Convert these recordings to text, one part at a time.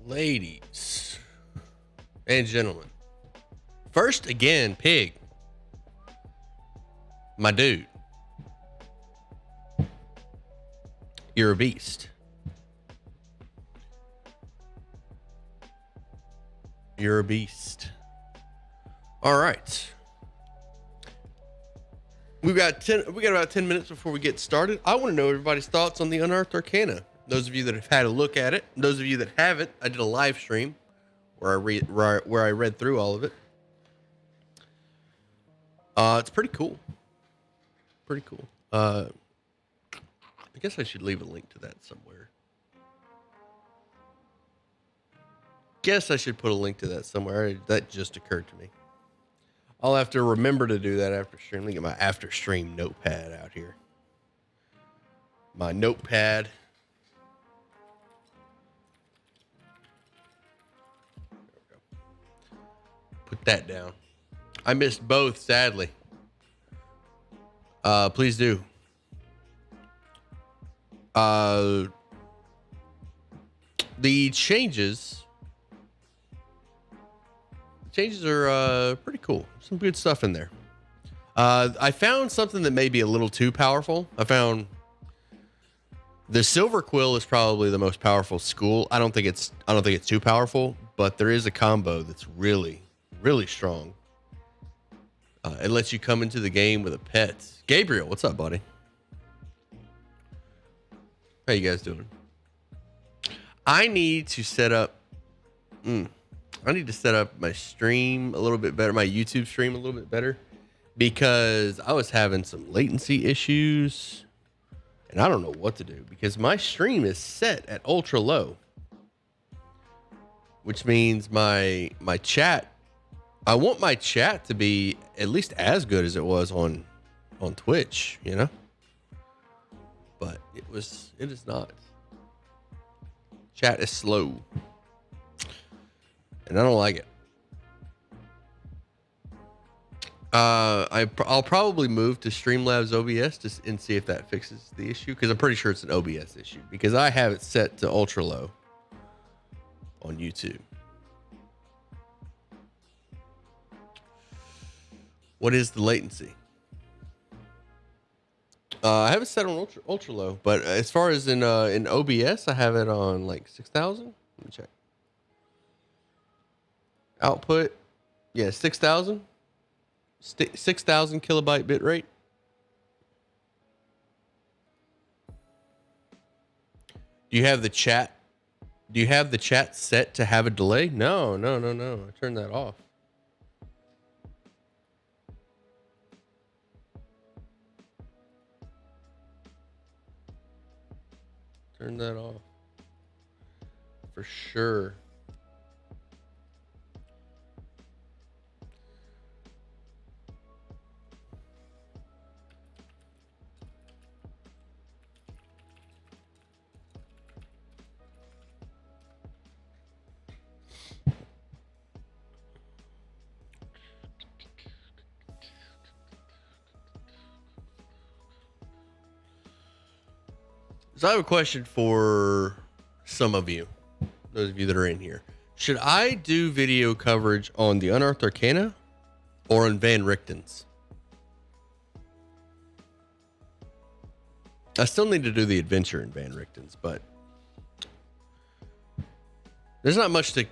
Ladies and gentlemen, first again, Pig, my dude, you're a beast. You're a beast. All right. We got about 10 minutes before we get started. I want to know everybody's thoughts on the Unearthed Arcana. Those of you that have had a look at it, those of you that haven't, I did a live stream where I read through all of it. It's pretty cool. Pretty cool. I guess I should leave a link to that somewhere. Guess I should put a link to that somewhere. That just occurred to me. I'll have to remember to do that after stream. Let me get my after stream notepad out here. My notepad. There we go. Put that down. I missed both, sadly. Please do. The changes are pretty cool. Some good stuff in there. I found something that may be a little too powerful. I found the Silver Quill is probably the most powerful school. I don't think it's too powerful, but there is a combo that's really, really strong. It lets you come into the game with a pet. Gabriel, what's up, buddy? How you guys doing? I need to set up my stream a little bit better, my YouTube stream a little bit better, because I was having some latency issues and I don't know what to do because my stream is set at ultra low, which means my chat, I want my chat to be at least as good as it was on Twitch, you know, but it is not. Chat is slow. And I don't like it. I'll probably move to Streamlabs OBS and see if that fixes the issue, because I'm pretty sure it's an OBS issue, because I have it set to ultra low on YouTube. What is the latency? I have it set on ultra low, but as far as in OBS, I have it on like 6,000. Let me check. Output, yeah, 6,000 kilobyte bit rate. Do you have the chat set to have a delay? No. I turned that off. Turn that off for sure. So I have a question for some of you, those of you that are in here. Should I do video coverage on the Unearthed Arcana or on Van Richten's? I still need to do the adventure in Van Richten's, but there's not much to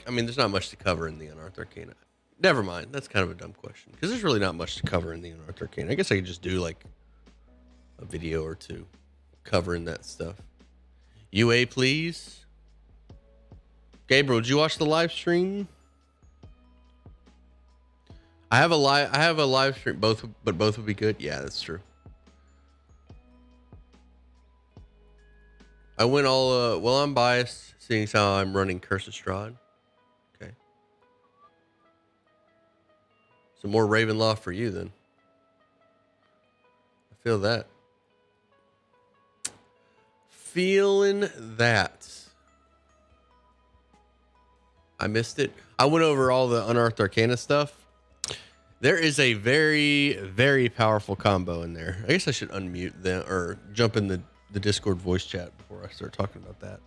cover in the Unearthed Arcana. Never mind. That's kind of a dumb question, because there's really not much to cover in the Unearthed Arcana. I guess I could just do like a video or two covering that stuff. UA, please. Gabriel, did you watch the live stream? I have a live stream, both would be good. Yeah, that's true. I went all well, I'm biased, seeing as how I'm running Curse of Strahd. Okay. Some more Ravenloft for you then. I feel that. Feeling that. I missed it. I went over all the Unearthed Arcana stuff. There is a very, very powerful combo in there. I guess I should unmute them or jump in the Discord voice chat before I start talking about that.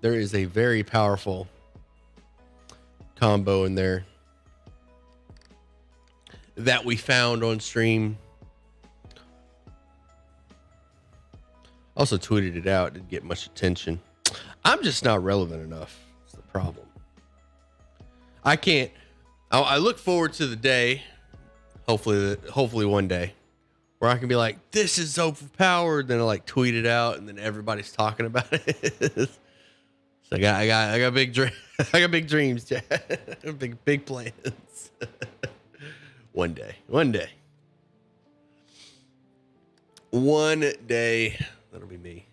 There is a very powerful combo in there that we found on stream. Also tweeted it out. Didn't get much attention. I'm just not relevant enough. That's the problem. I can't. I look forward to the day, hopefully one day, where I can be like, this is overpowered. Then I like tweet it out, and then everybody's talking about it. So I got big dreams. I got big dreams, Chad. big plans. One day, one day, that'll be me.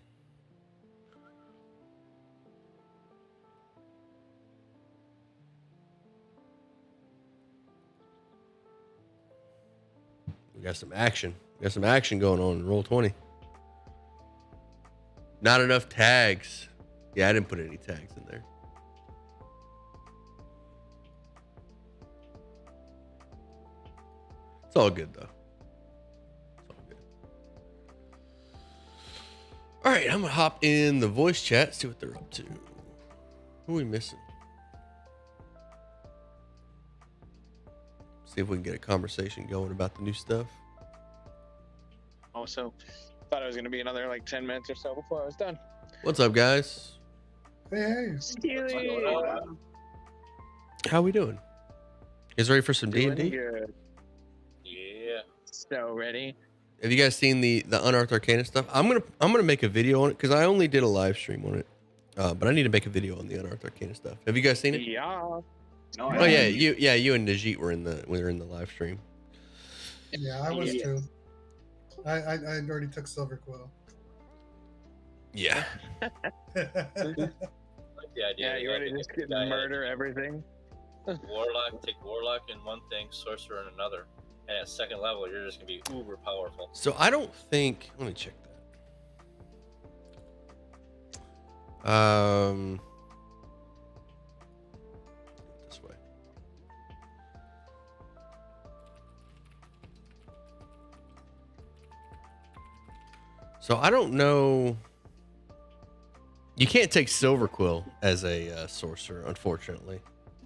We got some action. We got some action going on in Roll20. Not enough tags. Yeah, I didn't put any tags in there. It's all good, though. It's all good. All right, I'm going to hop in the voice chat, see what they're up to. Who are we missing? See if we can get a conversation going about the new stuff. Also, thought it was going to be another like 10 minutes or so before I was done. What's up, guys? Hey. Steely. How we doing? You guys ready for some D&D? Good. Yeah. So ready. Have you guys seen the Unearthed Arcana stuff? I'm gonna make a video on it because I only did a live stream on it, but I need to make a video on the Unearthed Arcana stuff. Have you guys seen it? Yeah. No, Oh yeah, you and Najit were in the live stream. Yeah, I was too. I already took Silver Quill. Yeah. like the idea. Yeah, you ready to just get murder everything? Warlock, take Warlock in one thing, Sorcerer in another. And at second level, you're just going to be uber powerful. So I don't think. Let me check that. This way. So I don't know. You can't take Silver Quill as a sorcerer, unfortunately.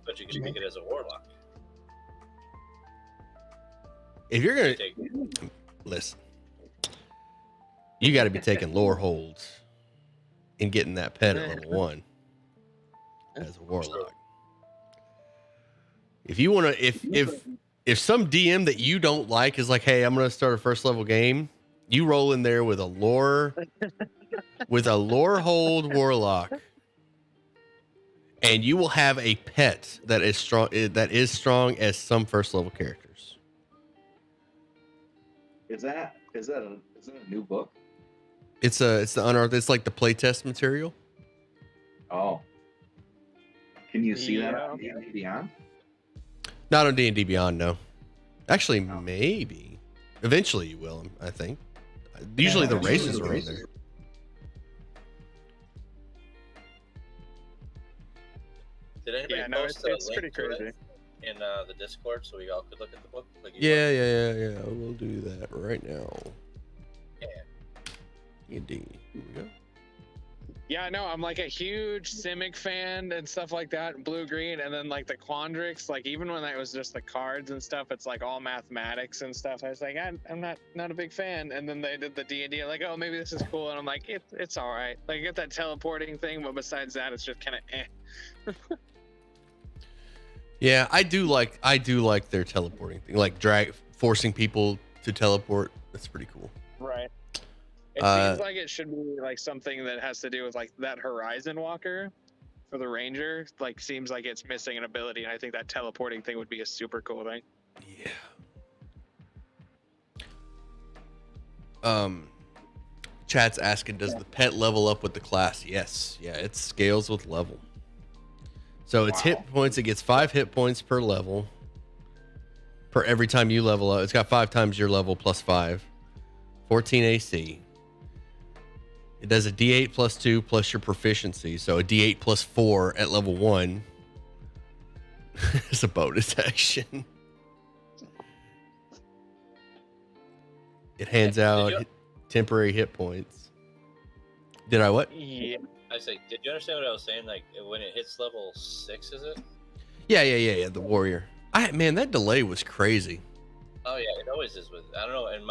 But you can make it as a Warlock. If you're gonna Take, listen, you got to be taking lore holds and getting that pet at level 1 as a warlock. If you want to, if some DM that you don't like is like, hey, I'm gonna start a first level game, you roll in there with a lore hold warlock, and you will have a pet that is strong as some first level characters. Is that a new book? It's the Unearthed. It's like the playtest material. Oh, can you see that Yeah. on D&D Beyond? Not on D&D Beyond, no. Actually, maybe. Eventually you will, I think. Usually the races are in there. did anybody Yeah, no, post it's a pretty link to crazy. it in the Discord so we all could look at the book? Like Yeah. We'll do that right now. Yeah. D&D. Here we go. Yeah, no, I'm like a huge Simic fan and stuff like that, blue-green, and then like the Quandrix, like even when that was just the cards and stuff, it's like all mathematics and stuff. I was like, I'm not a big fan. And then they did the D&D, like, oh, maybe this is cool, and I'm like, it's all right. Like, I get that teleporting thing, but besides that, it's just kind of eh. Yeah, I do like their teleporting thing, like forcing people to teleport. That's pretty cool. Right. It seems like it should be like something that has to do with like that Horizon Walker for the Ranger. Like, seems like it's missing an ability, and I think that teleporting thing would be a super cool thing. Yeah. Chat's asking, does the pet level up with the class? Yes. Yeah, it scales with level. So it's hit points. It gets 5 hit points per level. Per every time you level up. It's got 5 times your level plus 5. 14 AC. It does a D8 plus 2 plus your proficiency. So a D8 plus 4 at level 1. It's a bonus action. It hands out temporary hit points. Did I what? Yeah. I say, did you understand what I was saying? Like when it hits level 6, is it? Yeah. The warrior. Man, that delay was crazy. Oh yeah, it always is with. I don't know. And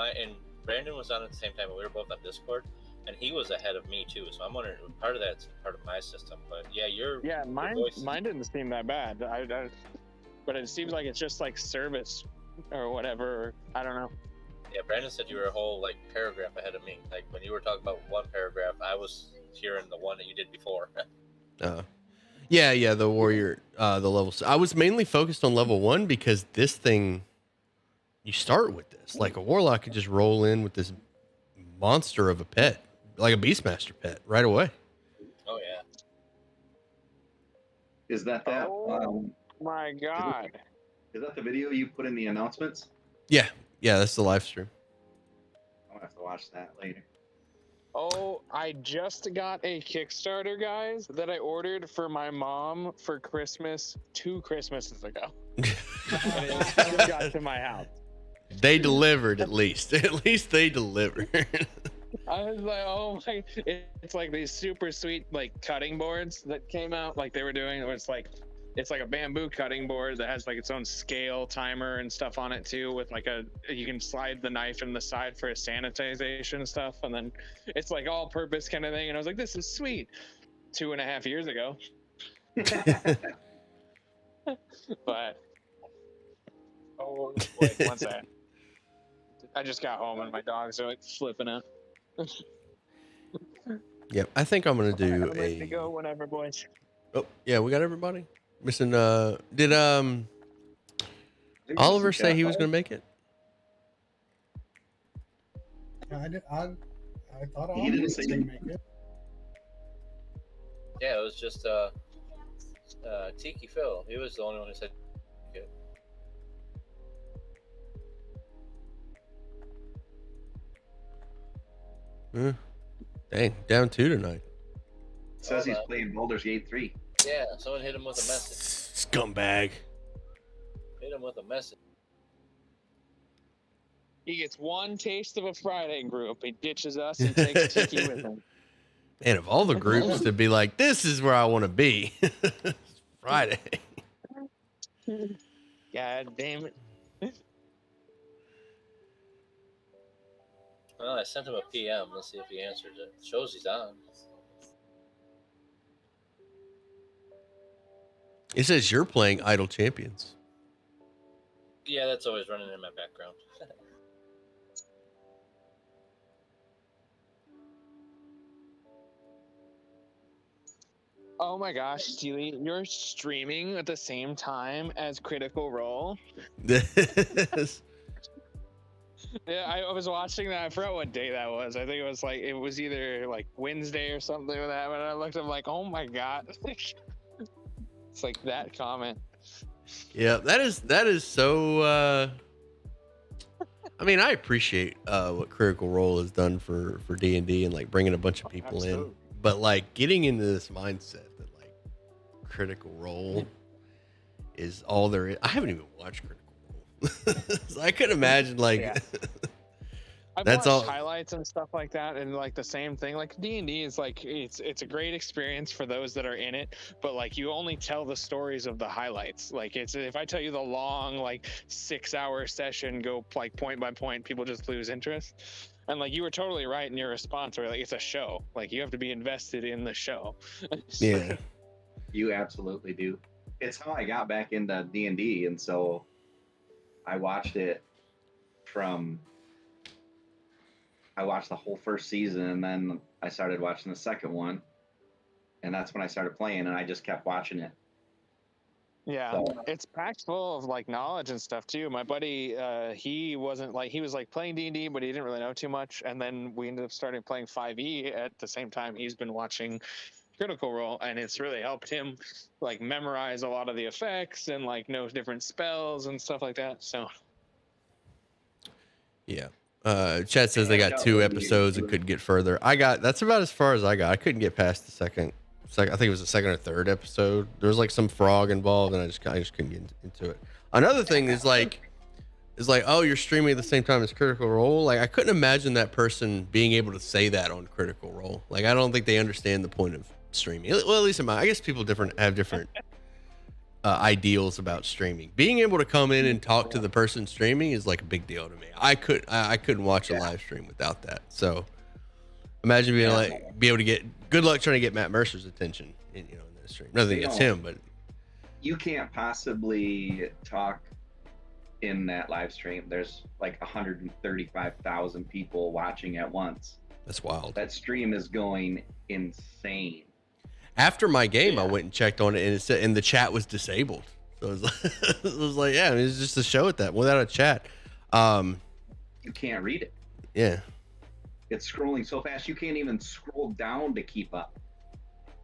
Brandon was on at the same time, and we were both on Discord, and he was ahead of me too. So I'm wondering, part of that's part of my system. But yeah, your mine didn't seem that bad. But it seems like it's just like service or whatever. I don't know. Yeah, Brandon said you were a whole like paragraph ahead of me. Like when you were talking about one paragraph, I was hearing the one that you did before. Yeah, the warrior, the levels. I was mainly focused on level 1 because this thing, you start with this. Like a warlock could just roll in with this monster of a pet, like a beastmaster pet, right away. Oh yeah. Is that? Oh my god! Is that the video you put in the announcements? Yeah, that's the live stream. I'm gonna have to watch that later. Oh, I just got a Kickstarter, guys, that I ordered for my mom for Christmas 2 Christmases ago. And it still got to my house. They delivered at least. At least they delivered. I was like, oh my! It's like these super sweet like cutting boards that came out, like they were doing. It's like a bamboo cutting board that has like its own scale timer and stuff on it too, with like you can slide the knife in the side for a sanitization stuff, and then it's like all purpose kind of thing. And I was like, this is sweet. 2.5 years ago. But wait, one second. I just got home and my dogs are like flipping out. Yep, I think I'm gonna do I'm ready to go whenever, boys. Oh yeah, we got everybody. Missing. Did Oliver say he was gonna make it? I thought He Oliver didn't was say gonna he- make it. Yeah, it was just Tiki Phil. He was the only one who said it. Dang, down 2 tonight. It says he's playing Baldur's Gate 3. Yeah, someone hit him with a message. Scumbag. Hit him with a message. He gets one taste of a Friday group. He ditches us and takes Tiki with him. And of all the groups to be like, this is where I want to be. Friday. God damn it. Well, I sent him a PM. Let's see if he answers it. Shows he's on. It says you're playing Idle Champions. Yeah, that's always running in my background. Oh my gosh, Steely, you're streaming at the same time as Critical Role. This. Yeah, I was watching that. I forgot what day that was. I think it was either like Wednesday or something like that. But I looked up like, oh my god, it's like that comment. Yeah, that is so. I mean, I appreciate what Critical Role has done for D&D and like bringing a bunch of people in, but like getting into this mindset that like Critical Role is all there is. I haven't even watched Critical Role, so I could imagine like. Yeah. I've That's watched all. highlights and stuff like that, and like the same thing. Like D&D is like it's a great experience for those that are in it, but like you only tell the stories of the highlights. Like if I tell you the long like 6-hour session, go like point by point, people just lose interest. And like you were totally right in your response, where like it's a show. Like you have to be invested in the show. Yeah. You absolutely do. It's how I got back into D&D, and so I watched it I watched the whole first season, and then I started watching the second one, and that's when I started playing, and I just kept watching it. Yeah, So, it's packed full of like knowledge and stuff too. My buddy, he was like playing D&D, but he didn't really know too much. And then we ended up starting playing 5e at the same time. He's been watching Critical Role, and it's really helped him like memorize a lot of the effects and like know different spells and stuff like that. So Yeah. Chat says they got 2 episodes and couldn't get further. That's about as far as I got. I couldn't get past the second. I think it was the second or third episode. There was like some frog involved, and I just couldn't get into it. Another thing is like, oh, you're streaming at the same time as Critical Role. Like, I couldn't imagine that person being able to say that on Critical Role. Like, I don't think they understand the point of streaming. Well, at least in my, I guess people have different ideals about streaming. Being able to come in and talk to the person streaming is like a big deal to me. I couldn't watch a live stream without that. So imagine being be able to get, good luck trying to get Matt Mercer's attention in, in this stream. Nothing against him, but you can't possibly talk in that live stream. There's like 135,000 people watching at once. that's wild. That stream is going insane. After my game, I went and checked on it, and it said, and the chat was disabled. So it was like, yeah, I mean, it's just a show at that without a chat. You can't read it. Yeah. It's scrolling so fast you can't even scroll down to keep up.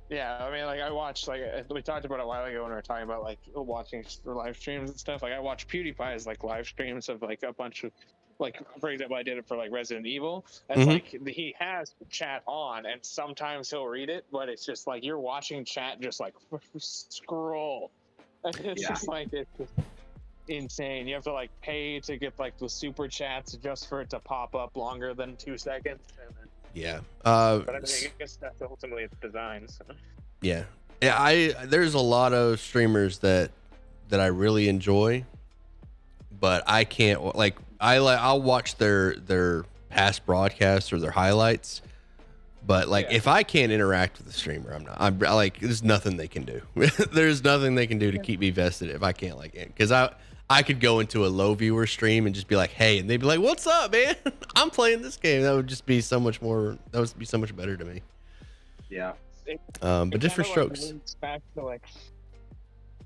Yeah, I mean, like I watched, like we talked about it a while ago when we were talking about like watching live streams and stuff. Like I watched PewDiePie's like live streams of like a bunch of, like for example, I did it for like Resident Evil. It's like he has chat on, and sometimes he'll read it, but it's just like you're watching chat just like scroll. It's just like it's just insane. You have to like pay to get like the super chats just for it to pop up longer than 2 seconds. And then, Yeah. but I mean, I guess that's ultimately its design. So. Yeah. There's a lot of streamers that I really enjoy, but I can't, like, I'll watch their past broadcasts or their highlights, but like if I can't interact with the streamer, I'm like, there's nothing they can do. There's nothing they can do to keep me vested if I can't, like, because I could go into a low viewer stream and just be like, hey, and they'd be like, what's up, man? I'm playing this game. That would just be so much better to me. Yeah. But different strokes. Links back to like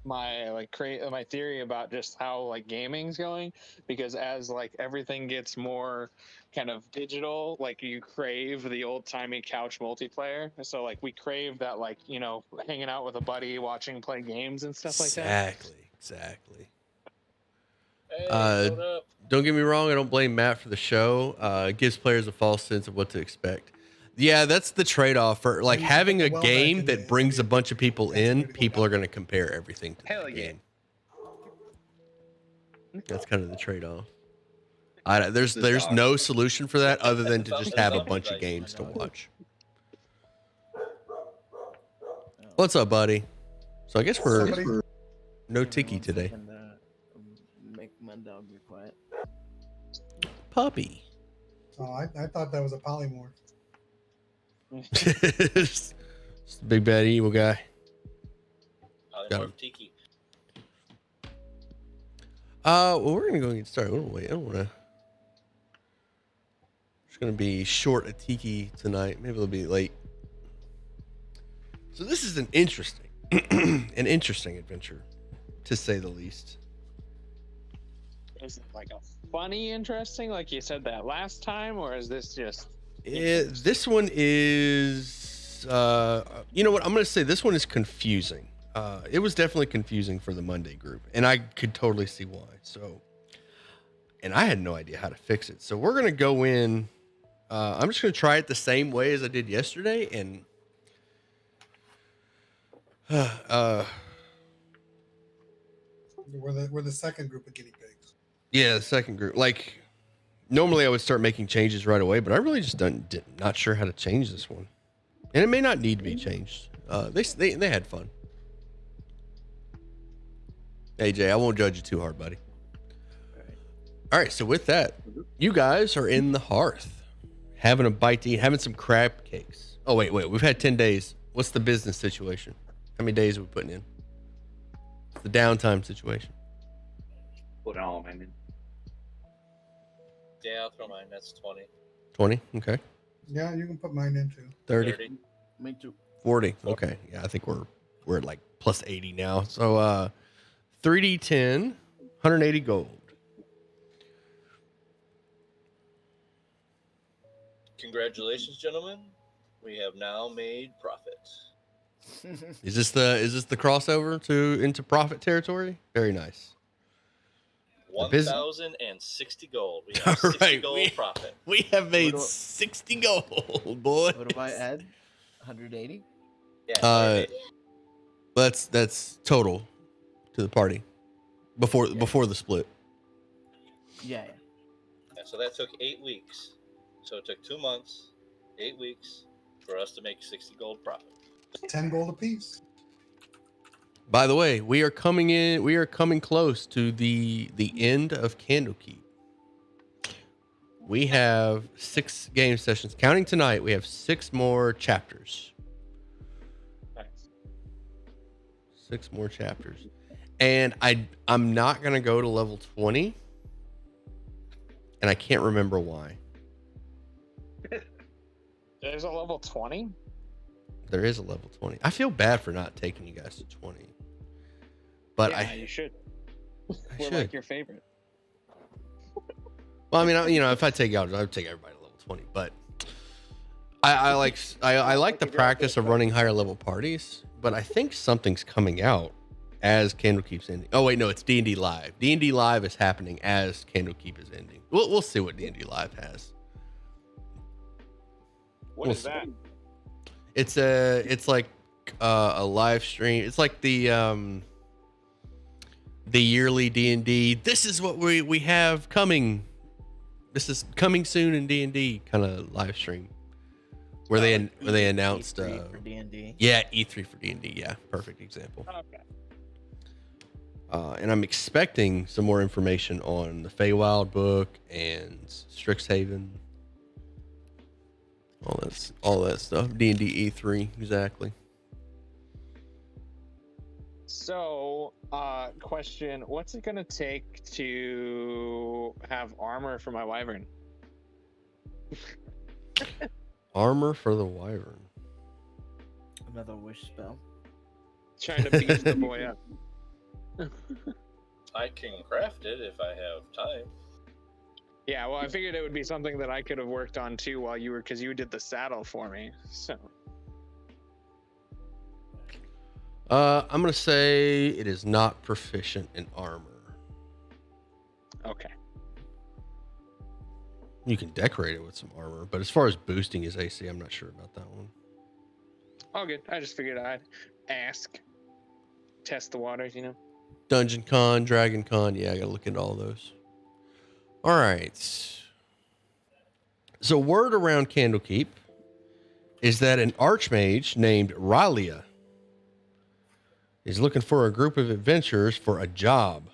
my my theory about just how like gaming's going, because as like everything gets more kind of digital, like you crave the old-timey couch multiplayer. So like we crave that, like, hanging out with a buddy, play games and stuff like that. Exactly. Hey, what up? Don't get me wrong, I don't blame Matt for the show. It gives players a false sense of what to expect. Yeah, that's the trade-off for like having a game that brings a bunch of people in. People are going to compare everything to the game. That's kind of the trade-off. There's no solution for that other than to just have a bunch of games to watch. What's up, buddy? So I guess we're no tiki today. Make my dog be quiet. Puppy. Oh, I thought that was a polymorph. It's the big bad evil guy. Got him. Tiki. Well, we're gonna go and get started. I don't wanna. It's gonna be short a tiki tonight. Maybe it'll be late. So this is an interesting adventure, to say the least. Is it like a funny, interesting, like you said that last time, or is this just? This one is, you know what? I'm going to say this one is confusing. It was definitely confusing for the Monday group, and I could totally see why. So, and I had no idea how to fix it. So we're going to go in. I'm just going to try it the same way as I did yesterday, and We're the second group of guinea pigs. yeah, the second group. Like, normally I would start making changes right away, but I really just not sure how to change this one. And it may not need to be changed. They had fun. Hey, Jay, I won't judge you too hard, buddy. All right, so with that, you guys are in the hearth, having a bite to eat, having some crab cakes. Oh, wait, we've had 10 days. What's the business situation? How many days are we putting in? The downtime situation. Put all mine in. Yeah, I'll throw mine. That's 20. 20? Okay. Yeah, you can put mine in too. 30. Me too. 40. Okay. Yeah, I think we're at like plus 80 now. So 3D10, 180 gold. Congratulations, gentlemen. We have now made profit. Is this the crossover into profit territory? Very nice. 1,060 gold. We have 60 gold profit. We have made 60 gold, boy. What do I add? 180? Yeah. That's total to the party before the split. Yeah. So that took 8 weeks. So it took 2 months, 8 weeks for us to make 60 gold profit. 10 gold apiece. By the way, we are coming close to the end of Candlekeep. We have 6 game sessions. Counting tonight, we have 6 more chapters. Nice. 6 more chapters. And I'm not gonna go to level 20. And I can't remember why. There's a level 20? There is a level 20. I feel bad for not taking you guys to 20. But yeah, you should. I We're should. like your favorite. Well, I mean, if I take you out, I would take everybody to level 20. But I like the practice of running higher level parties. But I think something's coming out as Candlekeep's ending. Oh wait, no, it's D&D Live. D&D Live is happening as Candlekeep is ending. We'll see what D&D Live has. What We'll is see. that? It's like a live stream. It's like the yearly D&D. This is what we have coming. This is coming soon in D&D kind of live stream where they announced E3 for D&D. yeah, E3 for D&D. Yeah, perfect example. Okay. And I'm expecting some more information on the Feywild book and Strixhaven. All that stuff. D&D E3 exactly. So, question: what's it gonna take to have armor for my wyvern? Armor for the Wyvern. Another wish spell. Trying to beef the boy up. I can craft it if I have time. Yeah, well, I figured it would be something that I could have worked on too while you were, because you did the saddle for me. So, I'm gonna say it is not proficient in armor. okay. You can decorate it with some armor, but as far as boosting his AC, I'm not sure about that one. All good. I just figured I'd ask, test the waters, you know. Dungeon Con, Dragon Con, yeah, I gotta look into all those. All right. So word around Candlekeep is that an archmage named Ralia is looking for a group of adventurers for a job.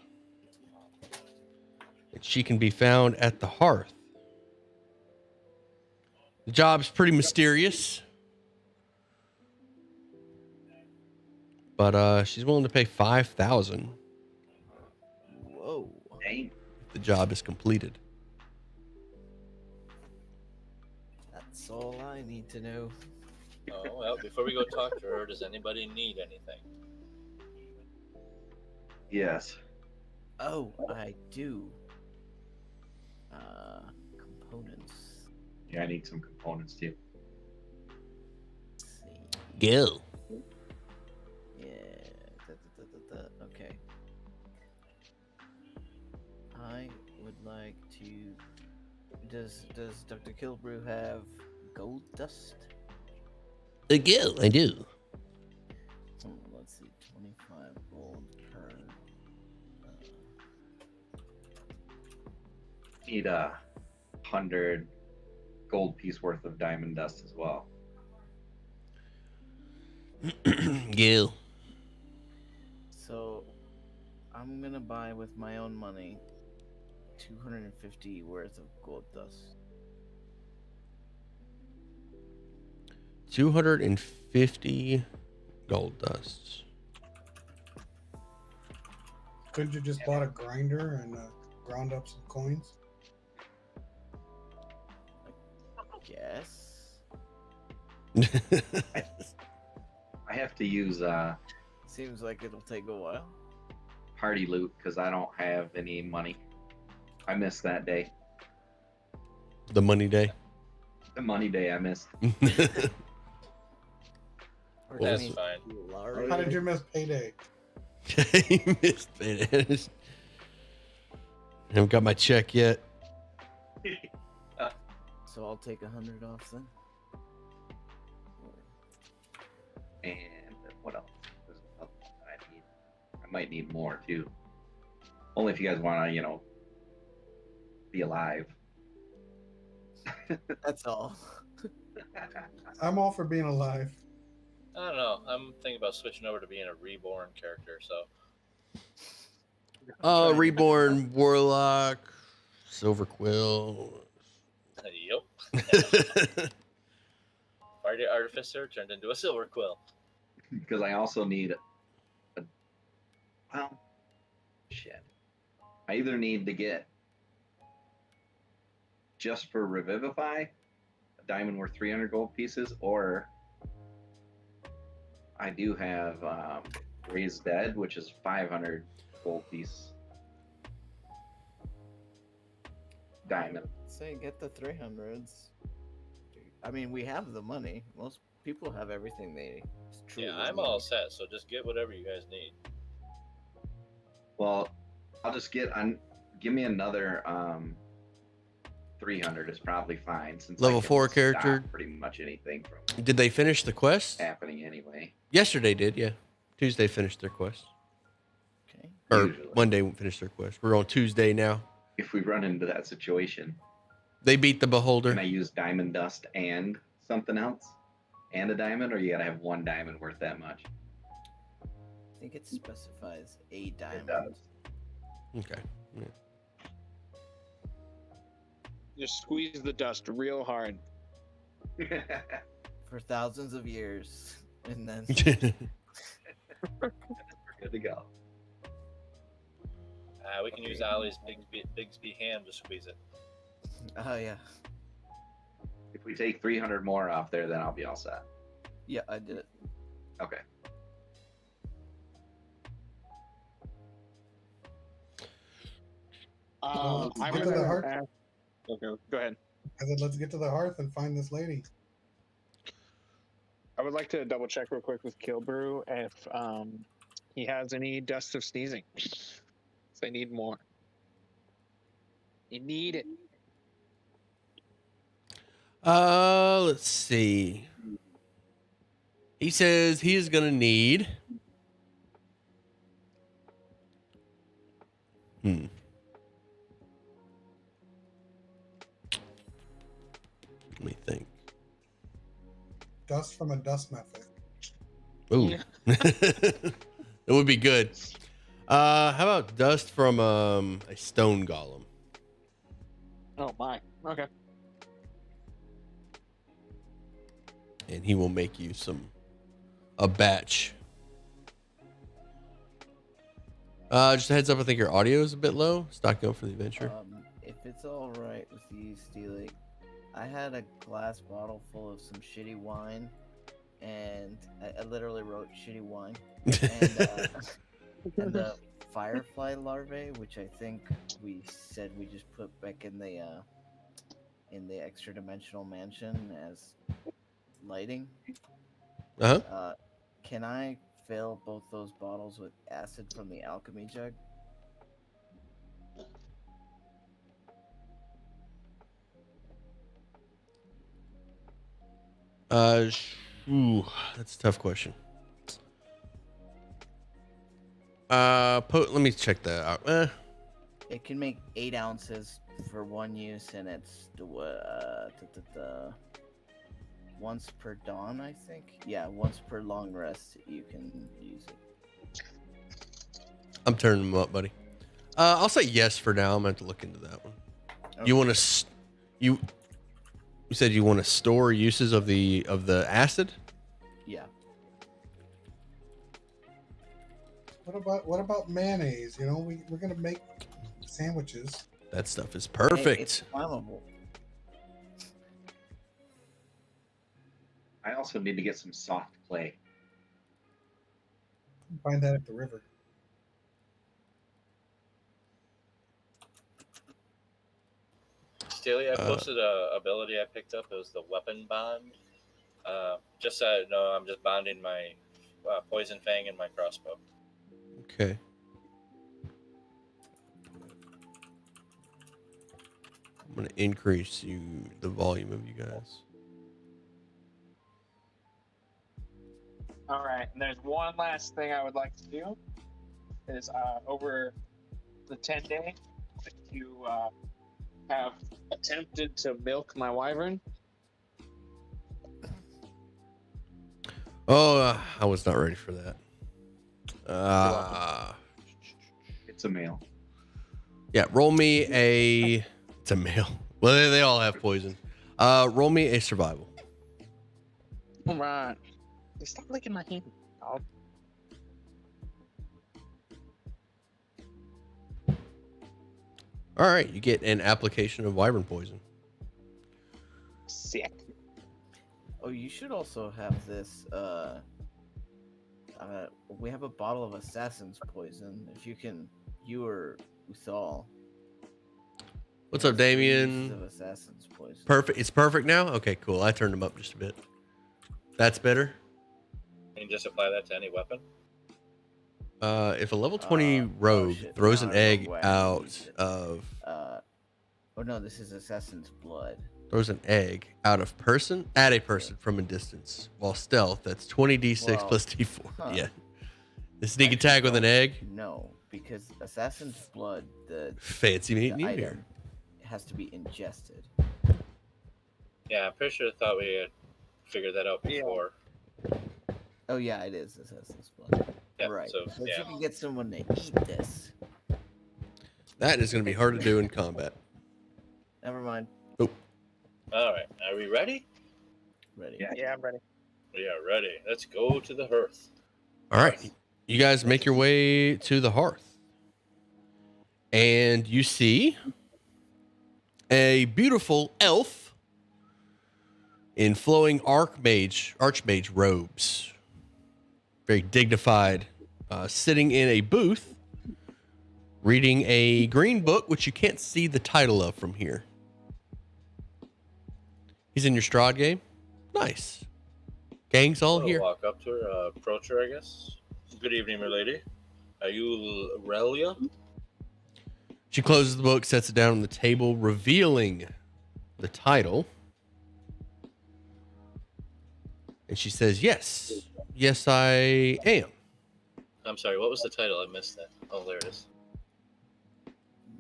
And she can be found at the Hearth. The job's pretty mysterious. But she's willing to pay 5,000 Whoa. Dang. if the job is completed. That's all I need to know. Oh, well, before we go talk to her, does anybody need anything? Yes. Oh, I do. Components. Yeah, I need some components too. Let's see. Go. Yeah. Okay. I would like to. Does Dr. Kilbrew have gold dust? Go, I do. Let's see, 25 gold per. Need 100 gold piece worth of diamond dust as well. Go. So, I'm gonna buy with my own money 250 worth of gold dust. 250 gold dusts. Couldn't you just bought a grinder and ground up some coins? Yes. I have to use Seems like it'll take a while. party loot because I don't have any money. I missed that day. The money day. The money day I missed. Or Well, do you that's fine. need Larry? How did you miss payday? You missed it. Haven't got my check yet. So I'll take 100 off then. And what else? There's another one that I need. I might need more too. Only if you guys want to, be alive. That's all. I'm all for being alive. I don't know. I'm thinking about switching over to being a reborn character. So Reborn Warlock, Silver Quill. yep. Party Artificer turned into a Silver Quill. Because I also need well, shit. I either need to get just for Revivify a diamond worth 300 gold pieces, or I do have Raise Dead, which is 500 gold piece diamond. Say get the 300s. I mean, we have the money. Most people have everything they truly Yeah, I'm need. all set. So just get whatever you guys need. Well, I'll just get on. Give me another 300 is probably fine since Level I can 4 stop character. pretty much anything from Did they finish the quest? happening anyway. Yesterday did, yeah. Tuesday finished their quest. Okay. Or Usually. Monday finished their quest. We're on Tuesday now. If we run into that situation, They beat the Beholder. can I use diamond dust and something else? And a diamond, or you gotta have one diamond worth that much? I think it specifies a It diamond. does. Okay. Yeah. Just squeeze the dust real hard. For thousands of years. And then We're good to go. We can use Ollie's Bigsby ham to squeeze it. oh yeah. If we take 300 more off there, then I'll be all set. Yeah, I did it. Okay. Well, I'm get to the gonna heart. ask- Okay, go ahead. I said, let's get to the hearth and find this lady. I would like to double check real quick with Kilbrew if he has any dust of sneezing. So I need more. You need it. Let's see. He says he is gonna need. Let me think. Dust from a dust method. Ooh. Yeah. It would be good. How about dust from a stone golem? Oh my. Okay. And he will make you a batch. Just a heads up, I think your audio is a bit low. Stocking up for the adventure. If it's all right with you, Steely, I had a glass bottle full of some shitty wine, and I literally wrote shitty wine, and the firefly larvae, which I think we said we just put back in the extra dimensional mansion as lighting. Uh-huh. Can I fill both those bottles with acid from the alchemy jug? That's a tough question. Let me check that out. It can make 8 ounces for one use, and it's once per dawn, I think. Yeah, once per long rest, you can use it. I'm turning them up, buddy. I'll say yes for now. I'm gonna have to look into that one. Okay. You want to you said you want to store uses of the acid? Yeah. What about mayonnaise? You know, we're gonna make sandwiches. That stuff is Hey, perfect. it's flammable. I also need to get some soft clay. Find that at the river. Steely, I posted a ability I picked up. It was the weapon bond. Just so you know, I'm just bonding my poison fang and my crossbow. Okay. I'm gonna increase the volume of you guys. All right. And there's one last thing I would like to do. Is over the 10-day, you have attempted to milk my wyvern. Oh, I was not ready for that. It's a male. Yeah, roll me a. It's a male. Well, they all have poison. Roll me a survival. All right. Stop licking my hand. Oh, All right, you get an application of wyvern poison. sick. Oh, you should also have this. We have a bottle of assassin's poison. If you can, you or Uthal. What's up, Of Damien? assassin's poison. Perfect. It's perfect now. Okay, cool. I turned him up just a bit. That's better. Can you just apply that to any weapon? If a level 20 rogue shit. throws No, an I remember egg why I out used it. of Oh no, this is assassin's blood. throws an egg out of person at a person from a distance while stealth, that's 20d6 Well, plus d4. huh. Yeah. The sneak Actually, attack with an no. egg. No, because assassin's blood, the Fancy meeting you item here. has to be ingested. Yeah, I'm pretty sure I thought we had figured that out Yeah. before. Oh yeah, it is assassin's blood. Yeah, Right. so, So if yeah. you can get someone to eat this, That is going to be hard to do in combat. never mind. All right, are we ready? Ready. Yeah. Yeah, I'm ready. We are ready. Let's go to the hearth. All right. You guys make your way to the hearth. And you see a beautiful elf in flowing archmage robes. Very dignified, sitting in a booth, reading a green book, which you can't see the title of from here. He's in your Strahd game. Nice. Gang's all I'll here. walk up to her, approach her, I guess. Good evening, my lady. Are you Relia? She closes the book, sets it down on the table, revealing the title. And she says, yes. Yes, I am. I'm sorry, what was the title? I missed that. Oh, there it is.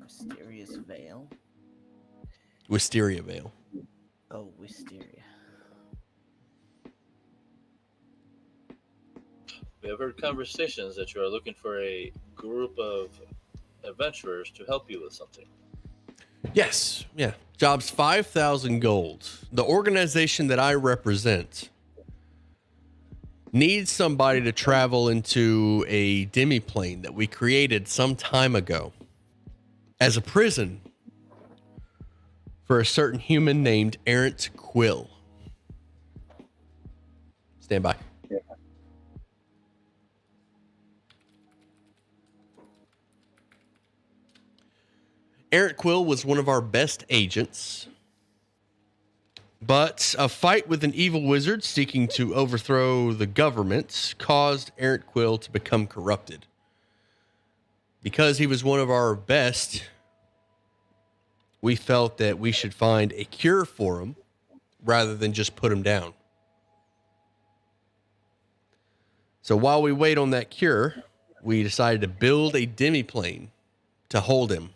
Mysterious Vale. Wisteria Vale. Oh, Wisteria. We have heard conversations that you are looking for a group of adventurers to help you with something. Yes. Yeah. Job's 5,000 gold. The organization that I represent needs somebody to travel into a demiplane that we created some time ago as a prison for a certain human named Errant Quill. Stand by. Errant Quill was one of our best agents, but a fight with an evil wizard seeking to overthrow the government caused Errant Quill to become corrupted. Because he was one of our best, we felt that we should find a cure for him rather than just put him down. So while we wait on that cure, we decided to build a demiplane to hold him.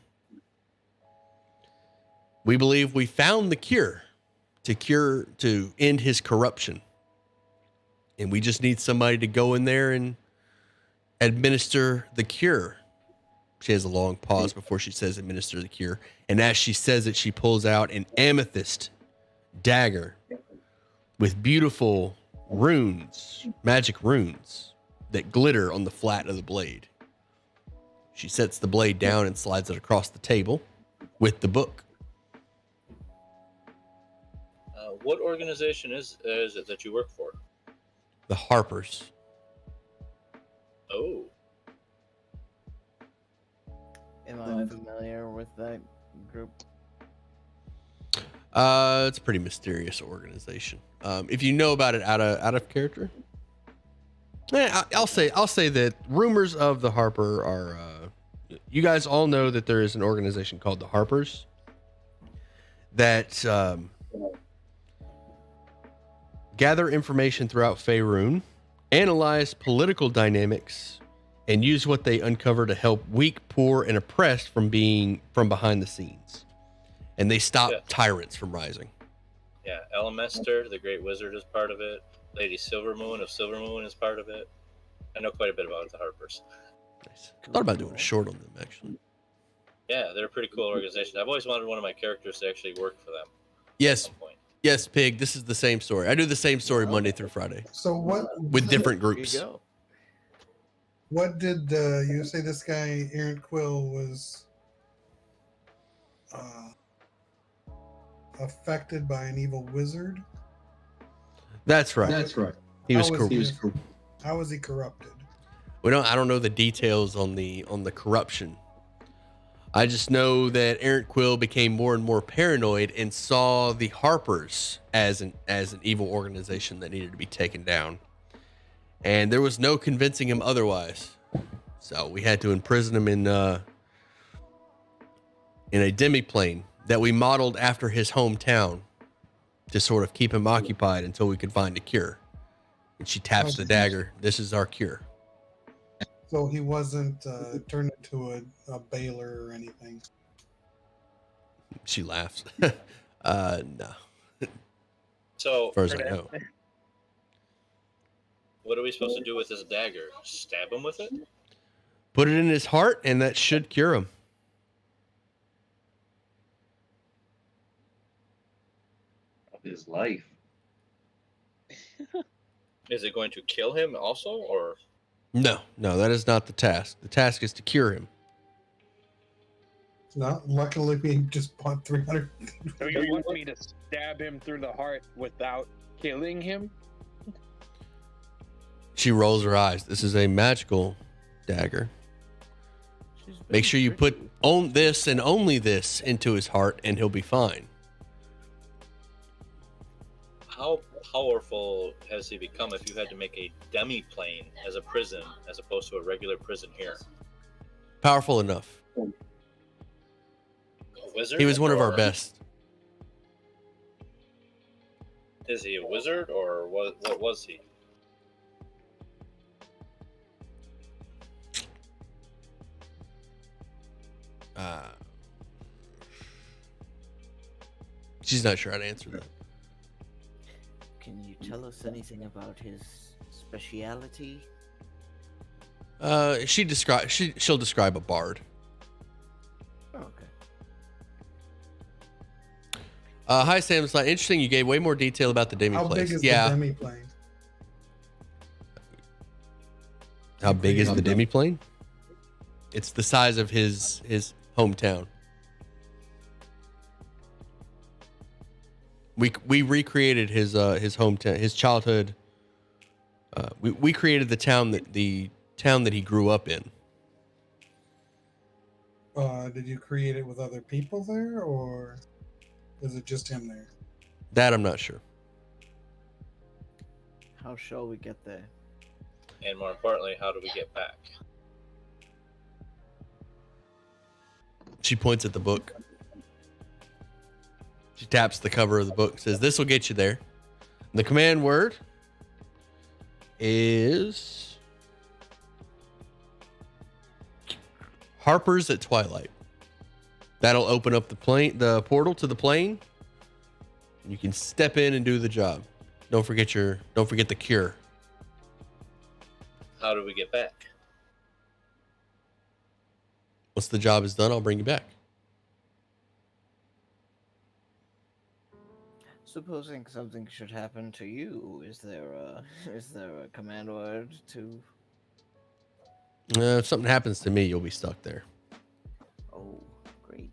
We believe we found the cure to end his corruption. And we just need somebody to go in there and administer the cure. She has a long pause before she says administer the cure. And as she says it, she pulls out an amethyst dagger with beautiful runes, magic runes that glitter on the flat of the blade. She sets the blade down and slides it across the table with the book. What organization is it that you work for? The Harpers. Oh, Am I familiar with that group? It's a pretty mysterious organization. If you know about it out of character, I'll say that rumors of the Harper are. You guys all know that there is an organization called the Harpers that gather information throughout Faerun, analyze political dynamics, and use what they uncover to help weak, poor, and oppressed from behind the scenes. And they stop tyrants from rising. Yeah, Elemester, the Great Wizard, is part of it. Lady Silvermoon of Silvermoon is part of it. I know quite a bit about the Harpers. Nice. Thought about doing a short on them actually. Yeah, they're a pretty cool organization. I've always wanted one of my characters to actually work for them at Yes, some point. yes, Pig. This is the same story. I do the same story Monday through Friday So what with different There you groups. go. What did you say? This guy Errant Quill was affected by an evil wizard. That's right. That's right. He was How cool. How was he corrupted? I don't know the details on the corruption. I just know that Errant Quill became more and more paranoid and saw the Harpers as an evil organization that needed to be taken down. And there was no convincing him otherwise. So we had to imprison him in a demiplane that we modeled after his hometown to sort of keep him occupied until we could find a cure. And she taps the dagger. This is our cure. So he wasn't turned into a Baylor or anything. She laughs. No. So, As far as I know. what are we supposed to do with this dagger? Stab him with it? Put it in his heart, and that should cure him. His life. Is it going to kill him also, or? No, that is not the task. The task is to cure him. No, luckily we just bought 300. So you want me to stab him through the heart without killing him? She rolls her eyes. This is a magical dagger. She's Make very sure you tricky. put on this and only this into his heart, and he'll be fine. How powerful has he become if you had to make a demi-plane as a prison as opposed to a regular prison here? Powerful enough. A wizard? He was one of our or- best. Is he a wizard, or what was he? She's not sure how to answer that. Can you tell us anything about his speciality? She'll describe a bard. Oh, okay. Hi, Sam. It's not interesting. You gave way more detail about the How big demiplane. is Yeah. the demiplane? How big is the demiplane? It's the size of his hometown. We recreated his hometown, his childhood. We created the town that he grew up in. Did you create it with other people there, or is it just him there? That I'm not sure. How shall we get there? And more importantly, how do we get back? She points at the book. She taps the cover of the book, says, "This will get you there." The command word is Harper's at twilight. That'll open up the portal to the plane. You can step in and do the job. Don't forget the cure. How do we get back? Once the job is done, I'll bring you back. Supposing something should happen to you, is there a command word to? If something happens to me, you'll be stuck there. Oh, great.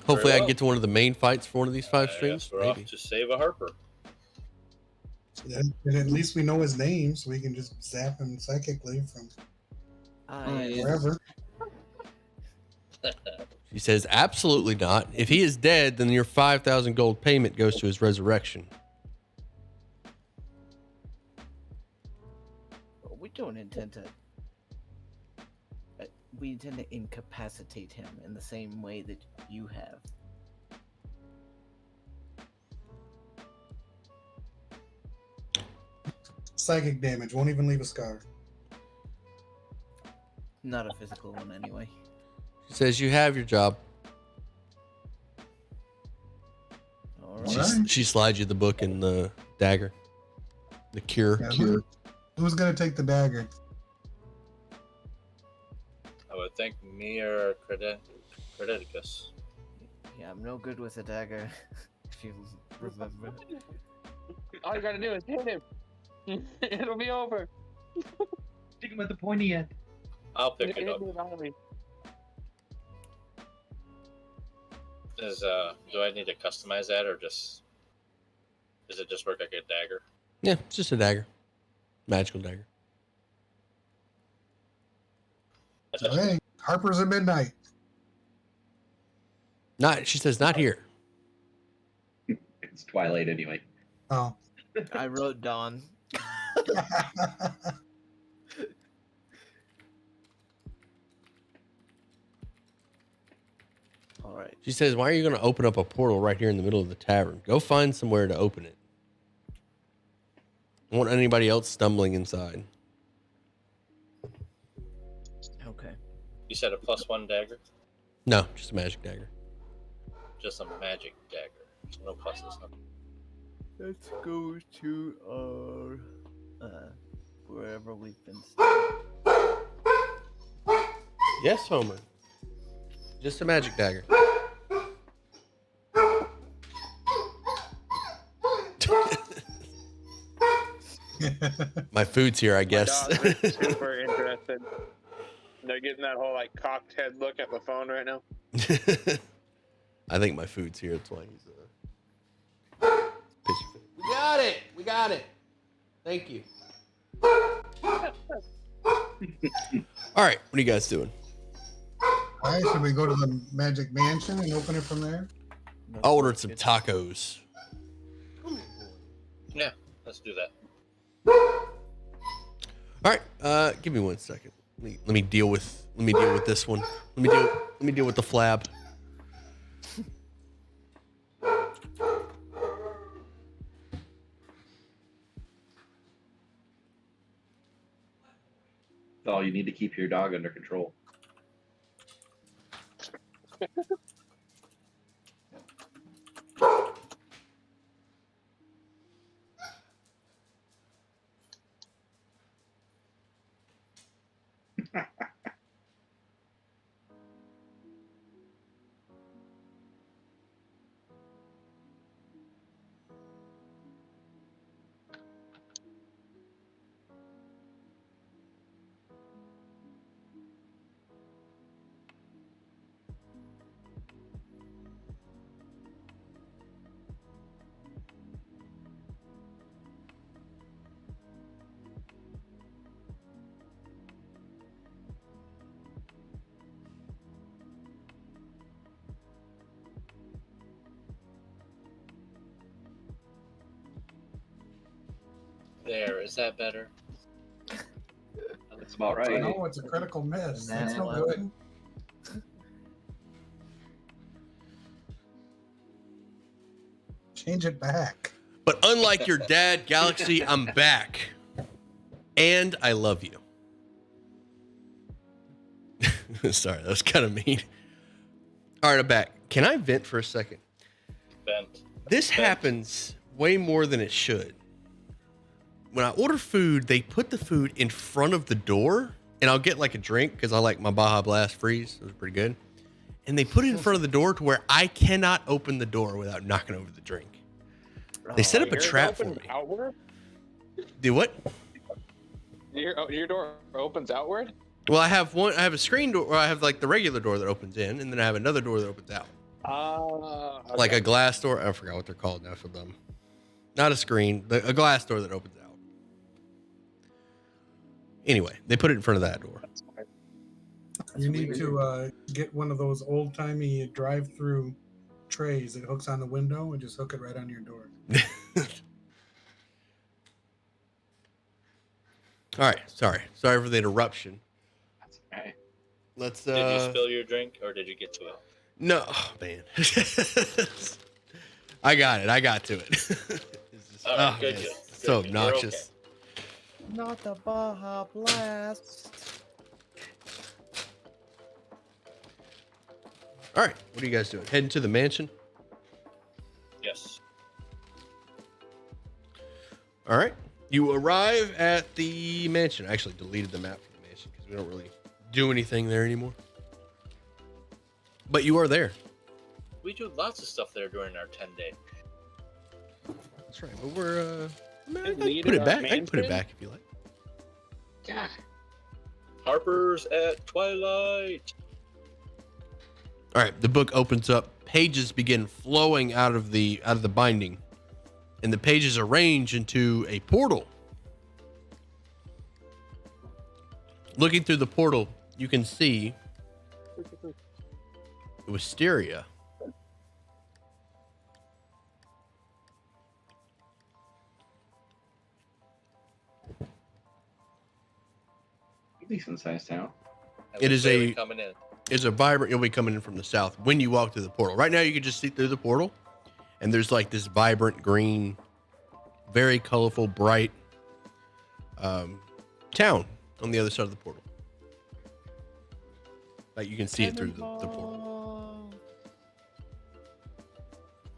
Hopefully, I Very can well. get to one of the main fights for one of these 5 I streams. guess we're Maybe. off to save a Harper. And at least we know his name, so we can just zap him psychically from I wherever. She says, "Absolutely not. If he is dead, then your 5,000 gold payment goes to his resurrection." we don't intend to. We intend to incapacitate him in the same way that you have. Psychic damage won't even leave a scar. Not a physical one, anyway. She says you have your job. All All right. right. She slides you the book and the dagger. The cure. Yeah, who's gonna take the dagger? I would think me or Credeticus. Yeah, I'm no good with a dagger. If you remember. All you gotta do is hit him. It'll be over. Stick him with the pointy end. I'll pick it up. Do I need to customize that, or does it just work like a dagger? Yeah, it's just a dagger. Magical dagger. So, hey, Harper's at midnight. She says not here. It's twilight anyway. Oh. I wrote Dawn. All right. She says, why are you going to open up a portal right here in the middle of the tavern? Go find somewhere to open it. I don't want anybody else stumbling inside. Okay. You said a +1 dagger? No, just a magic dagger. Just a magic dagger. So no pluses. Huh? Let's go to our wherever we've been staying. Yes, Homer. Just a magic dagger. My food's here, I guess. My dogs are super interested. They're getting that whole like cocked head look at the phone right now. I think my food's here. That's why he's pitching fit. We got it. We got it. Thank you. All right. What are you guys doing? All right, should we go to the Magic Mansion and open it from there? I ordered some tacos. Yeah, let's do that. All right. Give me 1 second. Let me deal with this one. Let me deal with the flab. That's all you need to keep your dog under control. There, is that better? That's about right. No, it's a critical miss. That's no Well. good. Change it back. But unlike your dad, Galaxy, I'm back. And I love you. Sorry, that was kind of mean. All right, I'm back. Can I vent for a second? Vent. This happens way more than it should. When I order food, they put the food in front of the door, and I'll get like a drink because I like my Baja Blast Freeze. It was pretty good. And they put it in front of the door to where I cannot open the door without knocking over the drink. They set up a Yours trap for opens me. Outward? Do what? Your door opens outward? Well, I have a screen door, or I have like the regular door that opens in, and then I have another door that opens out. Okay. Like a glass door. I forgot what they're called now. I feel dumb. Not a screen, a glass door that opens out. Anyway, they put it in front of that door. You need to get one of those old timey drive-through trays that hooks on the window and just hook it right on your door. All right, sorry for the interruption. That's okay. Let's. Did you spill your drink, or did you get to it? No, oh, man. I got it. I got to it. It's just, All right, good, man, good, it's so good. You're obnoxious. Not the Baja Blast. All right, what are you guys doing? Heading to the mansion? Yes. All right. You arrive at the mansion. I actually deleted the map for the mansion because we don't really do anything there anymore. But you are there. We do lots of stuff there during our 10-day. That's right. But we're I mean, I can Lead put it our back. I can put it mansion? back if you like. God. Harper's at Twilight. All right. The book opens up. Pages begin flowing out of the binding, and the pages arrange into a portal. Looking through the portal, you can see Wisteria. Decent sized town. And It with is Barry a- coming in. Is a vibrant. You'll be coming in from the south when you walk through the portal. Right now, you can just see through the portal, and there's like this vibrant green, very colorful, bright town on the other side of the portal. Like you can see it through the portal.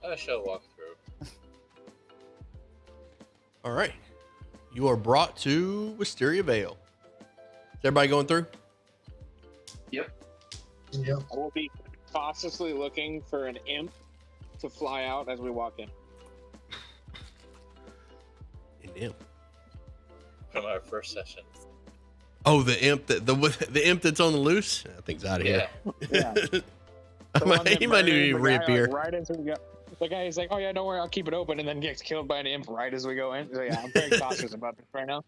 I shall walk through. All right, you are brought to Wisteria Vale. Is everybody going through? Yep. Yep. I will be cautiously looking for an imp to fly out as we walk in. An imp. From our first session. Oh, the imp that the imp that's on the loose. That thing's out of Yeah. Yeah. here. He might need to reappear. Right as we go. The guy is like, "Oh yeah, don't worry, I'll keep it open," and then gets killed by an imp right as we go in. So yeah, I'm very cautious about this right now.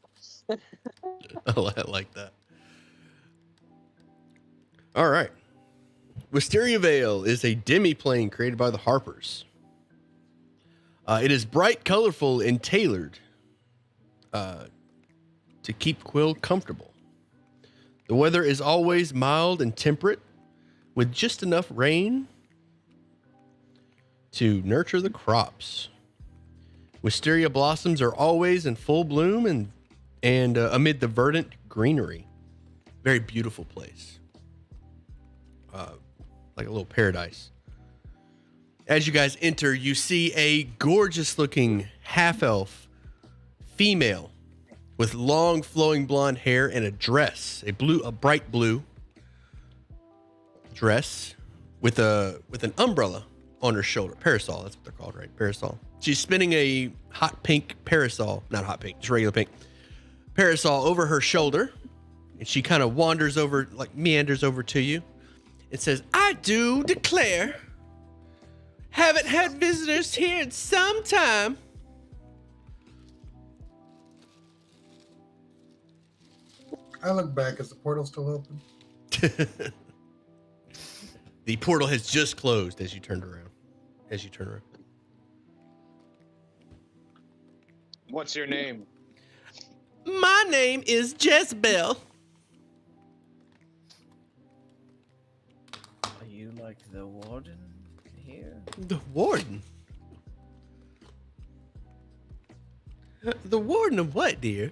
I like that. All right. Wisteria Vale is a demi-plane created by the Harpers. It is bright, colorful, and tailored to keep Quill comfortable. The weather is always mild and temperate, with just enough rain to nurture the crops. Wisteria blossoms are always in full bloom and amid the verdant greenery. Very beautiful place. Like a little paradise. As you guys enter, you see a gorgeous looking half-elf female with long flowing blonde hair and a dress, a bright blue dress with an umbrella on her shoulder. Parasol, that's what they're called, right? Parasol. She's spinning a hot pink parasol, not hot pink, just regular pink parasol over her shoulder. And she kind of meanders over to you. It says, "I do declare, haven't had visitors here in some time." I look back. Is the portal still open? The portal has just closed as you turn around. What's your name? My name is Jezebel. Are you like the warden here? The warden? The warden of what, dear?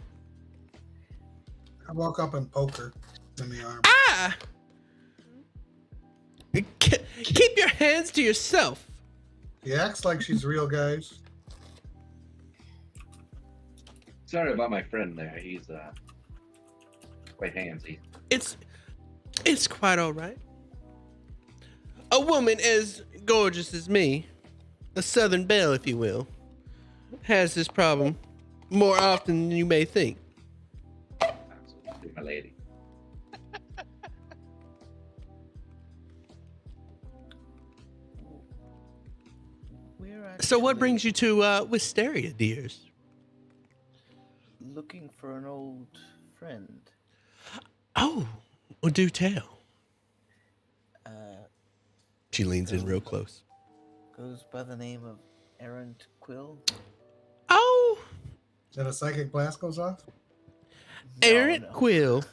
I walk up and poke her in the arm. Ah! Keep your hands to yourself. He acts like she's real, guys. Sorry about my friend there. He's quite handsy. It's quite all right. A woman as gorgeous as me, a southern belle, if you will, has this problem more often than you may think. Absolutely, my lady. So what brings you to Wisteria, dears? Looking for an old friend. Oh, well, do tell. Uh, She leans in real close. goes by the name of Errant Quill. Oh, Then a psychic blast goes off. Errant no. Quill.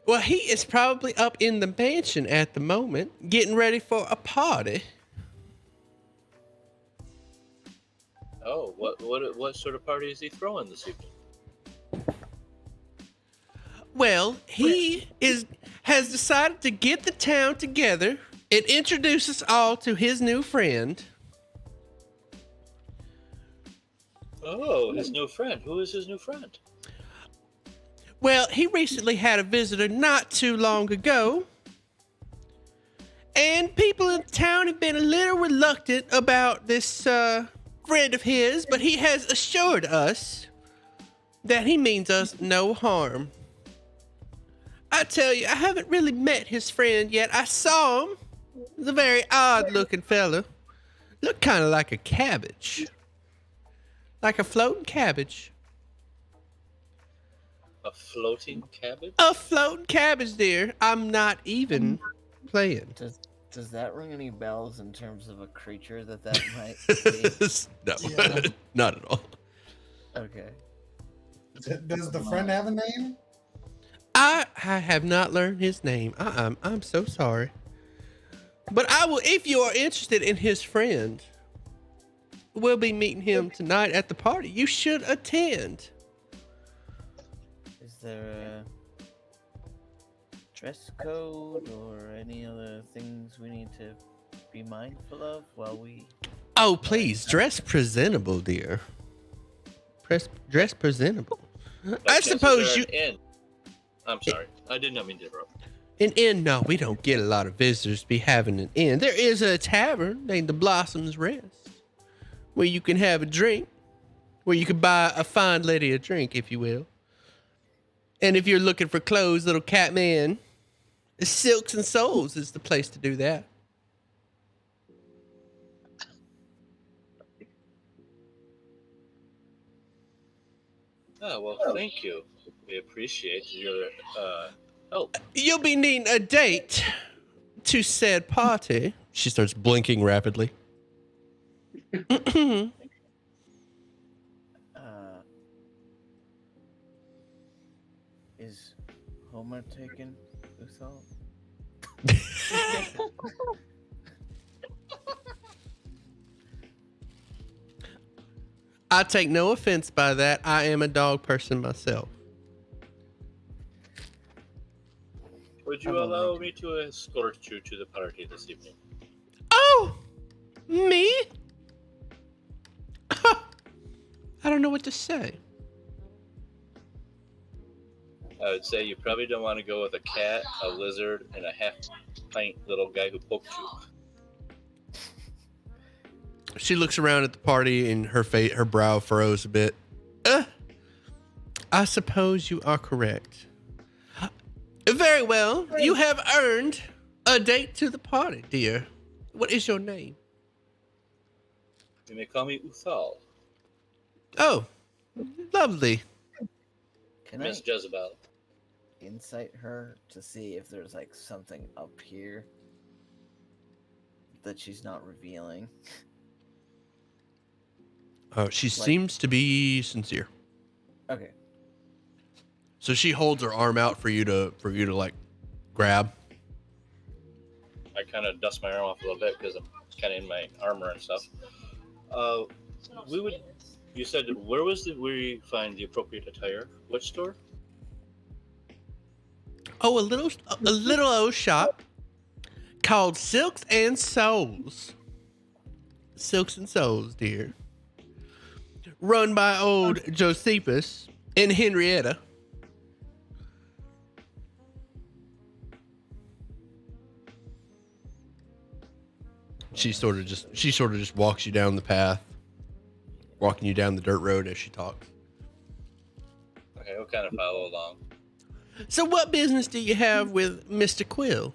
Well, he is probably up in the mansion at the moment, getting ready for a party. Oh, what sort of party is he throwing this evening? Well, he is has decided to get the town together and introduce us all to his new friend. Oh, his new friend. Who is his new friend? Well, he recently had a visitor not too long ago. And people in town have been a little reluctant about this friend of his, but he has assured us that he means us no harm. I tell you, I haven't really met his friend yet. I saw him. He's a very odd-looking fella. Looked kind of like a cabbage. Like a floating cabbage. A floating cabbage? A floating cabbage, dear. I'm not even playing. Does that ring any bells in terms of a creature that might be? No, Yeah. not at all. Okay. Does the friend have a name? I have not learned his name. I'm so sorry. But I will, if you are interested in his friend, we'll be meeting him tonight at the party. You should attend. Is there a dress code or any other things we need to be mindful of while we... Oh, please, dress presentable, dear. Dress presentable. I suppose you... I'm sorry. I did not mean to interrupt. An inn? No, we don't get a lot of visitors to be having an inn. There is a tavern named the Blossom's Rest, where you can have a drink, where you can buy a fine lady a drink, if you will. And if you're looking for clothes, little Catman, Silks and Souls is the place to do that. Oh, well, thank you. We appreciate your help. You'll be needing a date to said party. She starts blinking rapidly. Is Homer taken, Uthal? I take no offense by that. I am a dog person myself. Would you allow me to escort you to the party this evening? Oh, me? I don't know what to say. I would say you probably don't want to go with a cat, a lizard, and a half-pint little guy who poked you. She looks around at the party and her brow furrows a bit. I suppose you are correct. Very well. You have earned a date to the party, dear. What is your name? You may call me Uthal. Oh, lovely. Can Miss I Jezebel. insight her to see if there's like something up here that she's not revealing? She seems to be sincere. Okay. So she holds her arm out for you to like grab. I kind of dust my arm off a little bit because I'm kind of in my armor and stuff. You said where we find the appropriate attire? Which store? Oh, a little old shop called Silks and Souls. Silks and Souls, dear. Run by old Josephus and Henrietta. She sort of just walks you down the path, walking you down the dirt road as she talks. Okay, we'll kind of follow along. So what business do you have with Mr. Quill?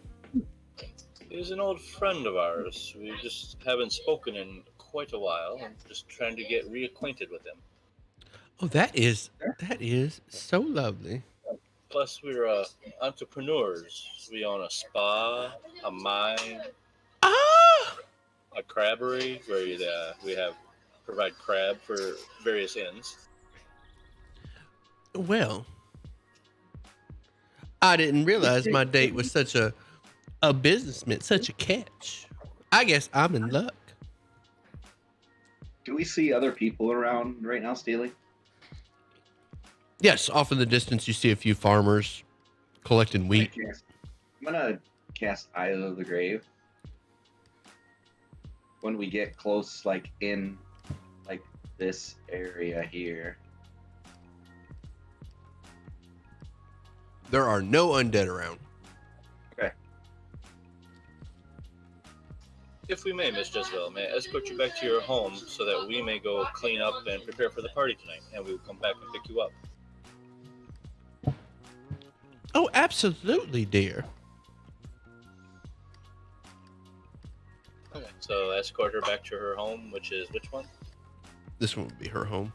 He's an old friend of ours. We just haven't spoken in quite a while. I'm just trying to get reacquainted with him. Oh, that is so lovely. Plus, we're entrepreneurs. We own a spa, a mine, Ah! a crabbery where we provide crab for various inns. Well, I didn't realize my date was such a businessman, such a catch. I guess I'm in luck. Do we see other people around right now, Steely? Yes, off in the distance, you see a few farmers collecting wheat. I'm gonna cast Eyes of the Grave. When we get close, like in like this area here. There are no undead around. Okay. If we may, Miss Jezebel, may I escort you back to your home so that we may go clean up and prepare for the party tonight, and we will come back and pick you up. Oh, absolutely, dear. Okay. So escort her back to her home, which is which one? This one would be her home.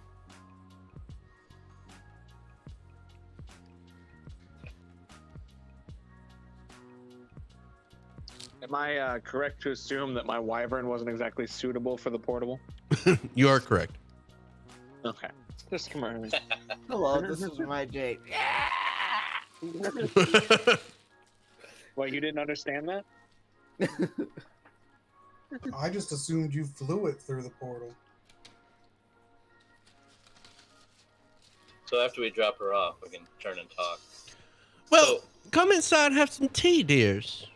Am I correct to assume that my wyvern wasn't exactly suitable for the portable? You are correct. Okay. Just confirming. Hello, this is my date. What, you didn't understand that? I just assumed you flew it through the portal. So after we drop her off, we can turn and talk. Well, come inside and have some tea, dears.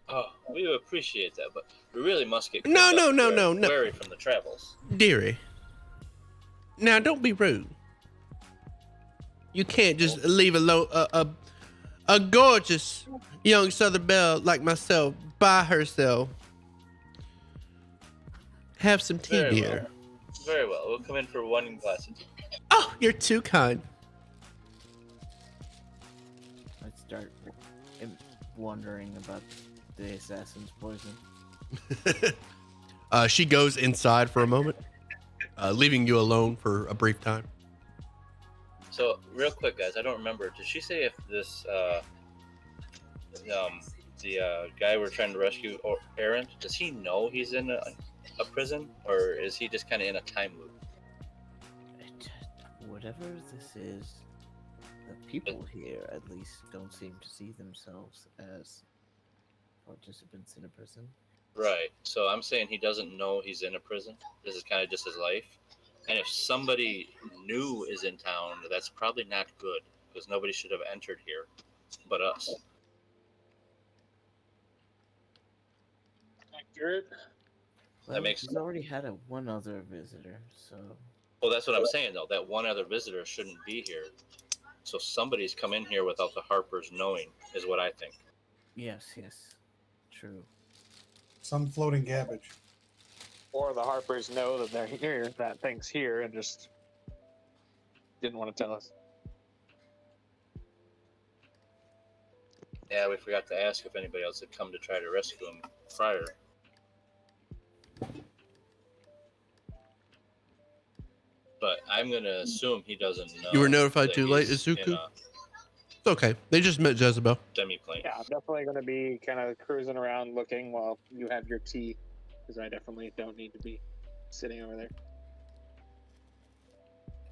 Oh, we appreciate that, but we really must get No, cleaned up. no, We're no, no. wary from the travels. Dearie. Now, don't be rude. You can't just leave a gorgeous young Southern belle like myself by herself. Have some tea, Very dear. well. Very well. We'll come in for one glass of tea. Oh, you're too kind. I'd start wondering about the assassin's poison. She goes inside for a moment, leaving you alone for a brief time. So, real quick, guys, I don't remember. Did she say if this, the guy we're trying to rescue, or Aaron, does he know he's in a prison, or is he just kind of in a time loop? Whatever this is, the people here at least don't seem to see themselves as participants in a prison. Right. So I'm saying he doesn't know he's in a prison. This is kind of just his life. And if somebody new is in town, that's probably not good, because nobody should have entered here but us. Accurate. Well, makes he's already had one other visitor, so Well, that's what I'm saying, though. That one other visitor shouldn't be here. So somebody's come in here without the Harpers knowing, is what I think. yes, true. Some floating cabbage. Or the Harpers know that they're here, that thing's here, and just didn't want to tell us. Yeah, we forgot to ask if anybody else had come to try to rescue him prior. But I'm going to assume he doesn't know. You were notified that too late, he's Izuku? in a It's okay. They just met Jezebel. demi-plane. Yeah, I'm definitely going to be kind of cruising around looking while you have your tea, because I definitely don't need to be sitting over there.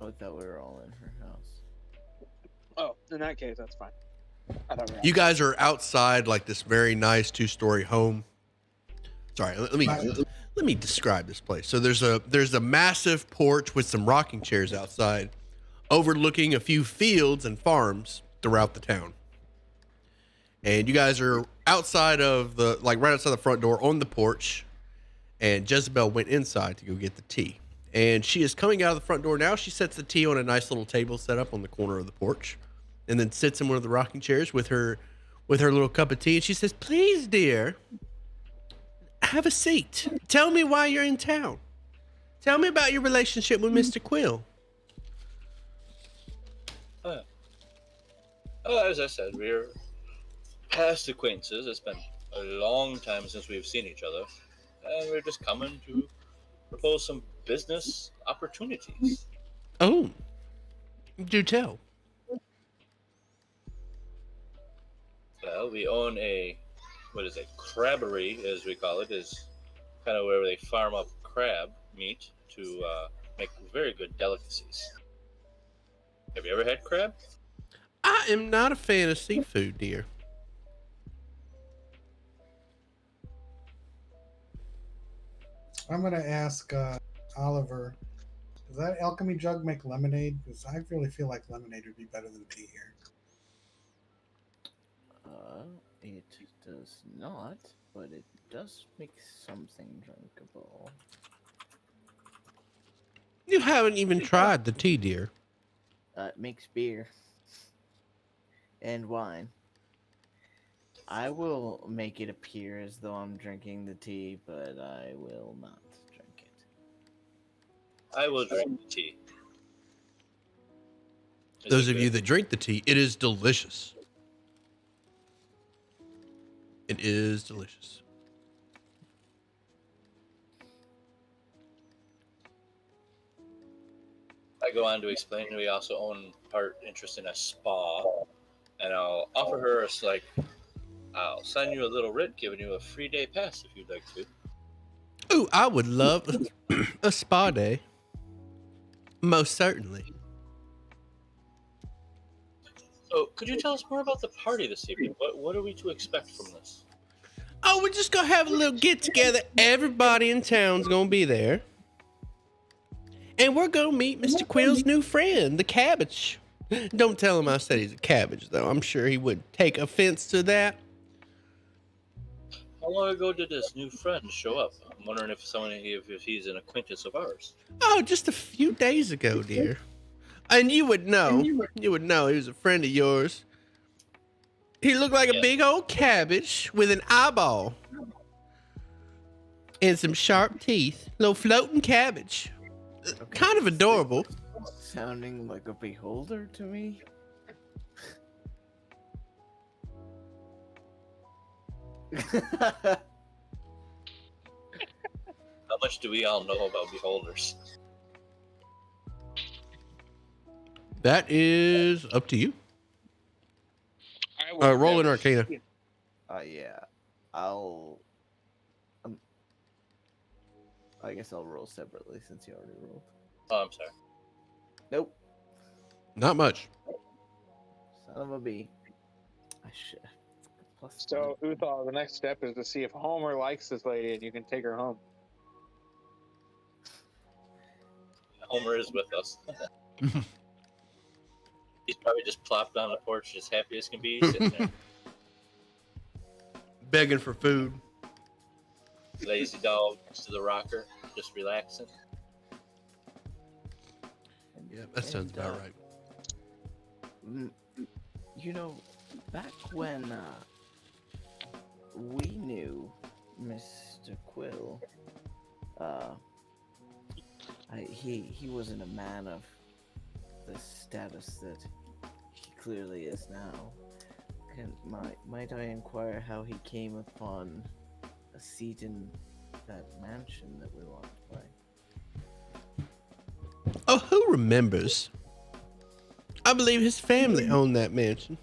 I thought we were all in her house. Oh, in that case, that's fine. I thought we were You guys are outside like this very nice 2-story home. Sorry, let me describe this place. So there's a massive porch with some rocking chairs outside, overlooking a few fields and farms throughout the town. And you guys are outside of right outside the front door on the porch. And Jezebel went inside to go get the tea. And she is coming out of the front door now. She sets the tea on a nice little table set up on the corner of the porch, and then sits in one of the rocking chairs with her little cup of tea. And she says, "Please, dear, have a seat. Tell me why you're in town. Tell me about your relationship with Mr. Quill." As I said, we're past acquaintances. It's been a long time since we've seen each other. And we're just coming to propose some business opportunities. Oh, do tell. Well, we own crabbery, as we call it, is kind of where they farm up crab meat to make very good delicacies. Have you ever had crab? I am not a fan of seafood, dear. I'm gonna ask Oliver, does that alchemy jug make lemonade? Because I really feel like lemonade would be better than tea here. It It does not, but it does make something drinkable. You haven't even tried the tea, dear. It makes beer and wine. I will make it appear as though I'm drinking the tea, but I will not drink it. I will drink the tea. Is Those it of you good? that drink the tea, it is delicious. It is delicious. I go on to explain we also own part interest in a spa, and I'll offer her I'll send you a little writ giving you a free day pass if you'd like to. Ooh, I would love a spa day. Most certainly. So, could you tell us more about the party this evening? What are we to expect from this? Oh, we're just gonna have a little get together. Everybody in town's gonna be there. And we're gonna meet Mr. Quill's new friend, the cabbage. Don't tell him I said he's a cabbage, though. I'm sure he would take offense to that. How long ago did this new friend show up? I'm wondering if he's an acquaintance of ours. Oh, just a few days ago, dear. And you would know. You would know he was a friend of yours. He looked like a big old cabbage with an eyeball. And some sharp teeth. Little floating cabbage. Kind of adorable. Sounding like a beholder to me. How much do we all know about beholders? That is up to you. I will Roll an never- Arcana. Yeah. I'll. I guess I'll roll separately since you already rolled. Oh, I'm sorry. Nope. Not much. Son of a bee. I should. Plus So, Uthal, the next step is to see if Homer likes this lady and you can take her home. Homer is with us. He's probably just plopped on the porch as happy as can be, sitting there. Begging for food. Lazy dog next to the rocker, just relaxing. Yeah, that sounds about right. You know, back when we knew Mr. Quill, he wasn't a man of the status that he clearly is now. Might I inquire how he came upon a seat in that mansion that we walked by? Oh, who remembers? I believe his family owned that mansion.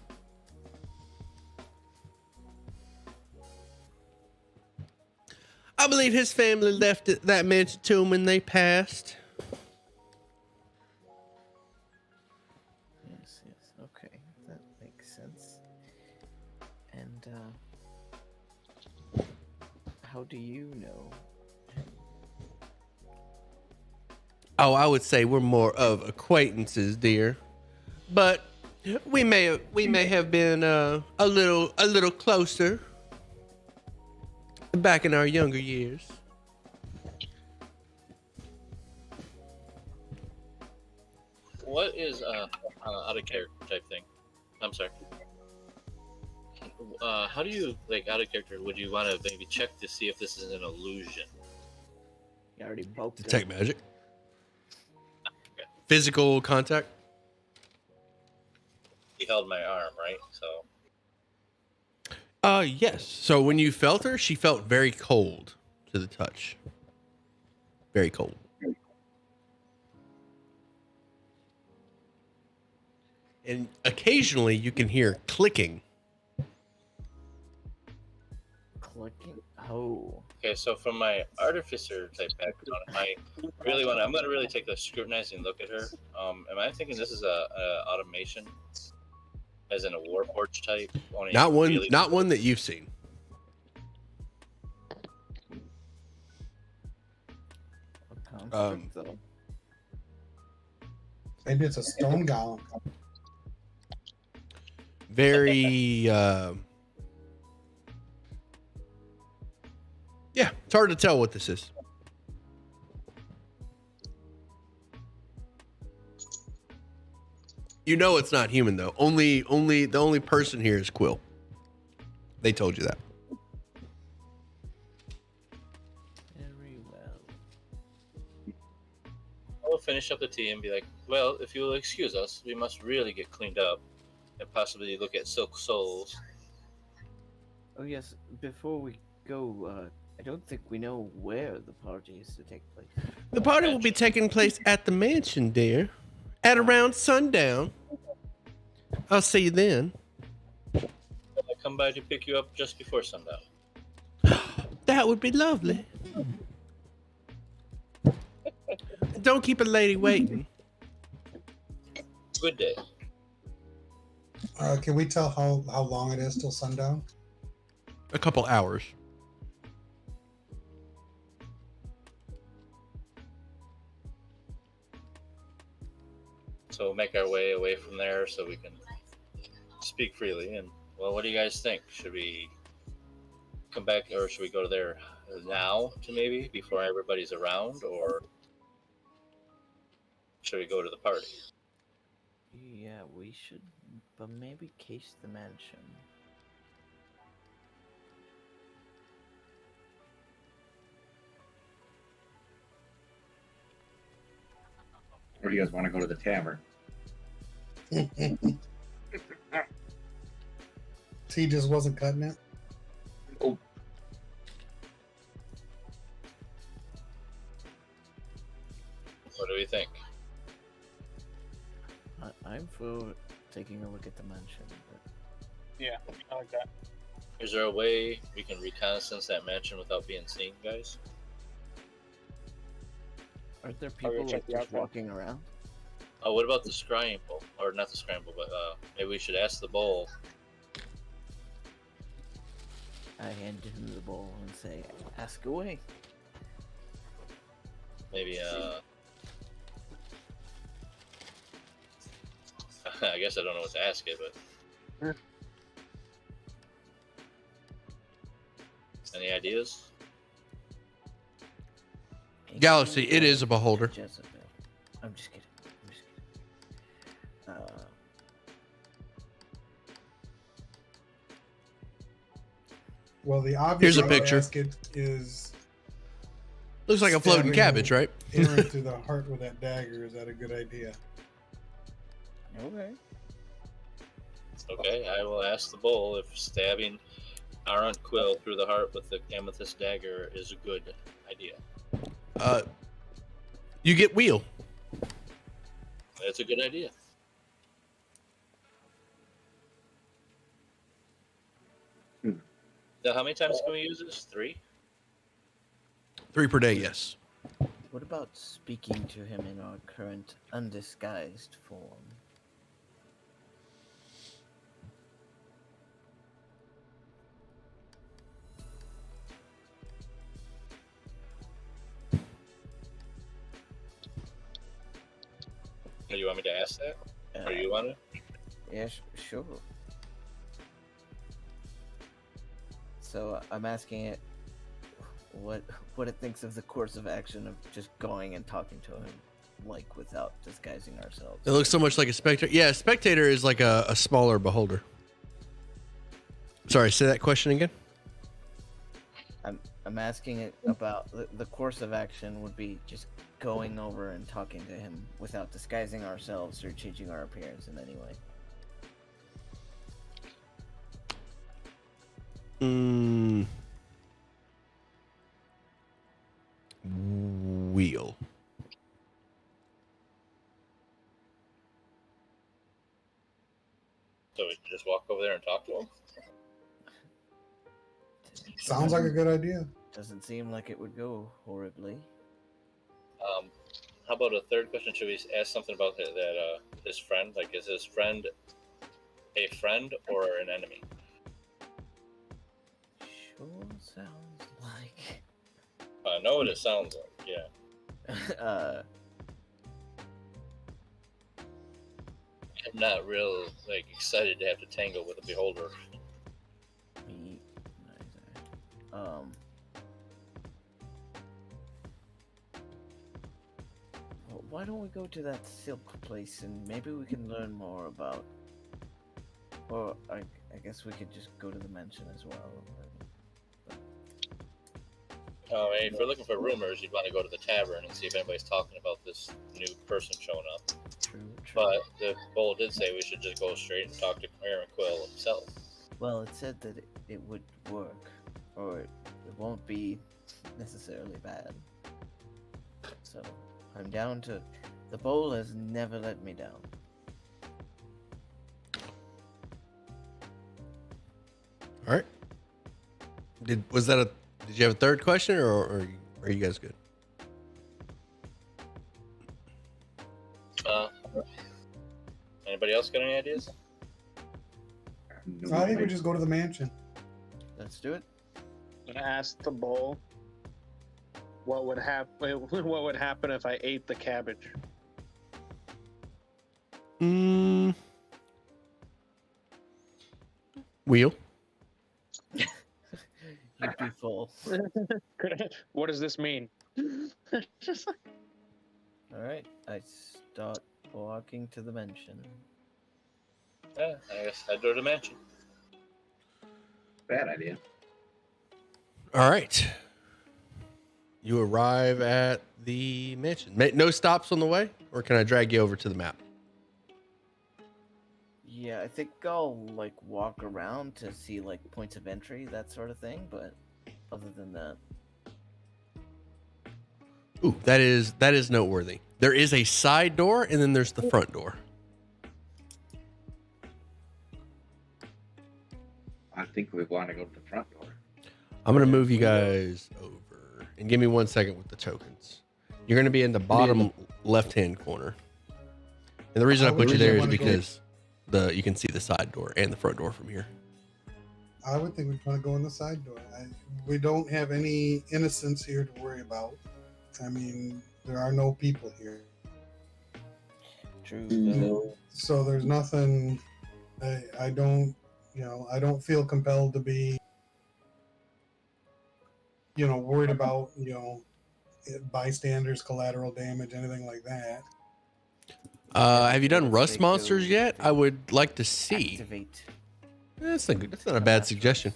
I believe his family left that mansion to him when they passed. Yes, okay, that makes sense. And, how do you know? Oh, I would say we're more of acquaintances, dear. But we may have been a little closer back in our younger years. What is out of character type thing? I'm sorry. How do you out of character? Would you want to maybe check to see if this is an illusion? You already poked it. Detect magic. Physical contact. He held my arm, right? So Yes. So when you felt her, she felt very cold to the touch. Very cold. And occasionally you can hear clicking. Clicking. Oh. okay, so from my artificer type background, I'm gonna really take a scrutinizing look at her. Am I thinking this is a automation, as in a warforged type? Only Not one. really- Not one that you've seen. What construct, though? Maybe it's a stone golem. Very It's hard to tell what this is. You know it's not human though. The only person here is Quill. They told you that. Very well. We'll finish up the tea and be like, well, if you will excuse us, we must really get cleaned up and possibly look at Silk Souls. Oh yes, before we go, I don't think we know where the party is to take place. The party will be taking place at the mansion, dear, at around sundown. I'll see you then. I'll come by to pick you up just before sundown. That would be lovely. Don't keep a lady waiting. Good day. Can we tell how long it is till sundown? A couple hours. So we'll make our way away from there so we can speak freely. And, well, what do you guys think? Should we come back or should we go there now to maybe before everybody's around, or should we go to the party? Yeah, we should, but maybe case the mansion. Or do you guys want to go to the tavern? He just wasn't cutting it. Oh, What do we think? I'm for taking a look at the mansion. But Yeah, I like that. Is there a way we can reconnaissance that mansion without being seen, guys? aren't there I'll go people check like the just outside. walking around? Oh, what about the scramble? Or not the scramble, but maybe we should ask the bull. I hand him the bowl and say, "Ask away." Maybe, I guess I don't know what to ask it, but. Any ideas? Galaxy, it is a beholder. Jezebel. I'm just kidding. Well, the obvious Here's a way to picture. ask it is Looks like a floating stabbing cabbage, him right? in right through the heart with that dagger. Is that a good idea? Okay. Okay, I will ask the bull if stabbing our Aunt Quill through the heart with the amethyst dagger is a good idea. You get wheel. That's a good idea. Now, how many times can we use this? 3? 3 per day, yes. What about speaking to him in our current undisguised form? Do you want me to ask that? Or you want to? Yeah, sure. So I'm asking it what it thinks of the course of action of just going and talking to him, like without disguising ourselves. It looks so much like a spectator. Yeah, a spectator is like a smaller beholder. Sorry, say that question again. I'm asking it about the course of action would be just going over and talking to him without disguising ourselves or changing our appearance in any way. Wheel. So we can just walk over there and talk to him? Sounds like a good idea. Doesn't seem like it would go horribly. How about a third question? Should we ask something about his friend? Like, is his friend a friend or an enemy? Sure sounds like. I know what it sounds like, yeah. I'm not real excited to have to tangle with a beholder. why don't we go to that silk place and maybe we can learn more about. Or I guess we could just go to the mansion as well. Oh, if we're looking for rumors, you'd want to go to the tavern and see if anybody's talking about this new person showing up. True. But the bull did say we should just go straight and talk to Aaron Quill himself. Well, it said that it would work, or it won't be necessarily bad. So I'm down to. The bowl has never let me down. All right. Did you have a third question, or are you guys good? Anybody else got any ideas? I think we just go to the mansion. Let's do it. I'm gonna ask the bull what would happen. What would happen if I ate the cabbage? Wheel. You'd be full. What does this mean? Alright, I start walking to the mansion. Yeah, I guess I'd go to the mansion. Bad idea. All right. You arrive at the mansion. No stops on the way, or can I drag you over to the map? Yeah, I think I'll like walk around to see like points of entry, that sort of thing, but other than that. Ooh, that is noteworthy. There is a side door, and then there's the front door. I think we want to go to the front door. I'm gonna move you guys over, and give me 1 second with the tokens. You're gonna be in the bottom left-hand corner, and the reason I put you there is because you can see the side door and the front door from here. I would think we'd want to go in the side door. We don't have any innocents here to worry about. I mean, there are no people here. True. So there's nothing. I don't feel compelled to be, worried about, bystanders, collateral damage, anything like that. Have you done rust monsters yet? I would like to see. Activate. That's not a bad suggestion.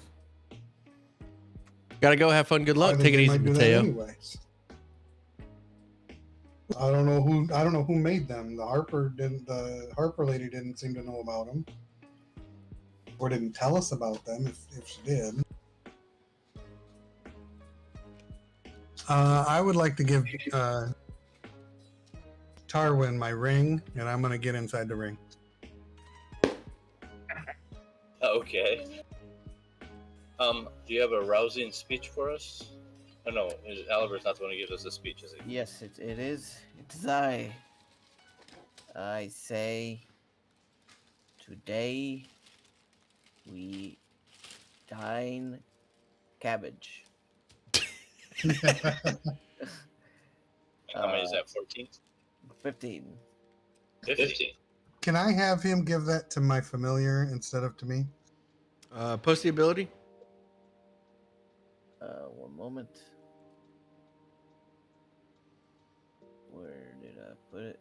Gotta go. Have fun. Good luck. I think Take it they easy, might do that Mateo. anyways. I don't know who made them. The Harper lady didn't seem to know about them, or didn't tell us about them if she did. I would like to give Tarwin my ring, and I'm gonna get inside the ring. Okay. Do you have a rousing speech for us? Oh, no, Oliver's not the one who gives us the speech, is he? Yes, it is. It is I. I say, today we dine cabbage. How many is that? 14? 15. 15. Can I have him give that to my familiar instead of to me? Post the ability. 1 moment. Where did I put it?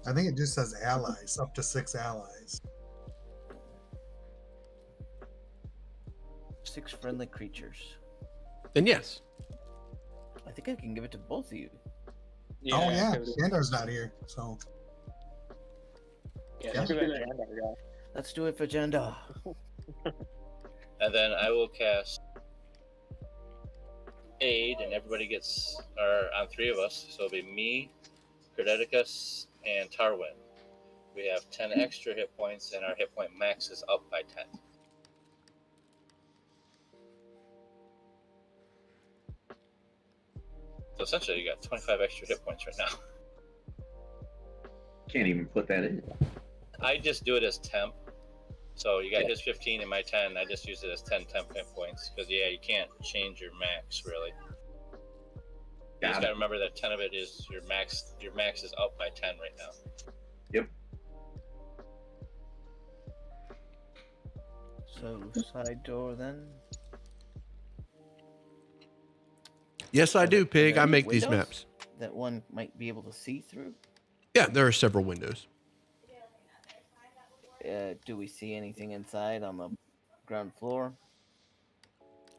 I think it just says allies, up to 6 allies. 6 friendly creatures. Then yes. I think I can give it to both of you. Oh yeah, 'cause- Gandar's not here, so Yeah, let's do that Jandar guy. Let's do it for Janda. And then I will cast Aid, and everybody gets, on 3 of us. So it'll be me, Credeticus, and Tarwin. We have 10 extra hit points, and our hit point max is up by 10. So essentially, you got 25 extra hit points right now. Can't even put that in. I just do it as temp. So you got his 15 and my 10. I just use it as 10 temp hit points. Because, yeah, you can't change your max, really. You just got to remember that 10 of it is your max. Your max is up by 10 right now. Yep. So, side door then? Yes, I do, Pig. I make these Windows? maps. that one might be able to see through? Yeah, there are several windows. Do we see anything inside on the ground floor?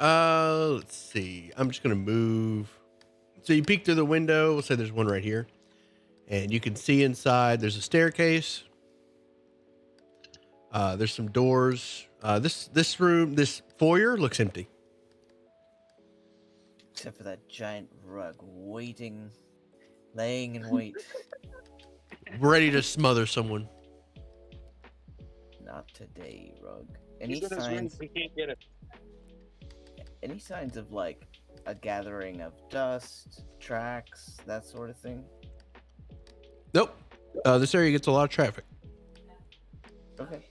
Let's see. I'm just gonna move. So you peek through the window. We'll say there's one right here, and you can see inside. There's a staircase. There's some doors. This room, this foyer looks empty. Except for that giant rug waiting, laying in wait. Ready to smother someone. Not today, rug. He's in his room, he can't get it. Any signs of like a gathering of dust, tracks, that sort of thing? Nope. This area gets a lot of traffic. Okay.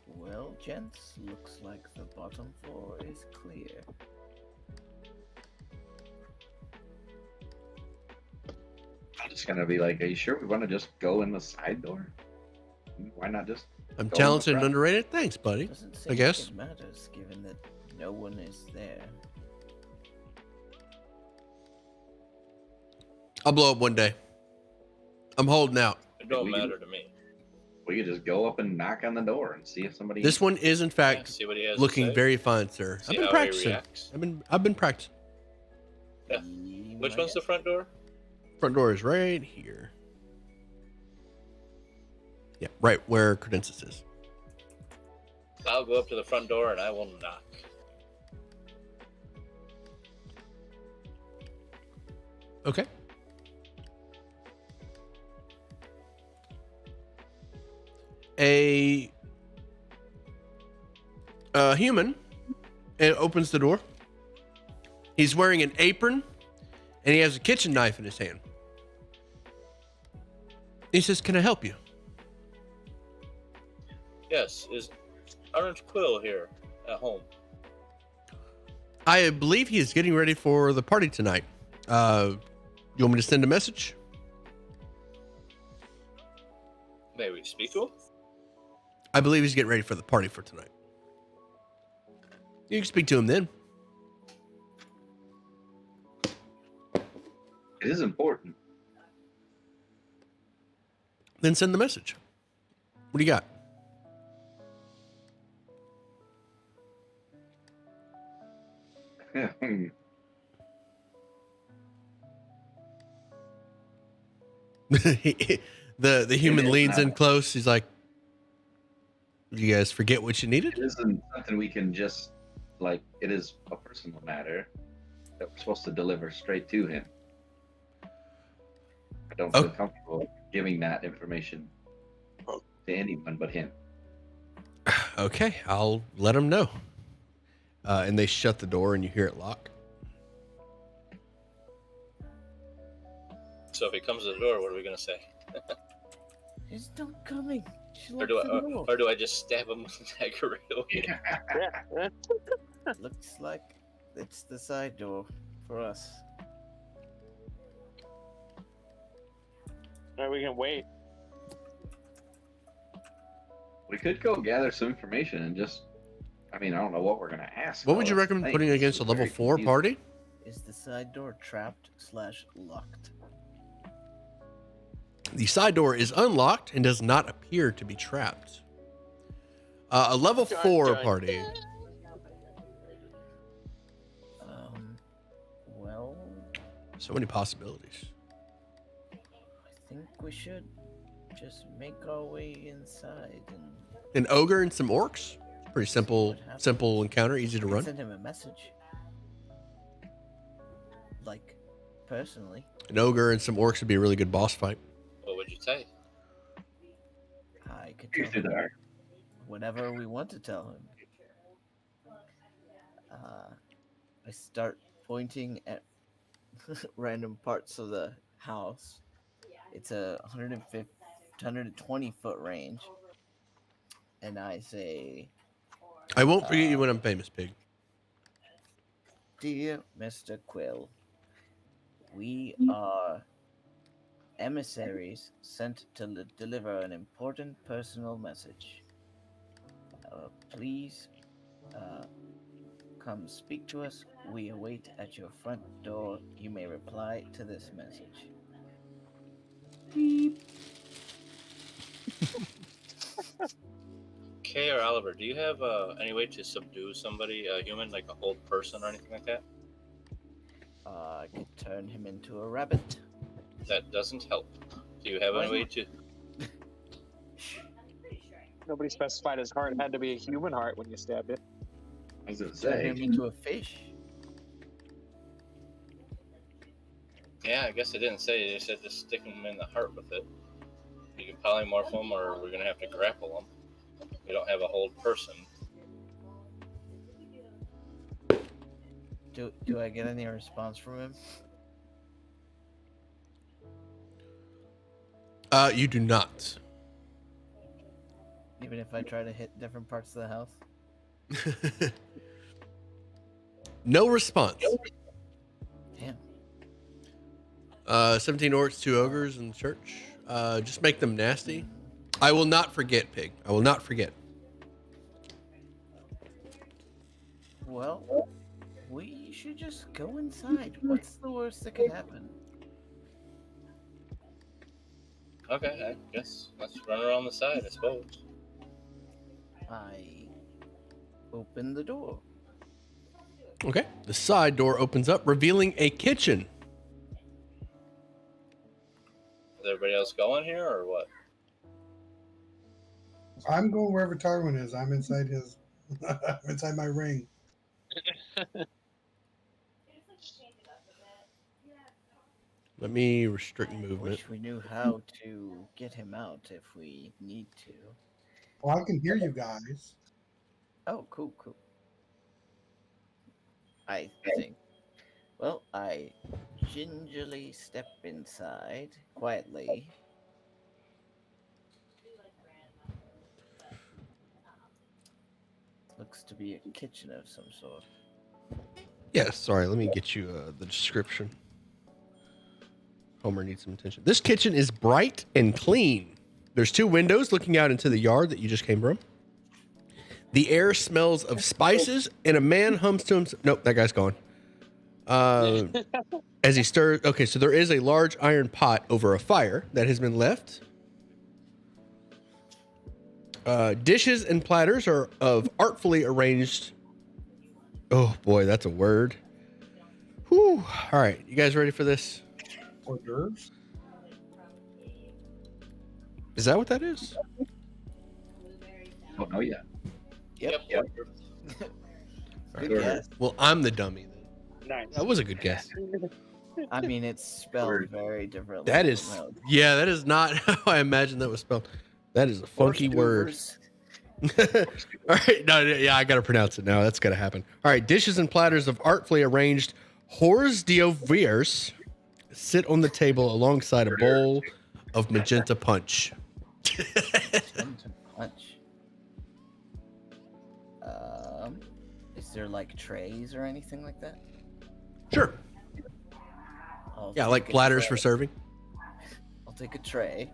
Well, gents, looks like the bottom floor is clear. I'm just gonna be like, are you sure we want to just go in the side door? Why not just? I'm Go in the talented and front. underrated. Thanks, buddy. Doesn't I seem guess. like it matters, given that no one is there. I'll blow up one day. I'm holding out. It don't We can- matter to me. We could just go up and knock on the door and see if somebody. This one is in Yeah, fact see what he has to looking say. very fine, sir. See I've been how he practicing. reacts. I've been practicing. Yeah. Which one's the front door? Front door is right here. Yeah, right where Credensis is. I'll go up to the front door and I will knock. Okay. A human opens the door. He's wearing an apron and he has a kitchen knife in his hand. He says, "Can I help you?" Yes, is Orange Quill here at home? I believe he is getting ready for the party tonight. You want me to send a message? May we speak to him? I believe he's getting ready for the party for tonight. You can speak to him then. It is important. Then send the message. What do you got? the human leans in close. He's like, "Did you guys forget what you needed?" It isn't something we can just like. It is a personal matter that we're supposed to deliver straight to him. I don't feel comfortable giving that information to anyone but him. Okay, I'll let him know. And they shut the door, and you hear it lock. So if he comes to the door, what are we gonna say? He's not coming. She Or do I just stab him with a dagger right away? Yeah. Looks like it's the side door for us. Or we can wait. We could go gather some information and just. I mean, I don't know what we're gonna ask. What would you for. recommend Thanks. putting against a It's level very 4 confusing. party? Is the side door trapped/locked? The side door is unlocked and does not appear to be trapped. A level 4 party. Well, So many possibilities. I think we should just make our way inside and An ogre and some orcs. Pretty simple, simple encounter, easy to run. send him a message. Like, personally, An ogre and some orcs would be a really good boss fight. What would you say? I could You tell do him that. whatever we want to tell him. I start pointing at random parts of the house. It's a 150, 120 foot range. And I say, I won't forget you when I'm famous, pig. "Dear Mr. Quill, we are emissaries sent to deliver an important personal message. Please come speak to us. We await at your front door. You may reply to this message. Beep. Kay or Oliver, do you have any way to subdue somebody, a human, like a whole person or anything like that? I could turn him into a rabbit. That doesn't help. Do you have Why any way not? to? Nobody specified his heart had to be a human heart when you stabbed it. I was gonna Turn say. him into a fish. Yeah, I guess I didn't say. They said just stick him in the heart with it. You can polymorph him, or we're gonna have to grapple him. We don't have a whole person. Do I get any response from him? You do not. Even if I try to hit different parts of the house? No response. Damn. 17 orcs, 2 ogres in the church. Just make them nasty. I will not forget, Pig. I will not forget. Well, we should just go inside. What's the worst that could happen? Okay, I guess let's run around the side, I suppose. I open the door. Okay. The side door opens up, revealing a kitchen. Is everybody else going here, or what? I'm going wherever Tarwin is. I'm inside his. I'm inside my ring. Let me restrict movement. Wish we knew how to get him out if we need to. Well, I can hear you guys. Oh, cool. I think. Well, I gingerly step inside quietly. Looks to be a kitchen of some sort. Yes, sorry. Let me get you the description. Homer needs some attention. This kitchen is bright and clean. There's 2 windows looking out into the yard that you just came from. The air smells of spices, and a man hums to himself. Nope, that guy's gone. As he stirs. Okay, so there is a large iron pot over a fire that has been left. Dishes and platters are of artfully arranged. Oh boy, that's a word. Whew. All right, you guys ready for this? Hors d'oeuvres. Is that what that is? Oh, no, yeah. Yep. Yep. All right. Good guess. Well, I'm the dummy then. Nice. That was a good guess. I mean, it's spelled Word. very differently. That is, No. yeah, that is not how I imagined that was spelled. That is a funky word. Horse All right, no, yeah, I gotta pronounce it now. That's gotta happen. All right, dishes and platters of artfully arranged hors d'oeuvres sit on the table alongside a bowl of magenta punch. magenta punch. Is there like trays or anything like that? Sure. I'll Yeah, take like a platters for tray. serving. I'll take a tray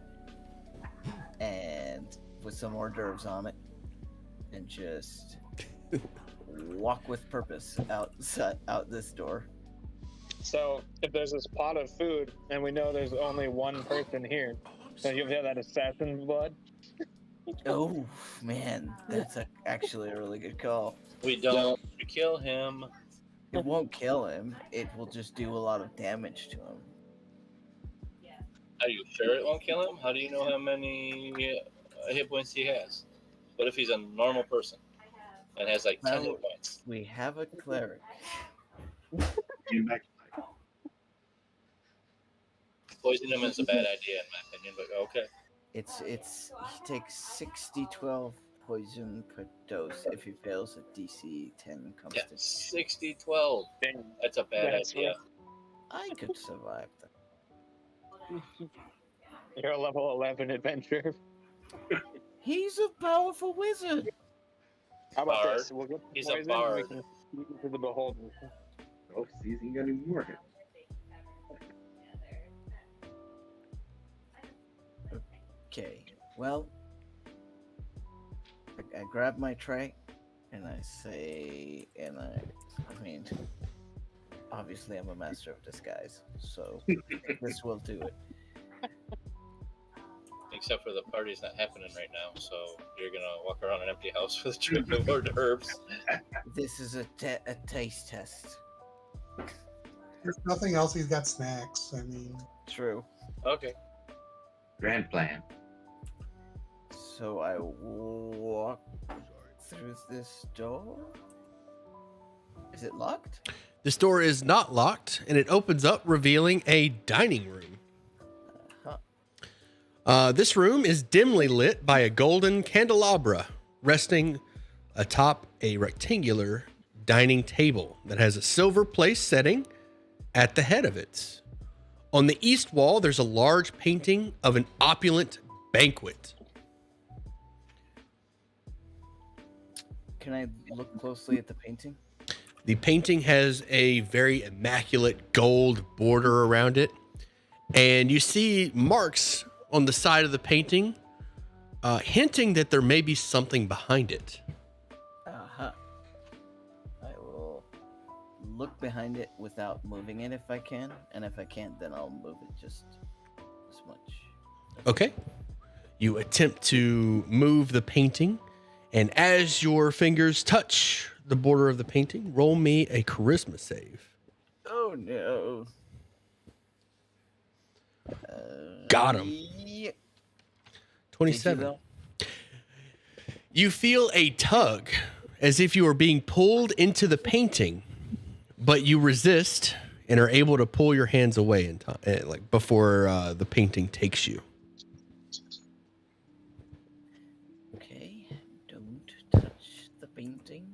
and put some hors d'oeuvres on it, and just walk with purpose out this door. So if there's this pot of food and we know there's only one person here, so you have that assassin blood. Oh man, that's actually a really good call. We don't kill him. It won't kill him. It will just do a lot of damage to him. Are you sure it won't kill him? How do you know how many hit points he has? What if he's a normal person and has like 10 Well, hit points? We have a cleric. You back. Poison him is a bad idea in my opinion, but okay. It's he takes 60-12 poison per dose if he fails a DC 10 Yeah, constitution. 60-12. Damn. That's a bad That's idea. I could survive that. You're a level 11 adventurer. He's a powerful wizard. How about Bard. this? We'll get the He's a poison, bard. we can eat into the beholder. Oh, he's even got any more hit. Okay, well, I grab my tray And I say, I mean, obviously I'm a master of disguise, so this will do it. Except for the party's not happening right now, so you're gonna walk around an empty house with a tray of hors d'oeuvres. This is a taste test. There's nothing else. He's got snacks. I mean, True. Okay. Grand plan. So I walk through this door. Is it locked? This door is not locked, and it opens up, revealing a dining room. This room is dimly lit by a golden candelabra resting atop a rectangular dining table that has a silver place setting at the head of it. On the east wall, there's a large painting of an opulent banquet. Can I look closely at the painting? The painting has a very immaculate gold border around it, and you see marks on the side of the painting, hinting that there may be something behind it. Uh-huh. I will look behind it without moving it if I can, and if I can't, then I'll move it just as much. Okay. You attempt to move the painting, and as your fingers touch the border of the painting, roll me a charisma save. Oh no. Got him. Yeah. 27. You feel a tug as if you are being pulled into the painting, but you resist and are able to pull your hands away in time, like before the painting takes you. Okay, don't touch the painting.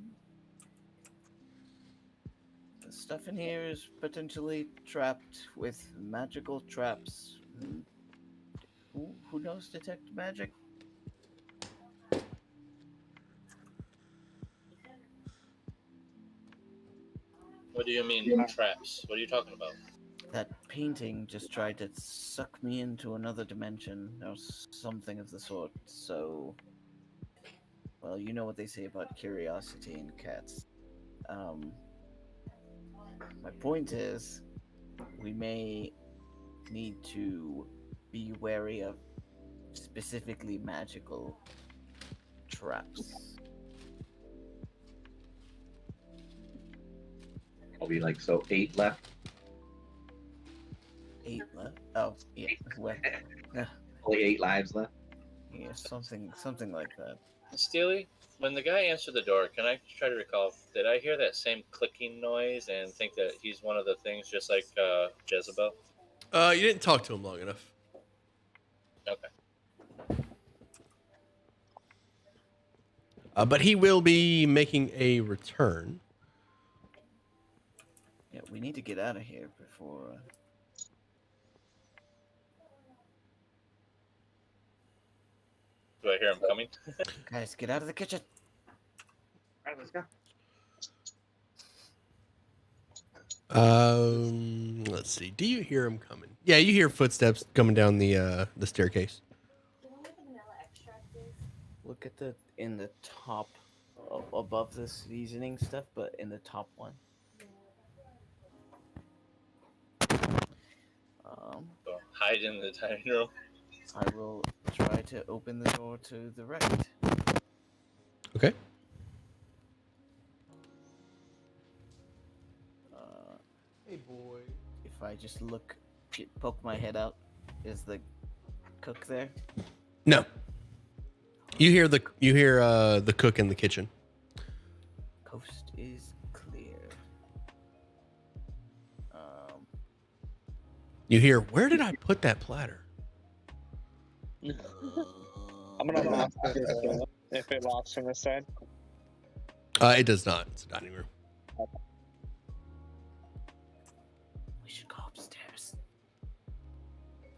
The stuff in here is potentially trapped with magical traps. Who knows detect magic? What do you mean traps? What are you talking about? That painting just tried to suck me into another dimension or something of the sort. So, well, you know what they say about curiosity in cats. My point is, we may need to be wary of specifically magical traps. I'll be like, so 8 left. 8 left? Oh, yeah. Well, Only 8 lives left. yeah, something like that. Steely, when the guy answered the door, can I try to recall, did I hear that same clicking noise and think that he's one of the things just like Jezebel? You didn't talk to him long enough. Okay. But he will be making a return. Yeah, we need to get out of here before. Do I hear him coming? Guys, get out of the kitchen. All right, let's go. Let's see. Do you hear him coming? Yeah, you hear footsteps coming down the staircase. Look at in the top, above the seasoning stuff, but in the top one. So hide in the dining room. I will try to open the door to the right. Okay. Hey, boy. If I just poke my head out, is the cook there? No. You hear the cook in the kitchen. Coast is clear. You hear, where did I put that platter? I'm gonna lock it if it locks from this side. It does not. It's a dining room. We should go upstairs.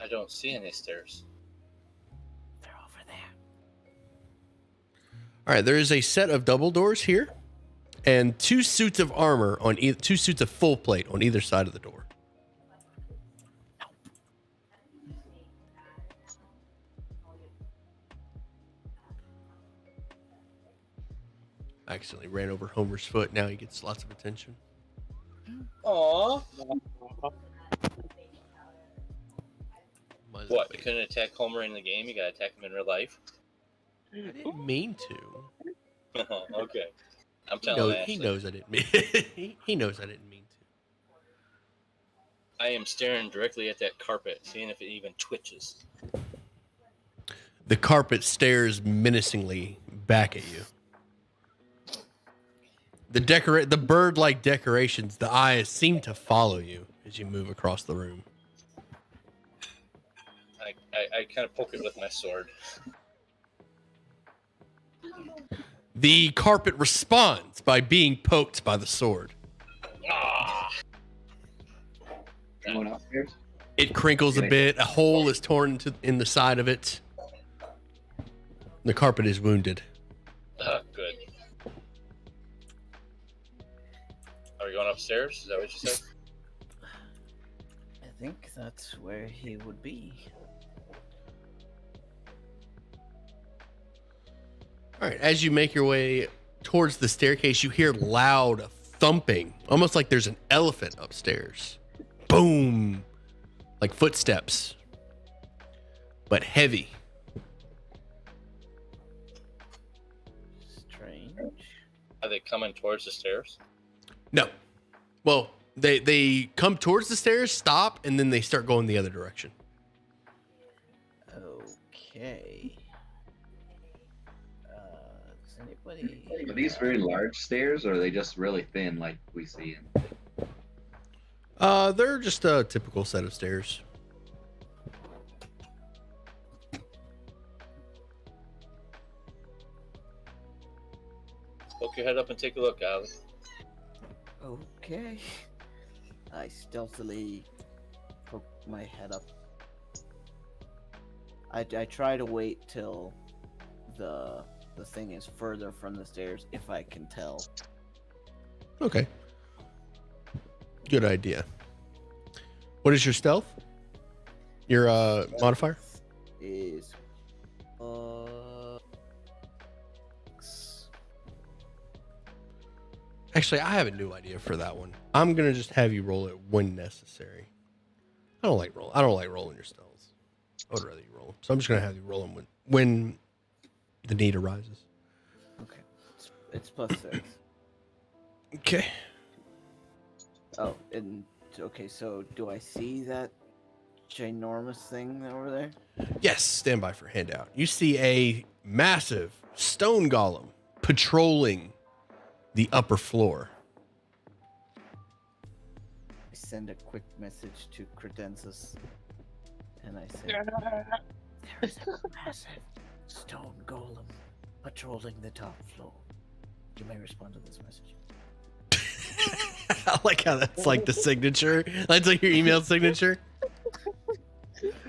I don't see any stairs. They're over there. All right, there is a set of double doors here, and 2 suits of armor on 2 suits of full plate on either side of the door. I accidentally ran over Homer's foot. Now he gets lots of attention. Aw. Might as well What? You wait. couldn't attack Homer in the game? You gotta attack him in real life? I didn't mean to. Okay. I'm telling Ashley. He knows I didn't mean. he knows I didn't mean to. I am staring directly at that carpet, seeing if it even twitches. The carpet stares menacingly back at you. The bird-like decorations, the eyes seem to follow you as you move across the room. I kind of poke it with my sword. The carpet responds by being poked by the sword. Ah! Going upstairs? It crinkles a bit. A hole is torn in the side of it. The carpet is wounded. Good. Are we going upstairs? Is that what you said? I think that's where he would be. All right, as you make your way towards the staircase, you hear loud thumping, almost like there's an elephant upstairs. Boom! Like footsteps, but heavy. Strange. Are they coming towards the stairs? No. Well, they come towards the stairs, stop, and then they start going the other direction. Okay. Does anybody? Are these very large stairs, or are they just really thin, like we see in? They're just a typical set of stairs. Poke your head up and take a look, Alex. Okay. I stealthily poke my head up. I try to wait till the thing is further from the stairs, if I can tell. Okay. Good idea. What is your stealth? Your modifier? Is Actually, I have a new idea for that one. I'm gonna just have you roll it when necessary. I don't like rolling your stealths. I would rather you roll them. So I'm just gonna have you roll them when the need arises. okay. It's +6. Okay. Oh, and okay. So do I see that ginormous thing over there? Yes, stand by for handout. You see a massive stone golem patrolling the upper floor. I send a quick message to Credensis, and I say, "There's a massive stone golem patrolling the top floor. You may respond to this message." I like how that's like the signature. That's like your email signature.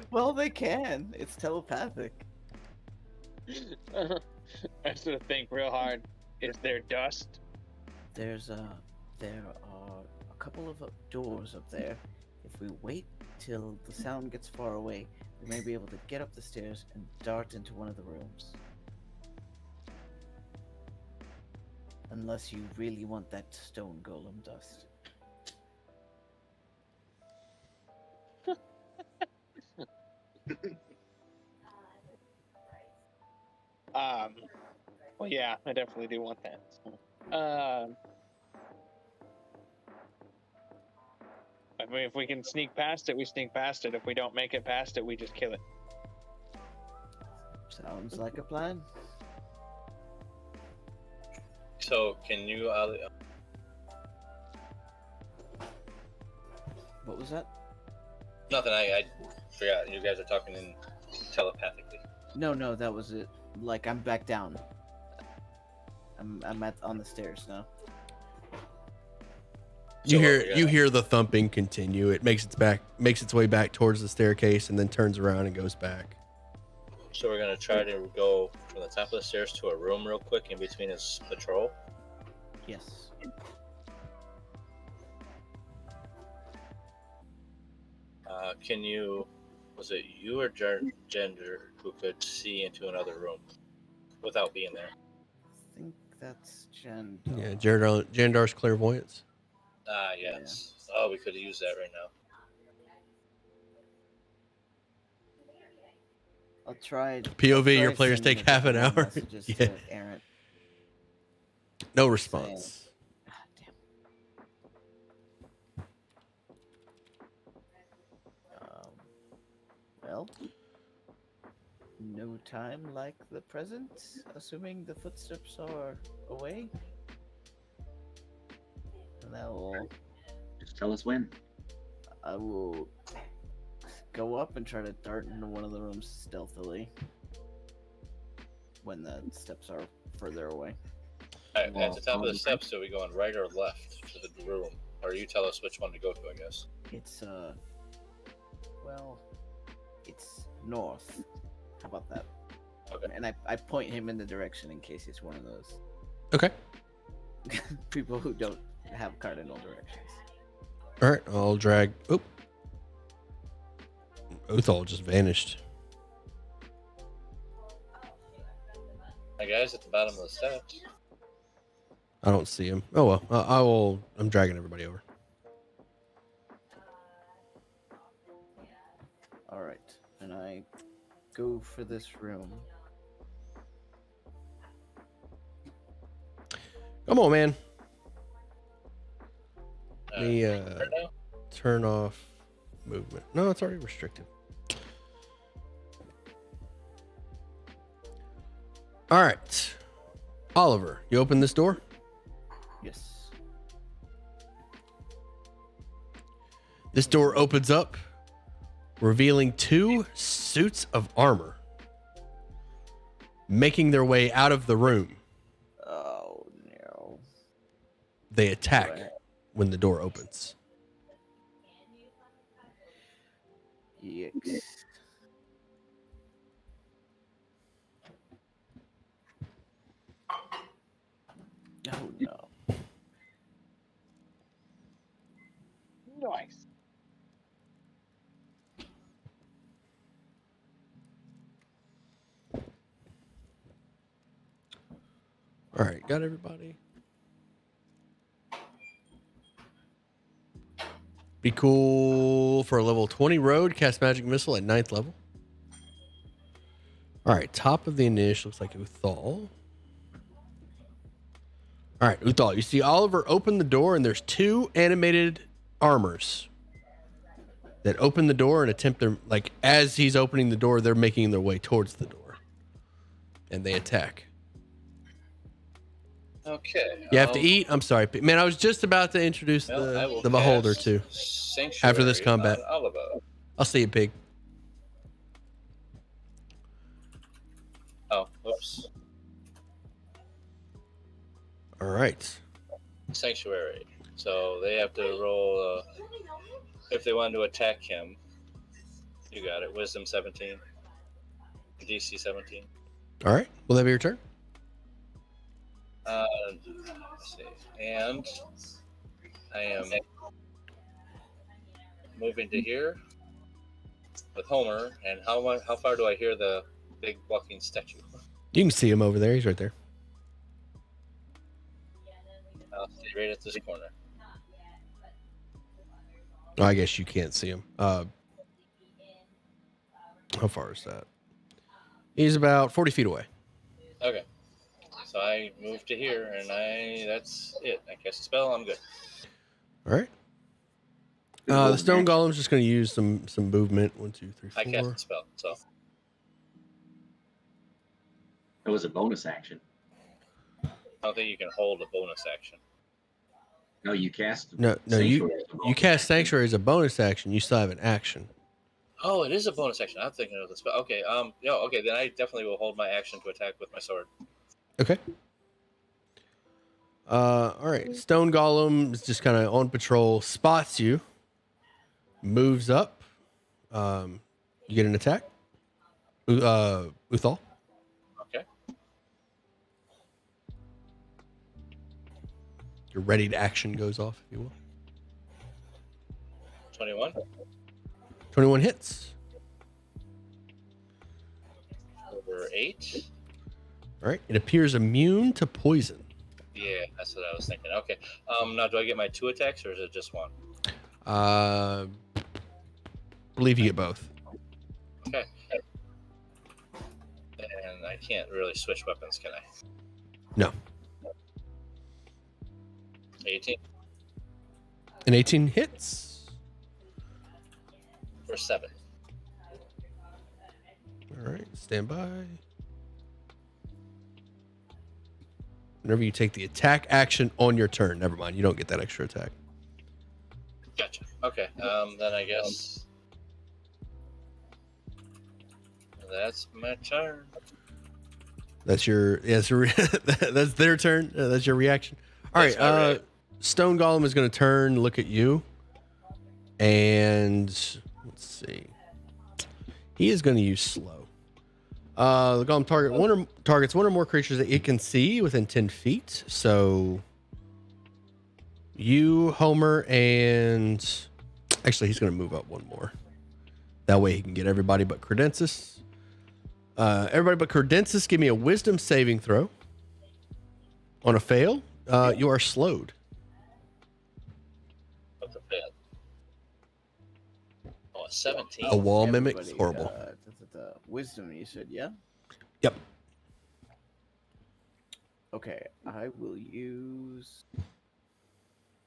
Well, they can. It's telepathic. I have to think real hard. Is there dust? There are a couple of doors up there. If we wait till the sound gets far away, we may be able to get up the stairs and dart into one of the rooms. Unless you really want that stone golem dust. Well, yeah, I definitely do want that. If we can sneak past it, we sneak past it. If we don't make it past it, we just kill it. Sounds like a plan. So, can you, Ali? What was that? Nothing. I forgot. You guys are talking in telepathically. No, that was it. Like, I'm back down. I'm on the stairs now. You So you hear the thumping continue. It makes its way back towards the staircase and then turns around and goes back. So we're gonna try to go from the top of the stairs to a room real quick in between his patrol. Yes. Can you? Was it you or Gender who could see into another room without being there? I think that's Jen. Yeah, Jandar's clairvoyance. Ah, yes. Oh, we could have used that right now. I'll try. POV, your players sending take a half an couple more hour. Messages Yeah. to Aaron. No response. Ah, damn. Well, no time like the present, assuming the footsteps are away. And Just tell us when. I will go up and try to dart into one of the rooms stealthily when the steps are further away. All right, at the top of the steps, are we going right or left to the room? Or you tell us which one to go to, I guess. It's well, it's north. How about that? Okay. And I point him in the direction in case he's one of those Okay. people who don't have cardinal directions. All right. I'll drag. Oop. Uthal just vanished. Hi guys, at the bottom of the steps. I don't see him. Oh well. I will. I'm dragging everybody over. All right, and I go for this room. Come on, man. Uh, Let me right now? turn off movement. No, it's already restricted. All right. Oliver, you open this door? Yes. This door opens up, revealing 2 suits of armor making their way out of the room. Oh no. They attack Right. when the door opens. Yikes. Oh no. Nice. All right, got everybody. Be cool for a level 20 road. Cast magic missile at 9th level. All right, top of the initial looks like Uthal. All right, Uthal, you see Oliver open the door, and there's 2 animated armors that open the door and attempt their, like, as he's opening the door, they're making their way towards the door, and they attack. Okay. You have to eat. I'm sorry, man. I was just about to introduce the beholder too. After this combat. I'll see you, pig. Oh, whoops. All right. Sanctuary. So they have to roll if they want to attack him. You got it. Wisdom 17. DC 17. All right. Will that be your turn? Let's see. And I am moving to here with Homer. And how far do I hear the big walking statue? You can see him over there. He's right there. I'll stay right at this corner. Oh, I guess you can't see him. How far is that? He's about 40 feet away. Okay. So I move to here, and that's it. I cast a spell. I'm good. All right. The stone golem's just going to use some movement. 1, 2, 3, 4. I cast a spell, so It was a bonus action. I don't think you can hold a bonus action. No, you cast. No, Sanctuary as a you bonus cast action. Sanctuary as a bonus action. You still have an action. Oh, it is a bonus action. I'm thinking of the spell. Okay. Yeah. Okay. Then I definitely will hold my action to attack with my sword. Okay. All right. Stone Golem is just kind of on patrol, spots you, moves up. You get an attack. Uthal. Okay. Your ready to action goes off, if you will. 21. 21 hits. Over 8. All right. It appears immune to poison. Yeah, that's what I was thinking. Okay. Now do I get my 2 attacks or is it just 1? Believe you get both. Okay. And I can't really switch weapons, can I? No. 18 An 18 hits. for 7. All right, stand by. Whenever you take the attack action on your turn, never mind, you don't get that extra attack. Gotcha. Okay. Then I guess that's my turn. That's your that's their turn. That's your reaction. All right, That's my reaction. Stone Golem is going to turn, look at you, and let's see. He is going to use slow. The golem targets one or more creatures that it can see within 10 feet. So you, Homer, and actually he's going to move up one more. That way he can get everybody but Credensis. Everybody but Credensis, give me a wisdom saving throw. On a fail, you are slowed. What's a fail? Oh, a 17. A wall mimic is Everybody, horrible. Wisdom, you said, yeah? Yep. Okay, I will use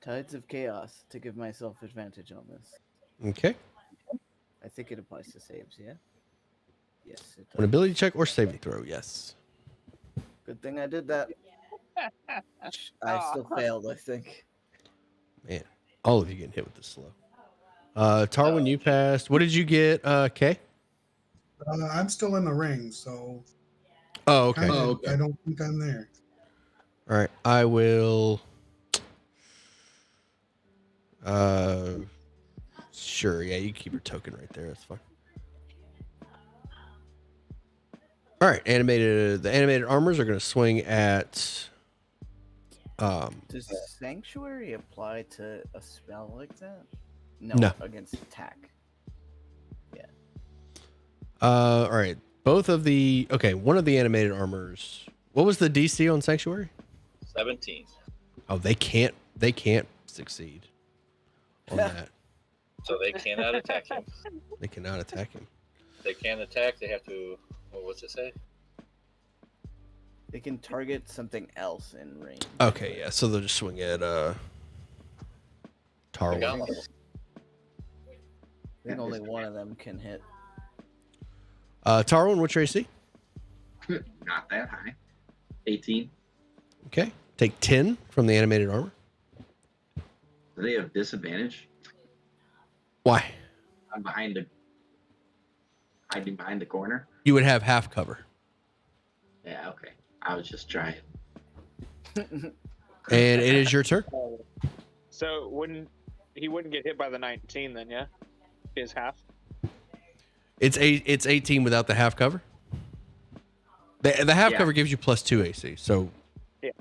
Tides of Chaos to give myself advantage on this. Okay. I think it applies to saves, yeah? Yes, it An does. ability check or saving throw, yes. Good thing I did that. I still failed, I think. Man, all of you getting hit with the slow. Tarwin, you passed. What did you get, Kay? I'm still in the ring, so Oh, okay. I don't think I'm there. All right. I will. Sure. Yeah, you keep your token right there. That's fine. All right. The animated armors are going to swing at. Does Sanctuary apply to a spell like that? No. Against attack. All right. Both of the. Okay. One of the animated armors. What was the DC on Sanctuary? 17. Oh, they can't succeed on that. So they cannot attack him. They cannot attack him. They can attack. They have to. Well, what's it say? They can target something else in range. Okay. Yeah. So they'll just swing at Tarwin. Golem. I think only one of them can hit. Tarwin, what's your AC? Not that high. 18. Okay. Take 10 from the animated armor. Do they have disadvantage? Why? I'm hiding behind the corner. You would have half cover. Yeah, okay. I was just trying. And it is your turn. So he wouldn't get hit by the 19 then, yeah? His half. It's 18 without the half cover. The half Yeah. cover gives you +2 AC. So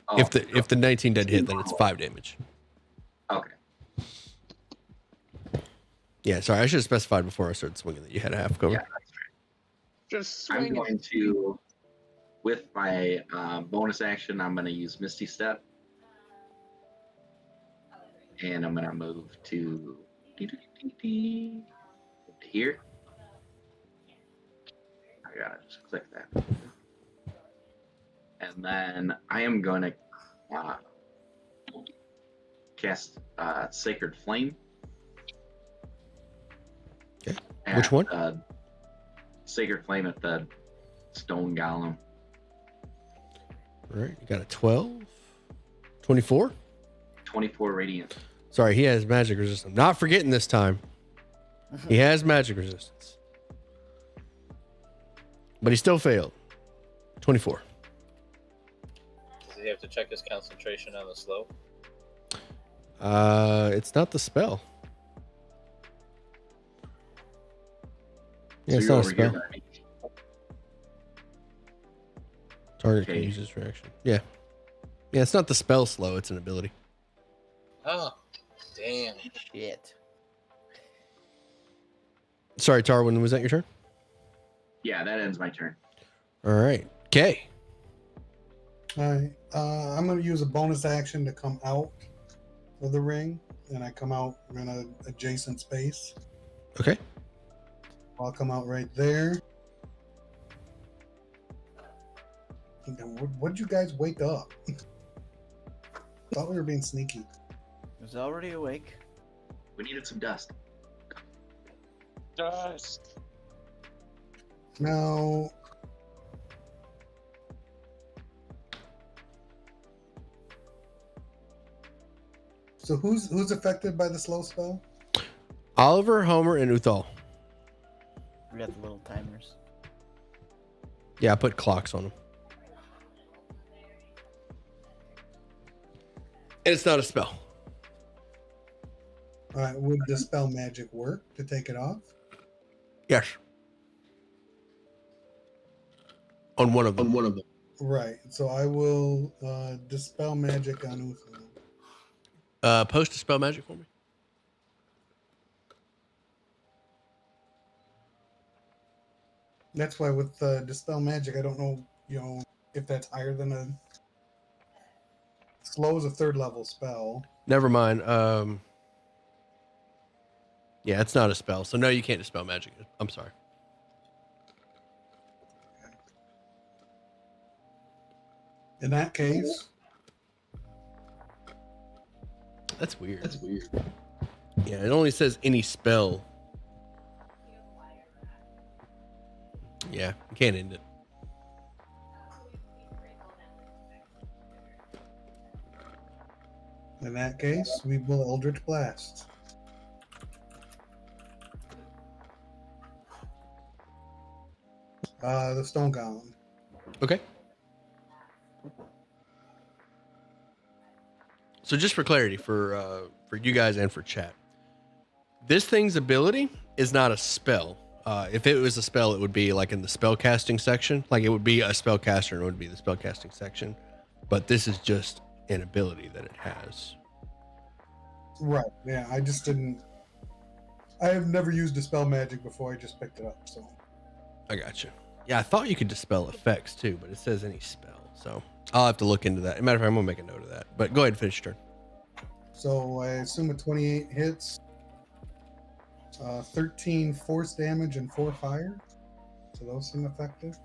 Oh, if the 19 did hit, then it's 5 damage. okay. Yeah, sorry, I should have specified before I started swinging that you had a half cover. Yeah. Just I'm swing it. going to, with my bonus action, I'm going to use Misty Step. And I'm going to move to here. I got to just click that. And then I am going to cast Sacred Flame. Okay. Which one? Sacred Flame at the Stone Golem. All right, you got a 12. 24? 24 radiant. Sorry, he has magic resistance. Not forgetting this time. He has magic resistance. But he still failed. 24. Does he have to check his concentration on the slow? It's not the spell. Yeah, So it's you're not a over here spell. by me. Target Okay. can use this reaction. Yeah. Yeah, it's not the spell slow, it's an ability. Oh, damn. Shit. Sorry, Tarwin, was that your turn? Yeah, that ends my turn. All right. Okay. All right. I'm going to use a bonus action to come out of the ring, and I come out in an adjacent space. Okay. I'll come out right there. What'd you guys wake up? Thought we were being sneaky. I was already awake. We needed some dust. Dust. Now, so who's affected by the slow spell? Oliver, Homer, and Uthal. We got the little timers. Yeah, I put clocks on them. And it's not a spell. All right. Would dispel magic work to take it off? Yes. On one of them. Right. So I will dispel magic on Uthal. Post dispel magic for me. That's why with dispel magic, I don't know, if that's higher than a slow is a 3rd level spell. Never mind. Yeah, it's not a spell. So no, you can't dispel magic. I'm sorry. In that case, That's weird. Yeah, it only says any spell. Yeah, you can't end it. we will Eldritch Blast. The stone golem. Okay. So just for clarity, for you guys and for chat, this thing's ability is not a spell. If it was a spell, it would be like in the spell casting section. Like it would be a spellcaster and it would be the spell casting section. But this is just an ability that it has. Right. Yeah. I have never used dispel magic before. I just picked it up. So. I got you. Yeah, I thought you could dispel effects too, but it says any spell. So I'll have to look into that. As a matter of fact, I'm gonna make a note of that. But go ahead and finish your turn. So I assume a 28 hits. 13 force damage and 4 fire. So those seem effective.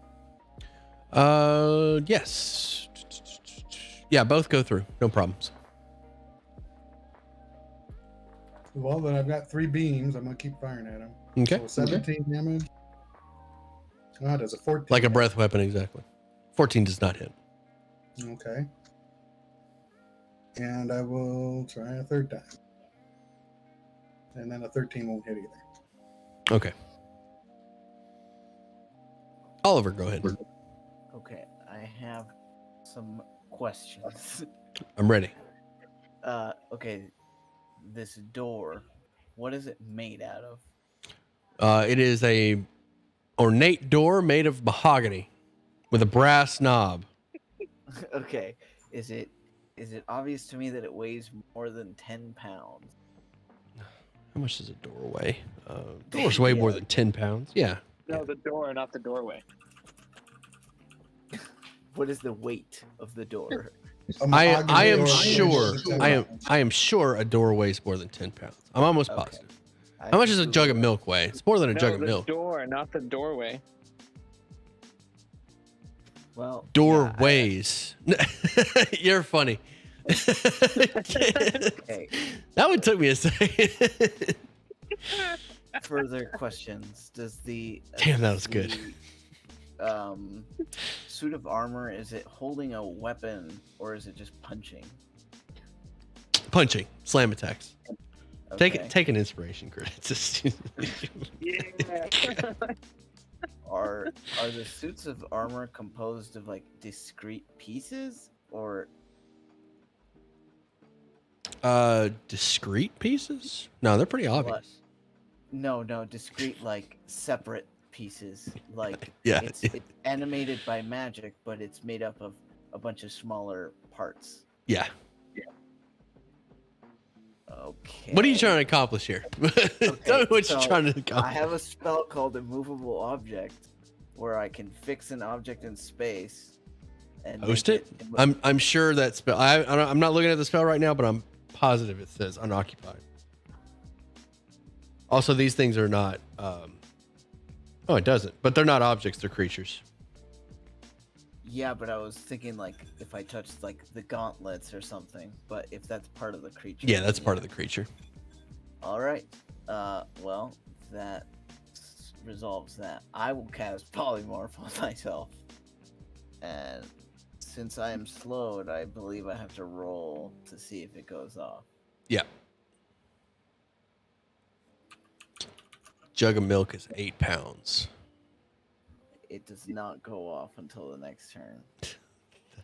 Yes. Yeah, both go through. No problems. Well, then I've got 3 beams. I'm gonna keep firing at them. Okay. So 17 damage. Oh, does a 14. Like a breath weapon, exactly. 14 does not hit. Okay. And I will try a 3rd time. And then a 13 won't hit either. Okay. Oliver, go ahead. Okay, I have some questions. I'm ready. Okay, this door, what is it made out of? It is a ornate door made of mahogany with a brass knob. Okay, is it obvious to me that it weighs more than 10 pounds? How much does a door weigh? Doors weigh more than 10 pounds. Yeah. No, the door, not the doorway. What is the weight of the door? I am Door sure. weighs 10 I pounds. am sure a door weighs more than 10 pounds. I'm almost Okay. positive. How much does a jug of milk weigh? It's more than a No, jug of the milk. door, not the doorway. Well, Door yeah, weighs. You're funny. Okay, That one took me a second. further questions. Does the Damn, that was good. the, suit of armor, is it holding a weapon or is it just punching? Punching, slam attacks. Okay. Take an inspiration credits. Yeah. Are the suits of armor composed of like discrete pieces or Discrete pieces? No, they're pretty obvious. no, discrete like separate pieces? Like Yeah. it's animated by magic, but it's made up of a bunch of smaller parts. Yeah. Okay. What are you trying to accomplish here? Tell me what so you're trying to I accomplish. have a spell called Immovable Object, where I can fix an object in space, and Post make it. I'm sure that spell. I'm not looking at the spell right now, but I'm positive it says unoccupied. Also, these things are not. Oh, it doesn't. But they're not objects; they're creatures. Yeah, but I was thinking like if I touched like the gauntlets or something. But if that's part of the creature. Yeah, that's part of the creature. All right. Well, that resolves that. I will cast polymorph on myself, and since I am slowed, I believe I have to roll to see if it goes off. Yeah. Jug of milk is 8 pounds. It does not go off until the next turn.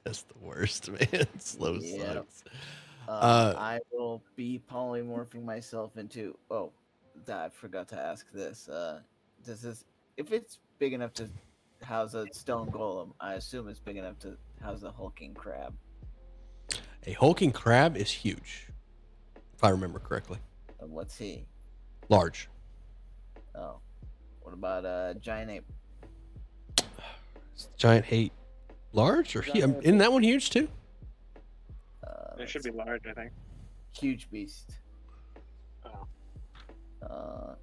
That's the worst, man. Slow Yep. sucks. I will be polymorphing myself into. Oh, I forgot to ask this. Does this, if it's big enough to house a stone golem, I assume it's big enough to house a hulking crab. A hulking crab is huge, if I remember correctly. And what's he? Large. Oh, what about a giant ape? Is giant hate large or isn't that one huge too? It should be large, I think. Huge beast. Oh. I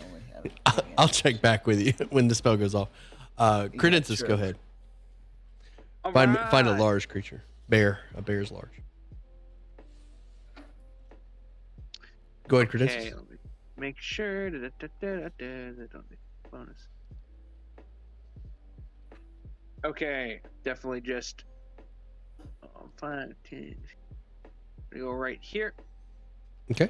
only have it. I'll check back with you when the spell goes off. Credensis, sure. go ahead. All Find a right. large creature. Bear. A bear is large. Go ahead, Credensis. Okay, let me make sure. That don't need bonus. Okay, definitely just 5, 10. We go right here Okay.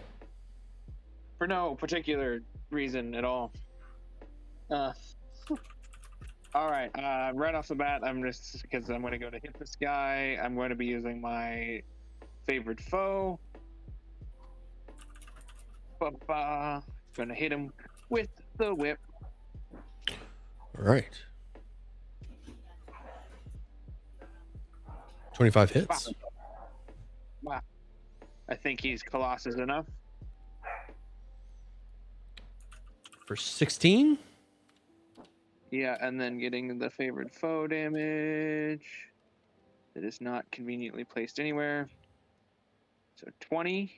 for no particular reason at all. All right. Right off the bat, I'm just because I'm going to go to hit this guy. I'm going to be using my favorite foe. Going to hit him with the whip. All right. 25 hits. Wow. I think he's Colossus enough. For 16. Yeah, and then getting the favored foe damage that is not conveniently placed anywhere. So 20.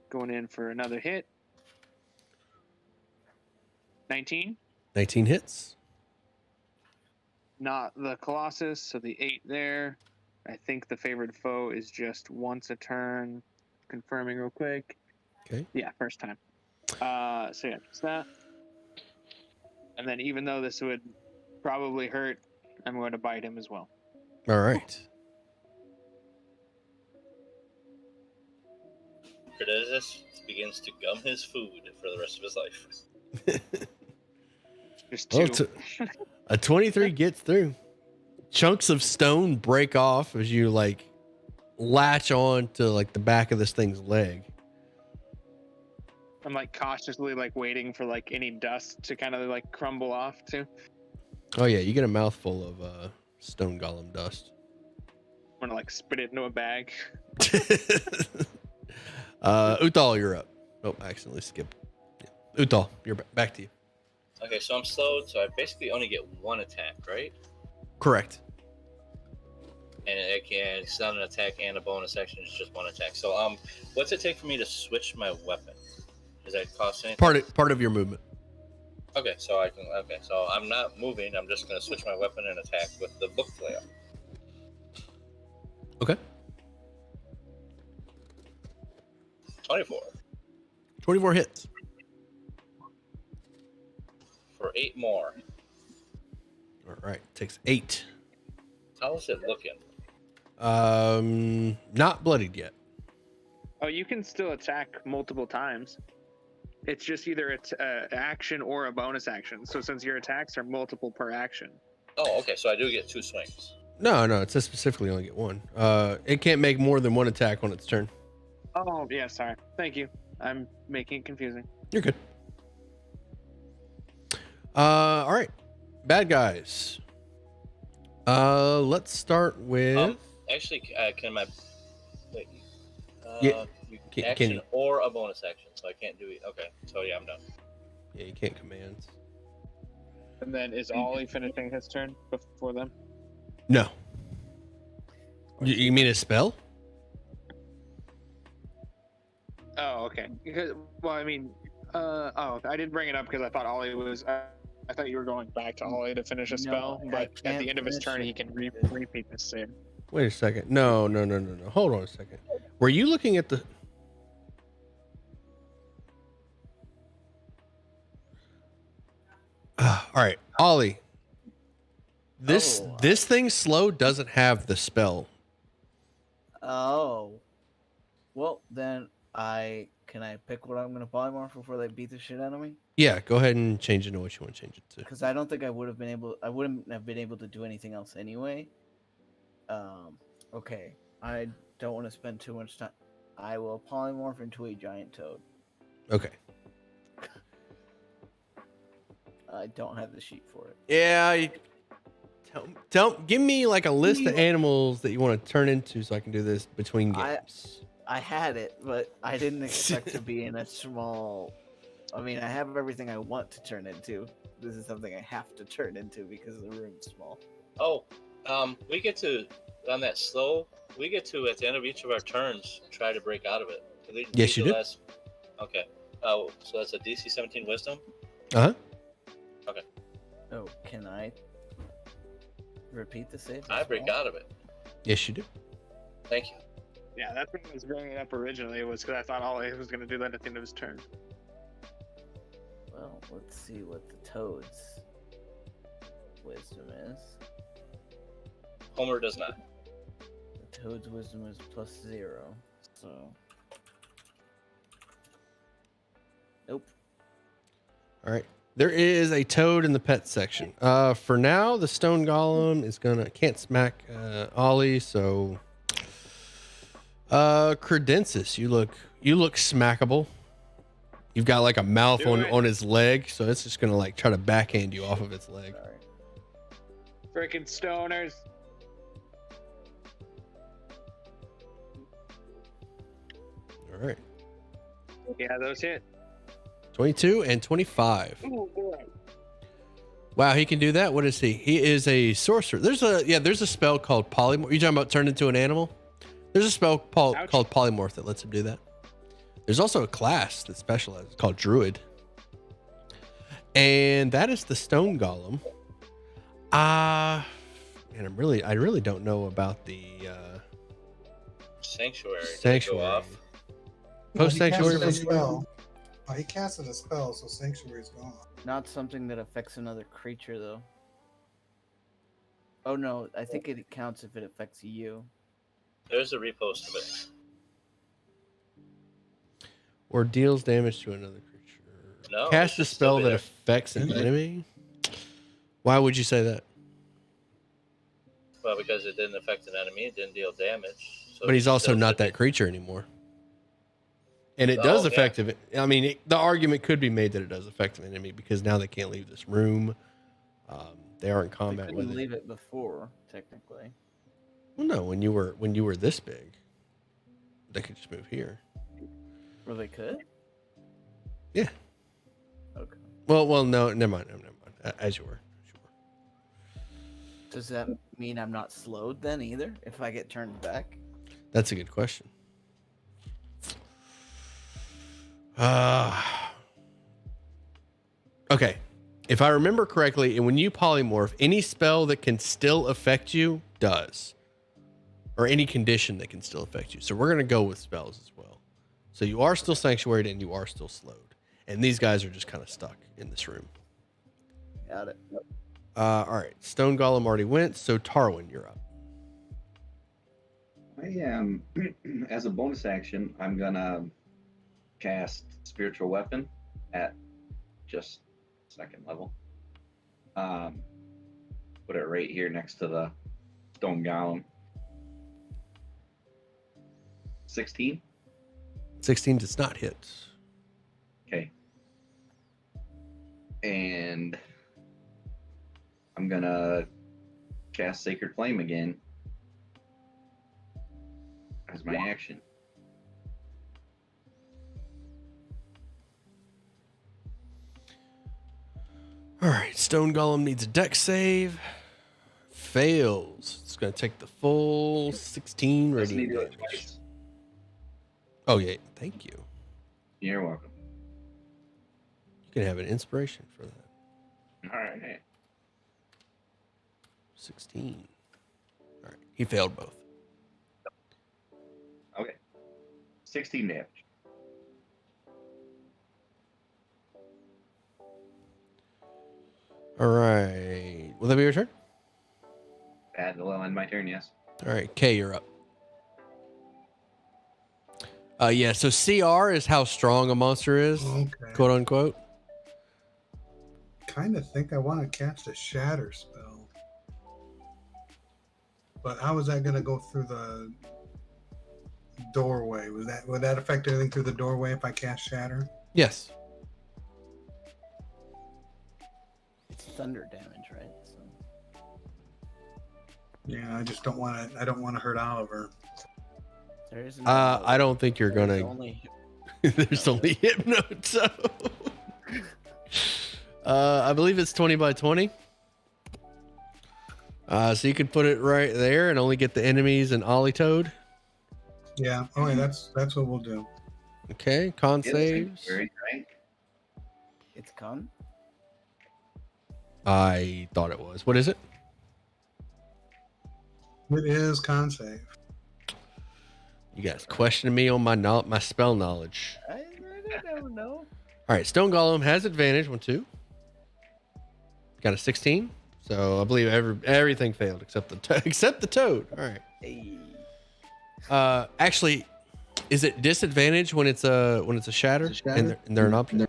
Going in for another hit. 19. 19 hits. Not the Colossus, so the 8 there. I think the favored foe is just once a turn. Confirming real quick. Okay. Yeah, first time. So yeah, just that. And then even though this would probably hurt, I'm going to bite him as well. All right. Credensis begins to gum his food for the rest of his life. Just Well, two. a 23 gets through. Chunks of stone break off as you like latch on to like the back of this thing's leg. I'm like cautiously like waiting for like any dust to kind of like crumble off too. Oh yeah, you get a mouthful of stone golem dust. I'm gonna like spit it into a bag. Uthal, you're up. Oh, I accidentally skipped. Yeah. Uthal, you're back to you. Okay, so I'm slowed, so I basically only get one attack, right? Correct. And it's not an attack and a bonus action, it's just one attack. So what's it take for me to switch my weapon? Does that cost anything? Part of your movement. Okay, so I'm not moving, I'm just gonna switch my weapon and attack with the book flail. Okay. 24 24 hits. for 8 more. All right. Takes 8. How's it looking? Not bloodied yet. Oh, you can still attack multiple times. It's just either it's action or a bonus action. So since your attacks are multiple per action. Oh, okay, so I do get 2 swings. No, it says specifically only get 1. It can't make more than 1 attack on its turn. Oh, yeah, sorry. Thank you. I'm making it confusing. You're good. All right. Bad guys. Let's start with Actually, can my wait? Yeah, can Action you? or a bonus action, so I can't do it. Okay, so yeah, I'm done. Yeah, you can't commands. And then is Ollie finishing his turn before them? No. You mean a spell? Oh, okay. Because, well, I mean, I didn't bring it up because I thought Ollie was. I thought you were going back to Ollie to finish a No, spell, I but at can't the end of his finish turn, it. he can repeat the same. Wait a second. No. Hold on a second. Were you looking at the... All right, Ollie. This Oh, this thing slow doesn't have the spell. Oh. Well, then can I pick what I'm gonna polymorph before they beat the shit out of me? Yeah, go ahead and change it to what you want to change it to. Because I don't think I wouldn't have been able to do anything else anyway. Okay. I don't want to spend too much time. I will polymorph into a giant toad. Okay. I don't have the sheet for it. Yeah. Give me like a list of animals that you want to turn into so I can do this between games. I had it, but I didn't expect to be in a small. I mean, I have everything I want to turn into. This is something I have to turn into because the room's small. Oh, we get to on that slow. We get to at the end of each of our turns try to break out of it. Yes, you do. Okay. Oh, so that's a DC 17 Wisdom. Uh-huh. Oh, can I repeat the save? I break out of it. Yes, you do. Thank you. Yeah, that's what I was bringing it up originally. Was because I thought Ollie was going to do that at the end of his turn. Well, let's see what the toad's wisdom is. Homer does not. The toad's wisdom is +0, so. Nope. All right. There is a toad in the pet section. For now, the stone golem is can't smack Ollie, so Credensis, you look smackable. You've got like a mouth Do it. on his leg, so it's just gonna like try to backhand you off of its leg. Sorry. Freaking stoners. All right. Yeah, those hit. 22 and 25. Ooh, boy. Wow, he can do that. What is he? He is a sorcerer. There's a spell called polymorph. You talking about turn into an animal? There's a spell called polymorph that lets him do that. There's also a class that specializes called druid, and that is the stone golem. And I really don't know about the Sanctuary. Did it go sanctuary. off? Post sanctuary. He casted a spell. He casted a spell, so sanctuary's gone. Not something that affects another creature, though. Oh no, I think it counts if it affects you. There's a repost of it. Or deals damage to another creature. No, Cast it a should still spell be that there. affects an enemy. Why would you say that? Well, because it didn't affect an enemy, it didn't deal damage. So But he's it also still not should be- that creature anymore. And it Oh, does yeah. affect it. I mean, the argument could be made that it does affect an enemy because now they can't leave this room. They are in They combat couldn't with it. leave it before, technically. Well, no, when you were this big, they could just move here. Or they could? Yeah. Okay. Well, no, never mind. As you were. Does that mean I'm not slowed then either, if I get turned back? That's a good question. Okay. If I remember correctly, and when you polymorph, any spell that can still affect you does. Or any condition that can still affect you. So we're going to go with spells as well. So you are still sanctuaried and you are still slowed. And these guys are just kind of stuck in this room. Got it. All right. Stone Golem already went. So Tarwin, you're up. I am, as a bonus action, I'm gonna cast Spiritual Weapon at just second level. Put it right here next to the Stone Golem. 16. 16 does not hit. Okay. And I'm gonna cast Sacred Flame again as my action. All right, Stone Golem needs a deck save. Fails. It's going to take the full 16 Doesn't radiant need to do it damage. twice. Oh, yeah. Thank you. You're welcome. You can have an inspiration for that. All right. 16. All right. He failed both. Okay. 16 damage. All right. Will that be your turn? That'll end my turn, yes. All right. Kay, you're up. Yeah, so CR is how strong a monster is, Okay. quote unquote. Kind of think I want to cast a shatter spell. But how is that going to go through the doorway? Would that affect anything through the doorway if I cast shatter? Yes. It's thunder damage, right? So Yeah, I just don't want to. I don't want to hurt Oliver. there is. I don't think you're there's gonna. only There's only Hypno, so. I believe it's 20 by 20. So you could put it right there and only get the enemies and Ollie Toad. Yeah. Oh, yeah, that's what we'll do. Okay, con It's saves. very rank. It's con. I thought it was. What is it? It is con save. You guys questioning me on my spell knowledge. I don't know. All right, Stone Golem has advantage. 1, 2. Got a 16. So I believe everything failed except the Toad. All right. Hey. Actually, is it disadvantage when it's a shatter, and they're an option?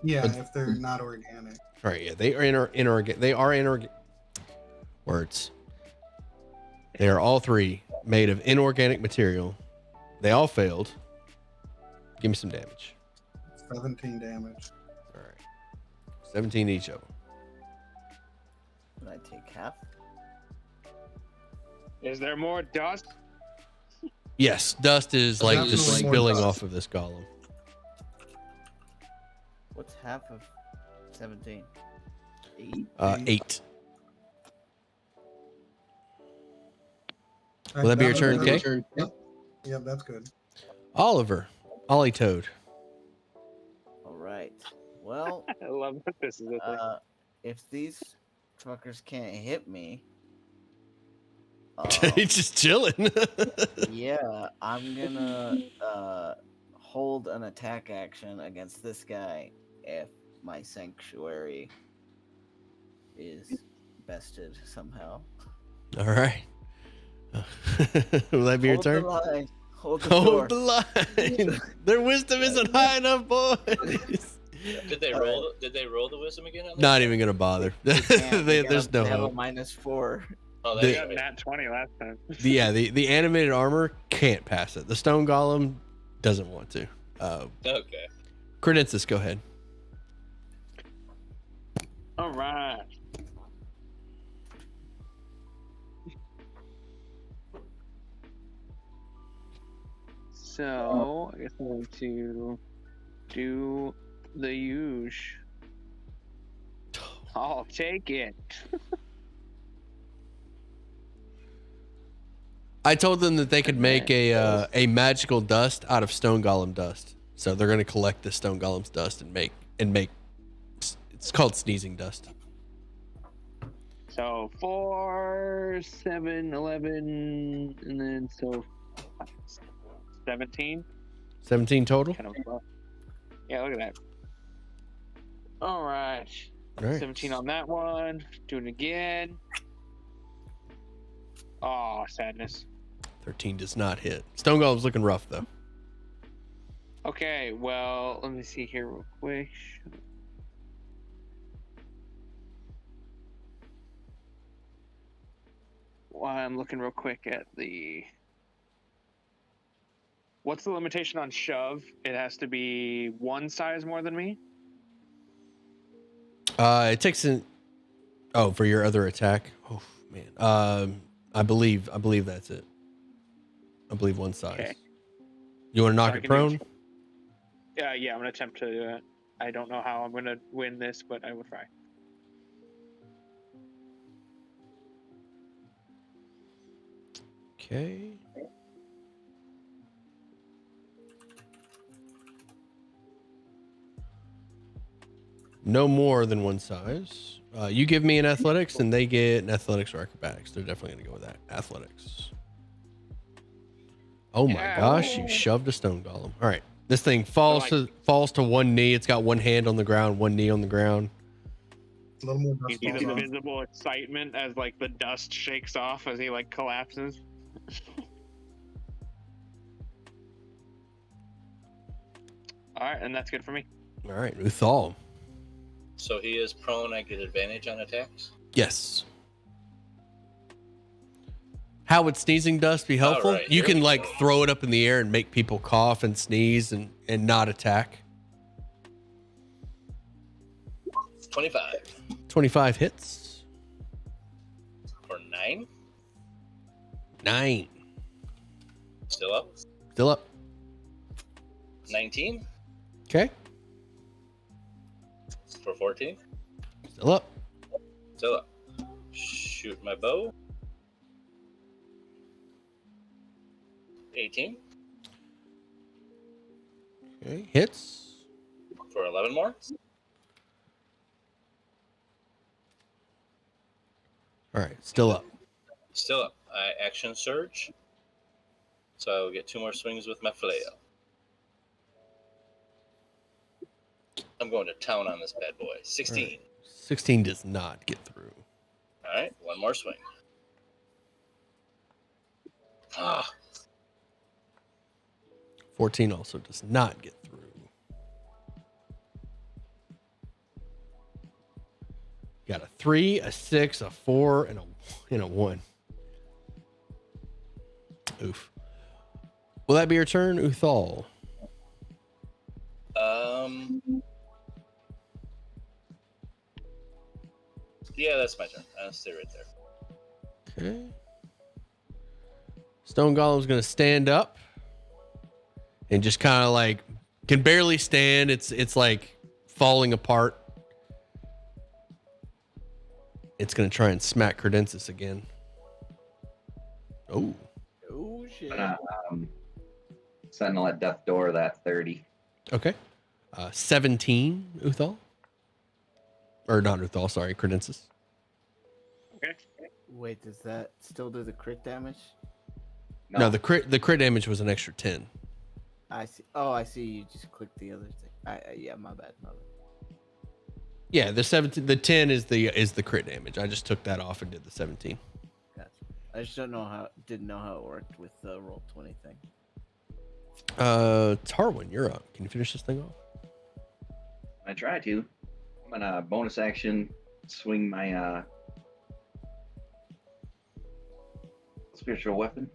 Yeah, But- if they're not organic. All right, yeah, they are inorganic. They are inorganic. Words. They are all three made of inorganic material. They all failed. Give me some damage. 17 damage. All right, 17 each of them. Can I take half? Is there more dust? Yes, dust is like Definitely just more spilling dust. off of this golem. What's half of 17? 8? 8. Will that be your turn, Kay? Yep, that's good. Oliver, Ollie Toad. All right. Well, I love that this is a thing. if these fuckers can't hit me, He's just chilling. yeah, I'm gonna hold an attack action against this guy if my sanctuary is bested somehow. All right. Will that be your Hold turn? the line. Hold the Hold door. the line. Their wisdom isn't high enough, boys. Did they roll? Did they roll the wisdom again? On Not even gonna bother. Can't, There's no they have a hope. -4. Oh, I the- that's got right. nat 20 last time. The animated armor can't pass it. The stone golem doesn't want to. Okay. Credensis, go ahead. All right. So, I guess I'm going to do the huge. I'll take it. I told them that they could make a magical dust out of stone golem dust. So they're gonna collect the stone golem's dust and make it's called sneezing dust. So 4, 7, 11, and then so 17. 17 total. Kind of low. Yeah, look at that. All right. All right. 17 on that one. Do it again. Oh, sadness. 13 does not hit. Stone golem's looking rough though. Okay, well, let me see here real quick. Well, I'm looking real quick at the. What's the limitation on shove? It has to be one size more than me? It takes an. Oh, for your other attack. Oh man. I believe that's it. I believe one size. Okay. You want to knock I it can do prone? it. Yeah, I'm gonna attempt to do it. I don't know how I'm gonna win this, but I will try. Okay. No more than one size. You give me an athletics, and they get an athletics or acrobatics. They're definitely going to go with that. Athletics. Oh my Yeah. gosh! You shoved a stone golem. All right, this thing falls to one knee. It's got one hand on the ground, one knee on the ground. A little more You dust see falls the off. visible excitement as like the dust shakes off as he like collapses. All right, and that's good for me. All right, Uthal. So he is prone. I get advantage on attacks. Yes. How would sneezing dust be helpful? right, You here can we like go. throw it up in the air and make people cough and sneeze and not attack. 25 25 hits. for 9. 9. Still up. Still up. 19 Okay. for 14. Still up. Still up. Shoot my bow. 18 Okay. Hits. for 11 more. All right. Still up. Still up. I action surge. So I will get 2 more swings with my flail. I'm going to town on this bad boy. 16. All right. 16 does not get through. All right, 1 more swing. Ah, 14 also does not get through. Got a 3, a 6, a 4, and a 1. Oof. Will that be your turn, Uthal? Yeah, that's my turn. I'll stay right there. Okay. Stone Golem's gonna stand up and just kind of like can barely stand. It's like falling apart. It's gonna try and smack Credensis again. Oh. Oh shit. Sentinel at death door. That 30. Okay. 17, Uthal. Or not Uthal, sorry, Credensis. Okay. Wait, does that still do the crit damage? No, the crit damage was an extra 10. I see. Oh, I see. You just clicked the other thing. Yeah, my bad. Yeah, the 10 is the crit damage. I just took that off and did the 17. Gotcha. I just didn't know how it worked with the roll 20 thing. Tarwin, you're up. Can you finish this thing off? I try to. I'm gonna bonus action swing my spiritual weapon.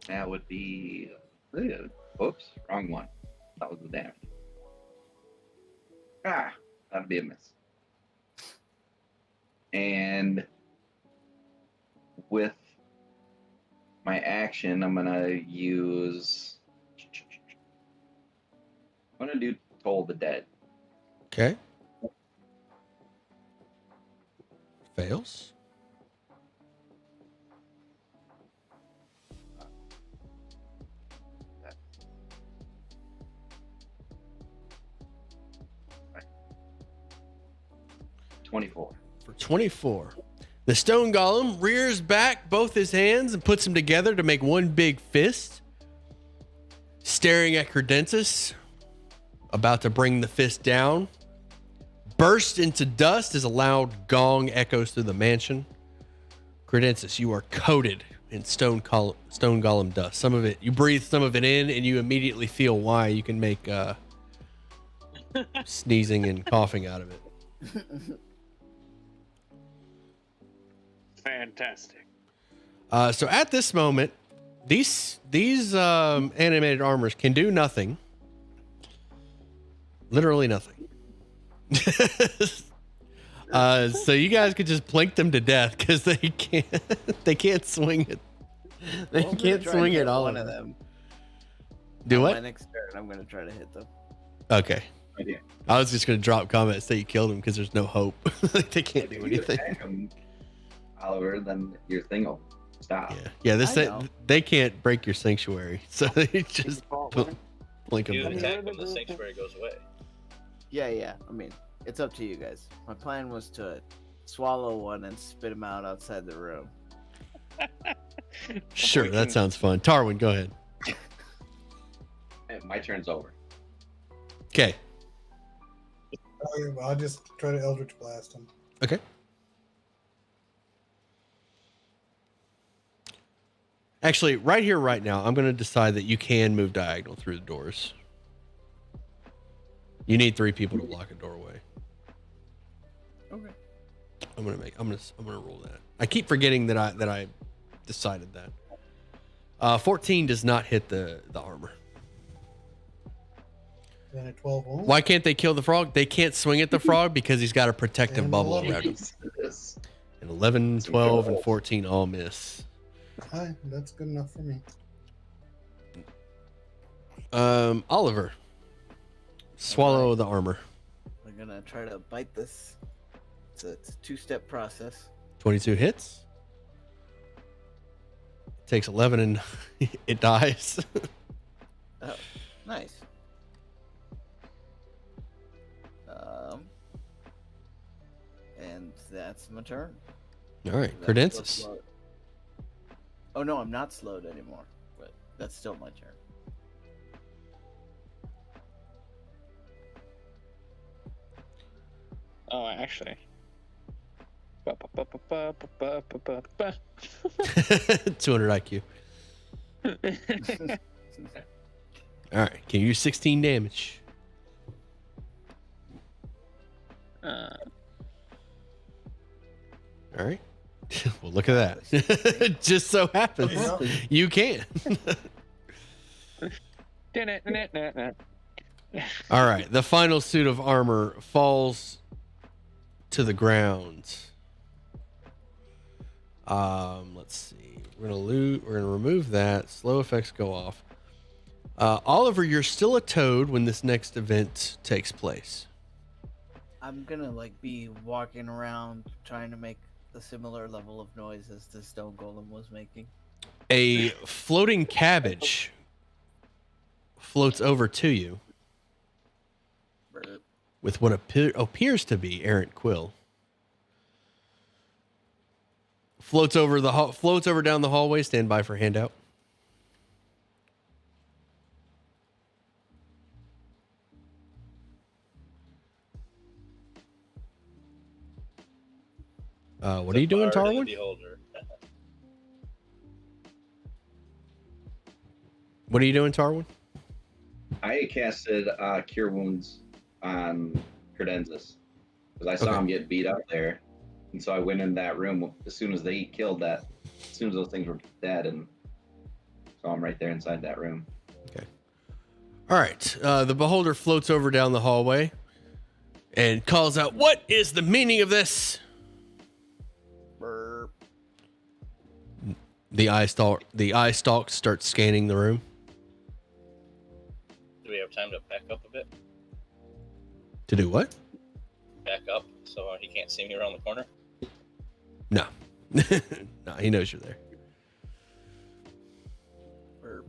That would be. Whoops, wrong one. That was the damage. That'd be a miss. And with my action, I'm gonna use. I'm gonna do Toll the Dead. Okay. Fails. Right. 24. For 24. The stone golem rears back both his hands and puts them together to make one big fist. Staring at Credensis, about to bring the fist down. Burst into dust as a loud gong echoes through the mansion. Credensis, you are coated in stone golem dust. Some of it, you breathe some of it in, and you immediately feel why. You can make sneezing and coughing out of it. Fantastic. So at this moment, these animated armors can do nothing. Literally nothing. So you guys could just plink them to death because they can't swing it. They Well, I'm gonna can't try and swing hit it all one of them. Do On what? My next turn, I'm gonna try to hit them. Okay. Yeah. I was just gonna drop comments say you killed them because there's no hope. They can't do anything. Oliver, then your thing will stop. Yeah. I know. They can't break your sanctuary, so they just Default blink them. You I mean, there. attack we're when the the- sanctuary goes away. Yeah. I mean, it's up to you guys. My plan was to swallow one and spit him out outside the room. Sure, We that can- sounds fun. Tarwin, go ahead. And my turn's over. Okay. Okay, well, I'll just try to Eldritch Blast him. Okay. Actually, right here, right now, I'm going to decide that you can move diagonal through the doors. You need 3 people to block a doorway. Okay. I'm gonna roll that. I keep forgetting that I decided that. 14 does not hit the armor. Then a 12 won't. Why can't they kill the frog? They can't swing at the frog because he's got a protective And bubble 11. around him. Jesus. And 11, 12, and 14 all miss. Hi, that's good enough for me. Oliver, swallow the armor. We're gonna try to bite this. It's a 2-step process. 22 hits. Takes 11 and it dies. Oh, nice. And that's my turn. All right, That's still Credensis. slowed. Oh no, I'm not slowed anymore, but that's still my turn. Oh, actually. 200 IQ. All right, can you use 16 damage? All right. Well, look at that. Just so happens you can. All right. The final suit of armor falls to the ground. Let's see. We're gonna remove that. Slow effects go off. Oliver, you're still a toad when this next event takes place. I'm gonna be walking around trying to make a similar level of noise as the stone golem was making. A floating cabbage floats over to you Burp. with what appears to be errant quill. Floats over down the hallway. Stand by for handout. What are you doing, Bard and the Tarwin? Beholder. What are you doing, Tarwin? I casted Cure Wounds on Credensis because I saw Okay. him get beat up there, and so I went in that room as soon as they killed that. As soon as those things were dead, and saw him right there inside that room. All right. The beholder floats over down the hallway and calls out, "What is the meaning of this?" Burp. The eye stalk starts scanning the room. Do we have time to back up a bit? To do what? Back up so he can't see me around the corner? No. No, he knows you're there. Burp.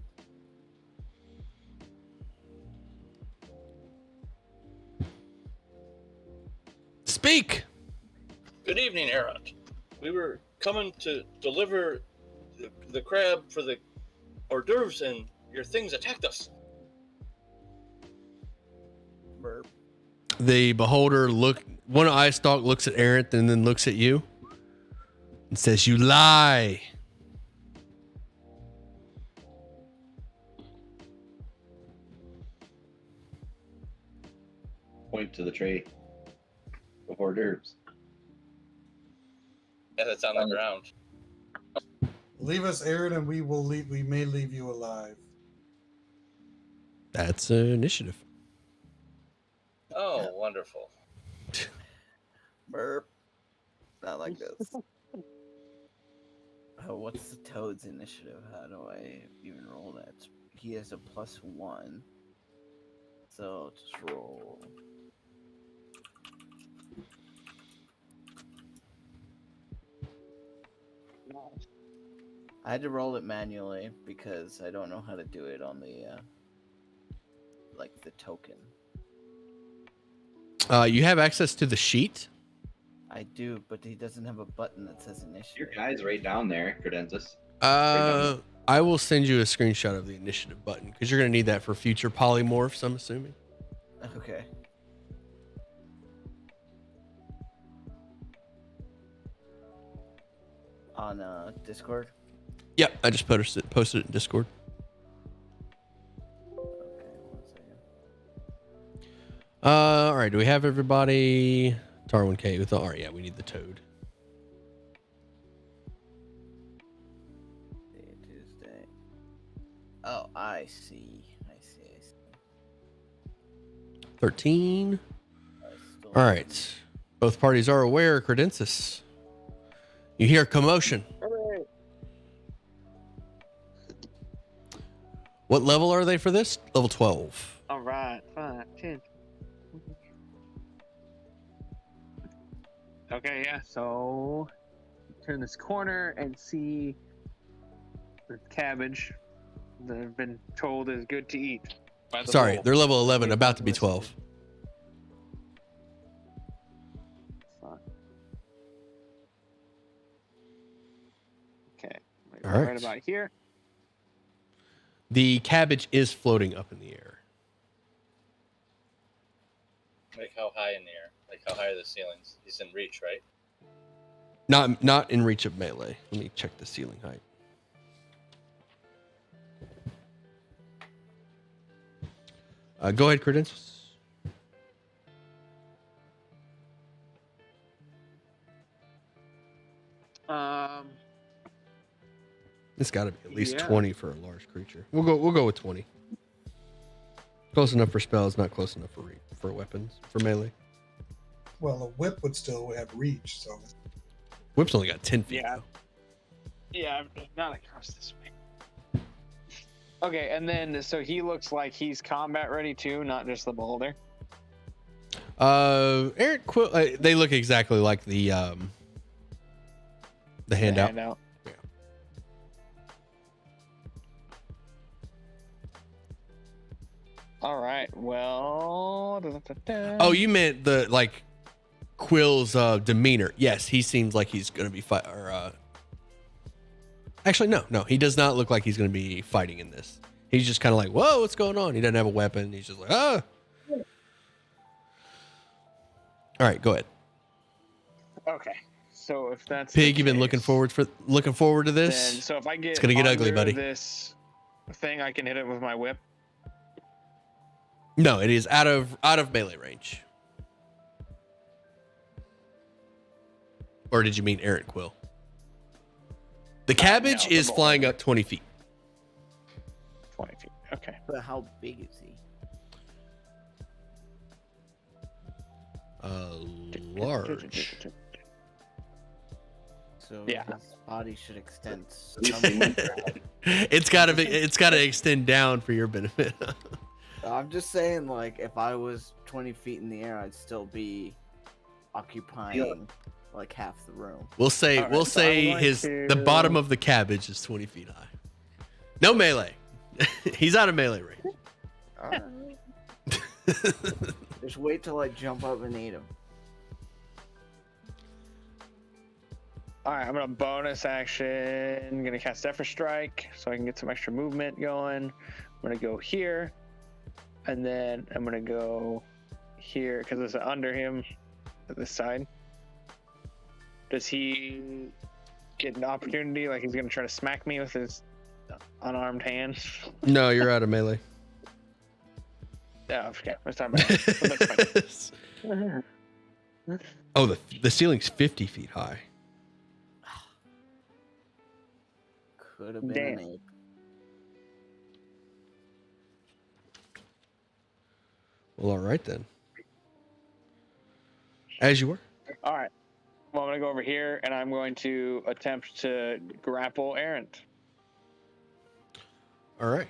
Speak. Good evening, Errant. We were coming to deliver the crab for the hors d'oeuvres, and your things attacked us. Burp. The beholder one eye stalk looks at Errant and then looks at you and says, "You lie." Point to the tray of hors d'oeuvres. Yeah, that's on the ground. Leave us, Aaron, and we will leave. We may leave you alive. That's initiative. Oh, wonderful. Burp. Not like this. Oh, what's the toad's initiative? How do I even roll that? He has a +1. So just roll. I had to roll it manually because I don't know how to do it on the like the token. You have access to the sheet. I do, but he doesn't have a button that says initiative. Your guy's right down there, Credensis. I will send you a screenshot of the initiative button because you're going to need that for future polymorphs, I'm assuming. Okay. On Discord? Yep, I just posted it in Discord. Okay, 1 second. All right, do we have everybody? Tar1K with the yeah, we need the toad. Tuesday. Oh, I see. 13. Still All right. Both parties are aware, Credensis. You hear commotion. Hooray. What level are they for this? Level 12. All right, 5, 10. Okay, yeah. So turn this corner and see the cabbage that I've been told is good to eat. By the Sorry, bowl. they're level 11, about to be 12. Fine. Okay, All right. right about here. The cabbage is floating up in the air. Like how high in the air? Like how high are the ceilings? He's in reach, right? Not in reach of melee. Let me check the ceiling height. Go ahead, Credensis. It's got to be at least 20 for a large creature. We'll go with 20. Close enough for spells, not close enough for weapons, for melee. Well, a whip would still have reach, so Whip's only got 10 feet. Yeah. Though. Yeah, not across this way. Okay, and then so he looks like he's combat ready too, not just the boulder. Eric Quill. They look exactly like the handout. Yeah. All right. Well. Oh, you meant the like Quill's demeanor. Yes, he seems like he's gonna be fight. Or actually, no, he does not look like he's gonna be fighting in this. He's just kind of like, whoa, what's going on? He doesn't have a weapon. He's just like, ah. All right, go ahead. Okay. So if that's Pig, you've been looking forward to this. Then, so if I get It's gonna get ugly, under buddy. This thing, I can hit it with my whip. No, it is out of melee range. Or did you mean Errant Quill? The cabbage no, the is boulder. flying up 20 feet. 20 feet. Okay. But how big is he? Large. So Yeah. his body should extend. It's gotta extend down for your benefit. I'm just saying, like, if I was 20 feet in the air, I'd still be occupying like half the room. We'll say All right, so I'm going the bottom of the cabbage is 20 feet high. No melee. He's out of melee range. Alright. Just wait till I jump up and eat him. All right. I'm gonna bonus action. I'm gonna cast Zephyr Strike so I can get some extra movement going. I'm gonna go here, and then I'm gonna go here because it's under him at this side. Does he get an opportunity? Like he's gonna try to smack me with his unarmed hand? No, you're out of melee. Oh, okay. Let's talk about that. That's fine. Oh, the ceiling's 50 feet high. Could have been Damn. an ape. Well, all right then. As you were. All right. Well, I'm gonna go over here and I'm going to attempt to grapple Errant. All right.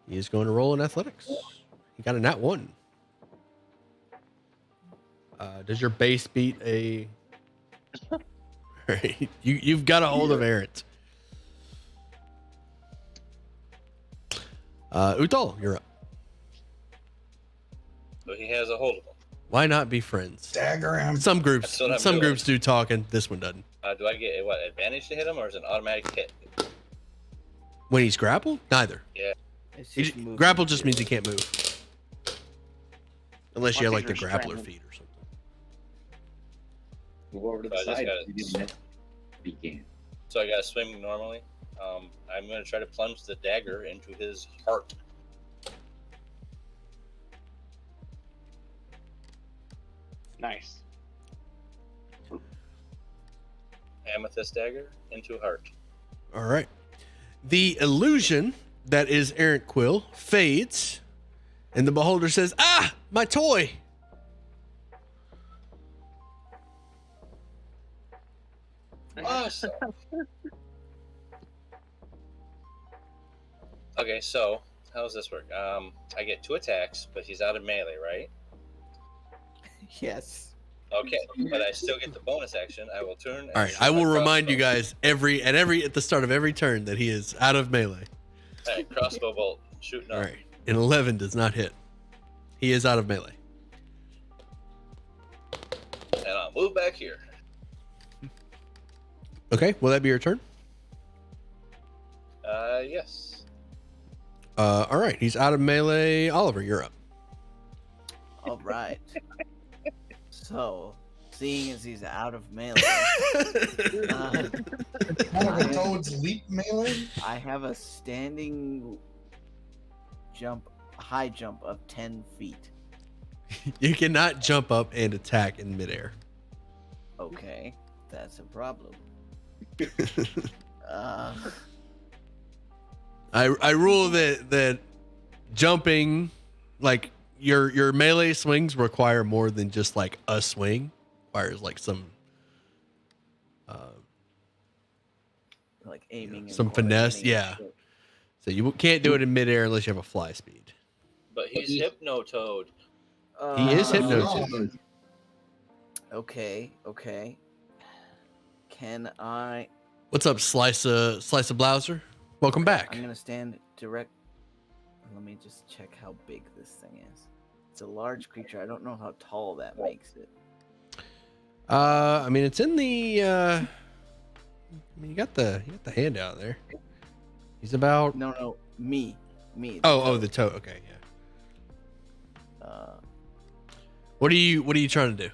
He is going to roll in athletics. He got a nat 1. Does your base beat a? Right. You've got a hold of errant. Utal, you're up. So he has a hold of him. Why not be friends? Dagger him. Some groups, That's what I'm some doing. groups do talking. This one doesn't. Do I get what advantage to hit him, or is it an automatic hit? When he's grappled, neither. It's just movement Grapple just speed. means he can't move, unless you have like the grappler feet or something. Move over to So the I just side. gotta- You didn't hit. Began. So I gotta swing normally. I'm gonna try to plunge the dagger into his heart. Nice. Amethyst dagger into heart. All right. The illusion that is Errant Quill fades, and the beholder says, "Ah, my toy!" Awesome. Okay, so how does this work? I get 2 attacks, but he's out of melee, right? Yes. Okay, but I still get the bonus action. I will turn. And All right. shoot I will my remind you crossbow. guys at the start of every turn that he is out of melee. All right, crossbow bolt shooting All up. right. An 11 does not hit. He is out of melee. And I'll move back here. Okay. Will that be your turn? Yes. All right. He's out of melee. Oliver, you're up. All right. So, seeing as he's out of melee, Kind of a toad's leap melee. I have a standing high jump of 10 feet. You cannot jump up and attack in midair. Okay, that's a problem. Uh, I rule that jumping, like your melee swings require more than just like a swing. Requires like some like aiming. and some finesse, coordinating and yeah. shit. So you can't do it in midair unless you have a fly speed. But he's Hypno-Toad. He is Uh, Hypno-Toad. Okay. Can I? What's up, Slice of Blouser? Welcome back. I'm gonna stand direct. Let me just check how big this thing is. It's a large creature. I don't know how tall that makes it. I mean it's in the I mean you got the handout there. He's about No, me. Oh, the toe. Okay, yeah. What are you trying to do?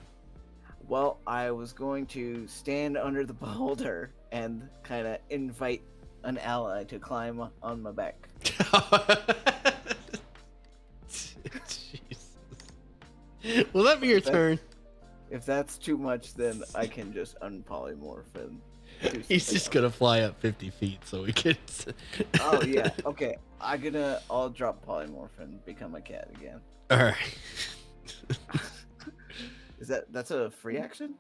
Well, I was going to stand under the boulder and kind of invite an ally to climb on my back. Jesus. Will that be your turn? If that's too much, then I can just unpolymorph and do He's something just else. gonna fly up 50 feet so we can. Oh yeah, okay. I'll drop polymorph and become a cat again. All right. That's a free action?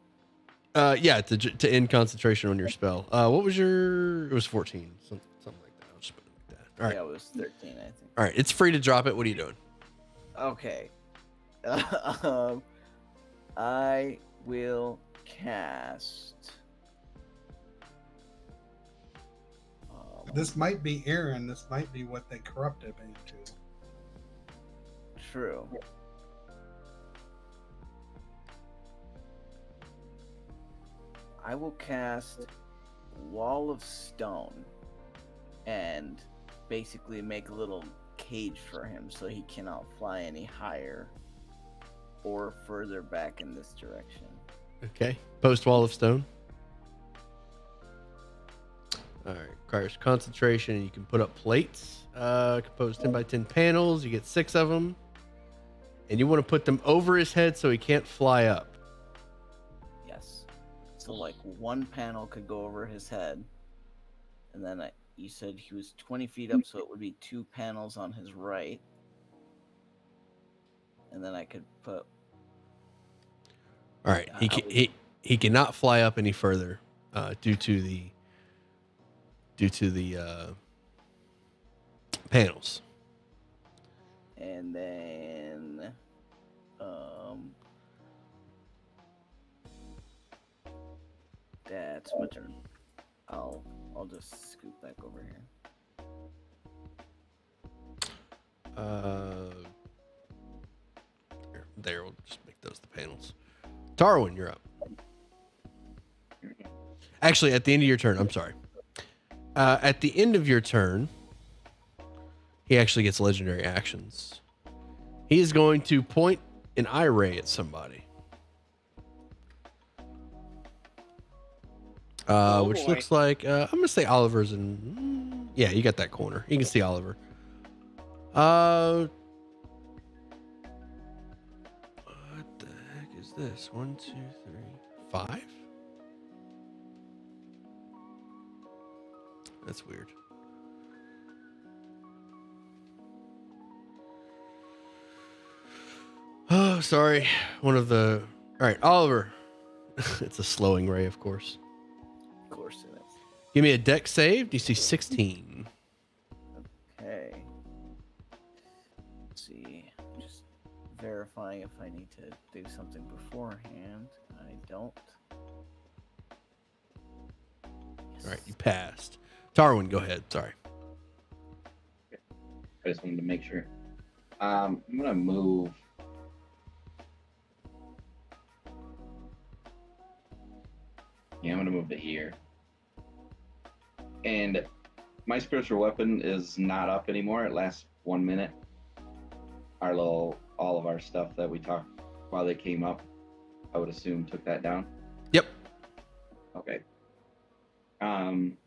Yeah, to end concentration on your spell. What was your? It was 14, something like that. I'll just put it like that. All right. Yeah, it was 13, I think. All right. It's free to drop it. What are you doing? Okay. I will cast. This might be Aaron. This might be what they corrupted him into. True. I will cast Wall of Stone and basically make a little cage for him so he cannot fly any higher or further back in this direction. Okay. Post wall of stone. All right. Requires concentration. You can put up plates. Composed 10 by 10 panels. You get 6 of them. And you want to put them over his head so he can't fly up. Yes. So like one panel could go over his head, and then you said he was 20 feet up, so it would be 2 panels on his right. And then I could put. All right. He cannot fly up any further due to the panels. And then it's my turn. I'll just scoot back over here. There, we'll just make those the panels. Tarwin, you're up. Actually, at the end of your turn, I'm sorry. At the end of your turn, he actually gets legendary actions. He is going to point an eye ray at somebody. Which boy. looks like, I'm going to say Oliver's in, yeah, you got that corner. You can see Oliver. What the heck is this? 1, 2, 3, 5? That's weird. Oh, sorry. One of the... All right, Oliver. It's a slowing ray, of course. Of course it is. Give me a deck save. DC 16. Okay. Let's see. Just verifying if I need to do something beforehand. I don't. Yes. All right, you passed. Tarwin, go ahead. Sorry. I just wanted to make sure. I'm gonna move. Yeah, I'm gonna move to here. And my spiritual weapon is not up anymore. It lasts 1 minute. All of our stuff that we talked while they came up, I would assume took that down. Yep. Okay. I'm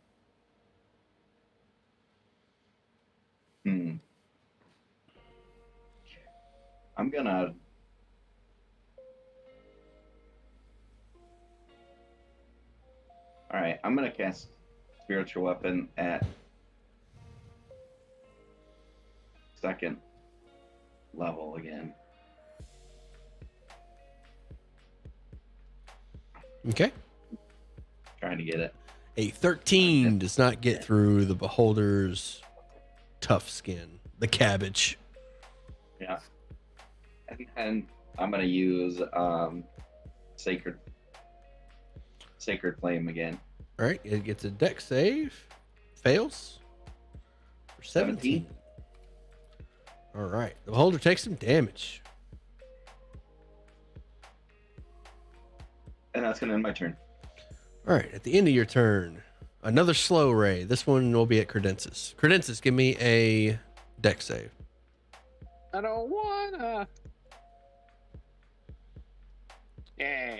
gonna I'm gonna cast spiritual weapon at second level again. Okay. Trying to get it. A 13 does not get through the beholder's tough skin, the cabbage. Yeah. And then I'm gonna use sacred flame again. All right, it gets a deck save. Fails. For 17. All right, the beholder takes some damage. And that's gonna end my turn. All right, at the end of your turn, another slow ray. This one will be at Credensis. Credensis, give me a deck save. I don't wanna. Yeah.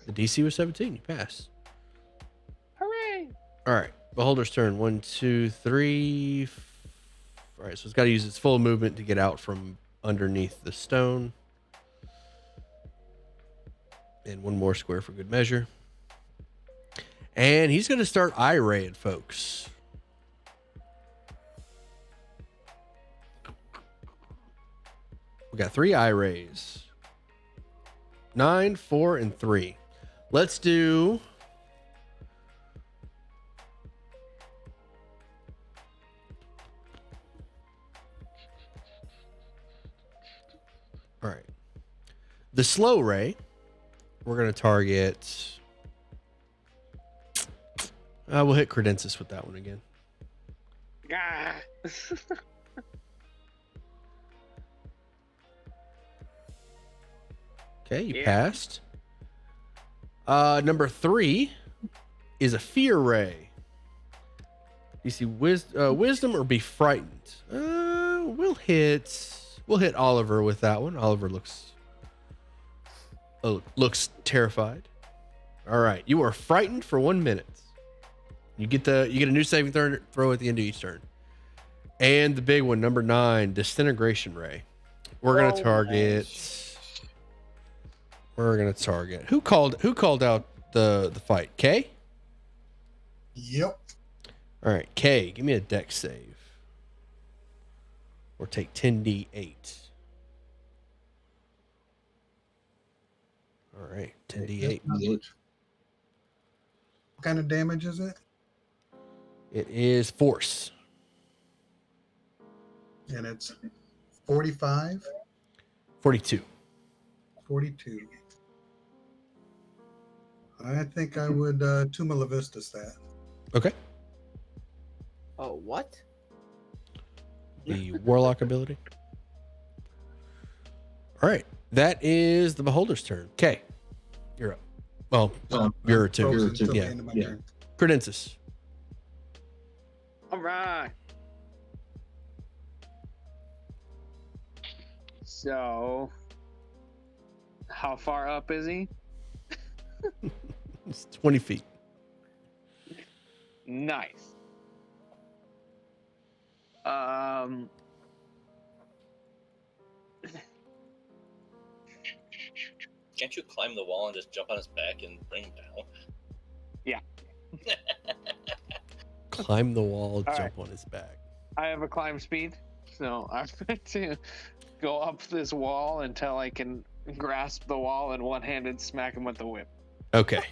The DC was 17. You pass. Hooray! All right, beholder's turn. 1, 2, 3. All right, so it's got to use its full movement to get out from underneath the stone. And one more square for good measure. And he's going to start eye raying folks. We got 3 eye rays. 9, 4, and 3. Let's do... All right. The slow ray, we're going to target... we'll hit Credensis with that one again. Ah. Okay, you Yeah. passed. Number 3 is a fear ray. You see wisdom or be frightened. We'll hit Oliver with that one. Oliver looks terrified. All right, you are frightened for 1 minute. You get a new saving throw at the end of each turn. And the big one, number 9, disintegration ray. We're gonna target. We're gonna target. Who called out the fight? Kay? Yep. All right, Kay, give me a deck save. Or take 10d8. All right, 10d8. What kind of damage is it? It is force. And it's 45, 42. 42. I think I would Tuma La Vista that. Okay. Oh, what? The Warlock ability. All right. That is the Beholder's turn. Okay. You're up. Well, you're a two. Frozen till the Yeah. end of my turn. Credensis. All right. So, how far up is he? It's 20 feet. Nice. Can't you climb the wall and just jump on his back and bring him down? Yeah. Climb the wall, All jump on his back. I have a climb speed, so I'm going to go up this wall until I can grasp the wall and one-handed smack him with the whip. Okay.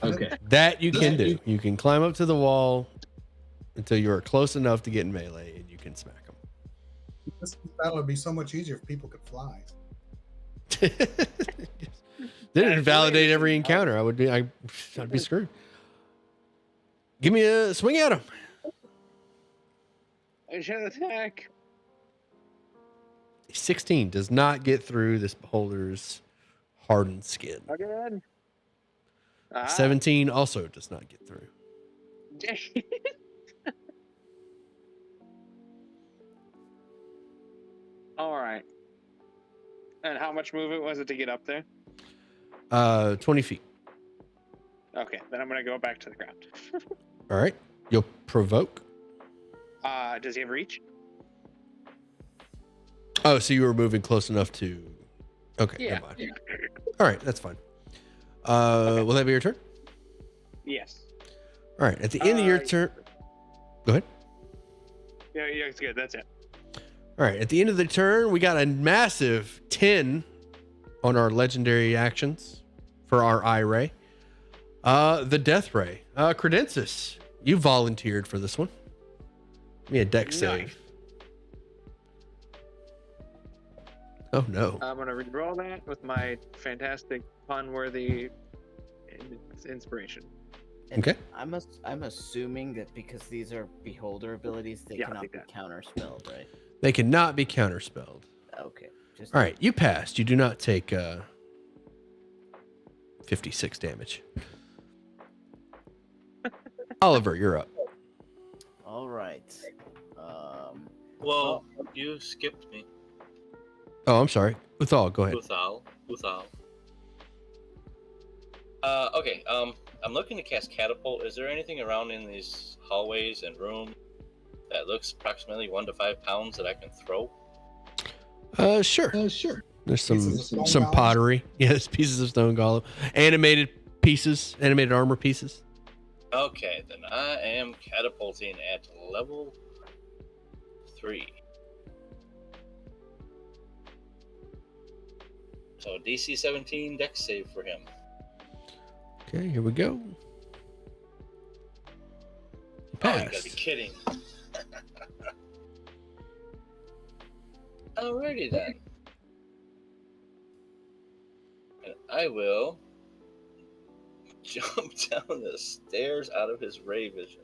That you can do. You can climb up to the wall until you are close enough to get in melee, and you can smack him. This battle would be so much easier if people could fly. Didn't invalidate every encounter. I'd be screwed. Give me a swing at him. I should attack. 16 does not get through this beholder's hardened skin. Again. 17 also does not get through. All right. And how much movement was it to get up there? 20 feet. Okay, then I'm gonna go back to the ground. All right. You'll provoke. Does he have reach? Oh, so you were moving close enough to. Okay. Yeah. Never mind. All right. That's fine. Will that be your turn? Yes. All right. At the end of your turn. Go ahead. Yeah, it's good. That's it. All right. At the end of the turn, we got a massive 10 on our legendary actions for our eye ray. The death ray. Credensis, you volunteered for this one. Give me a dex save. Oh no. I'm gonna re-roll that with my fantastic pun-worthy inspiration. And Okay. I'm assuming that because these are beholder abilities, they Yeah, I cannot think be that. counterspelled, right? They cannot be counterspelled. Okay. Just All right. You passed. You do not take 56 damage. Oliver, you're up. All right. Well, you skipped me. Oh, I'm sorry. Uthal, go ahead. Uthal. Okay. I'm looking to cast catapult. Is there anything around in these hallways and rooms that looks approximately 1 to 5 pounds that I can throw? Sure. There's Pieces of stone some golem? pottery. Yes, pieces of stone golem. Animated armor pieces. Okay, then I am catapulting at level 3. So DC 17 dex save for him. Okay, here we go. You Oh, you gotta be passed. kidding. Alrighty then. And I will jump down the stairs out of his ray vision.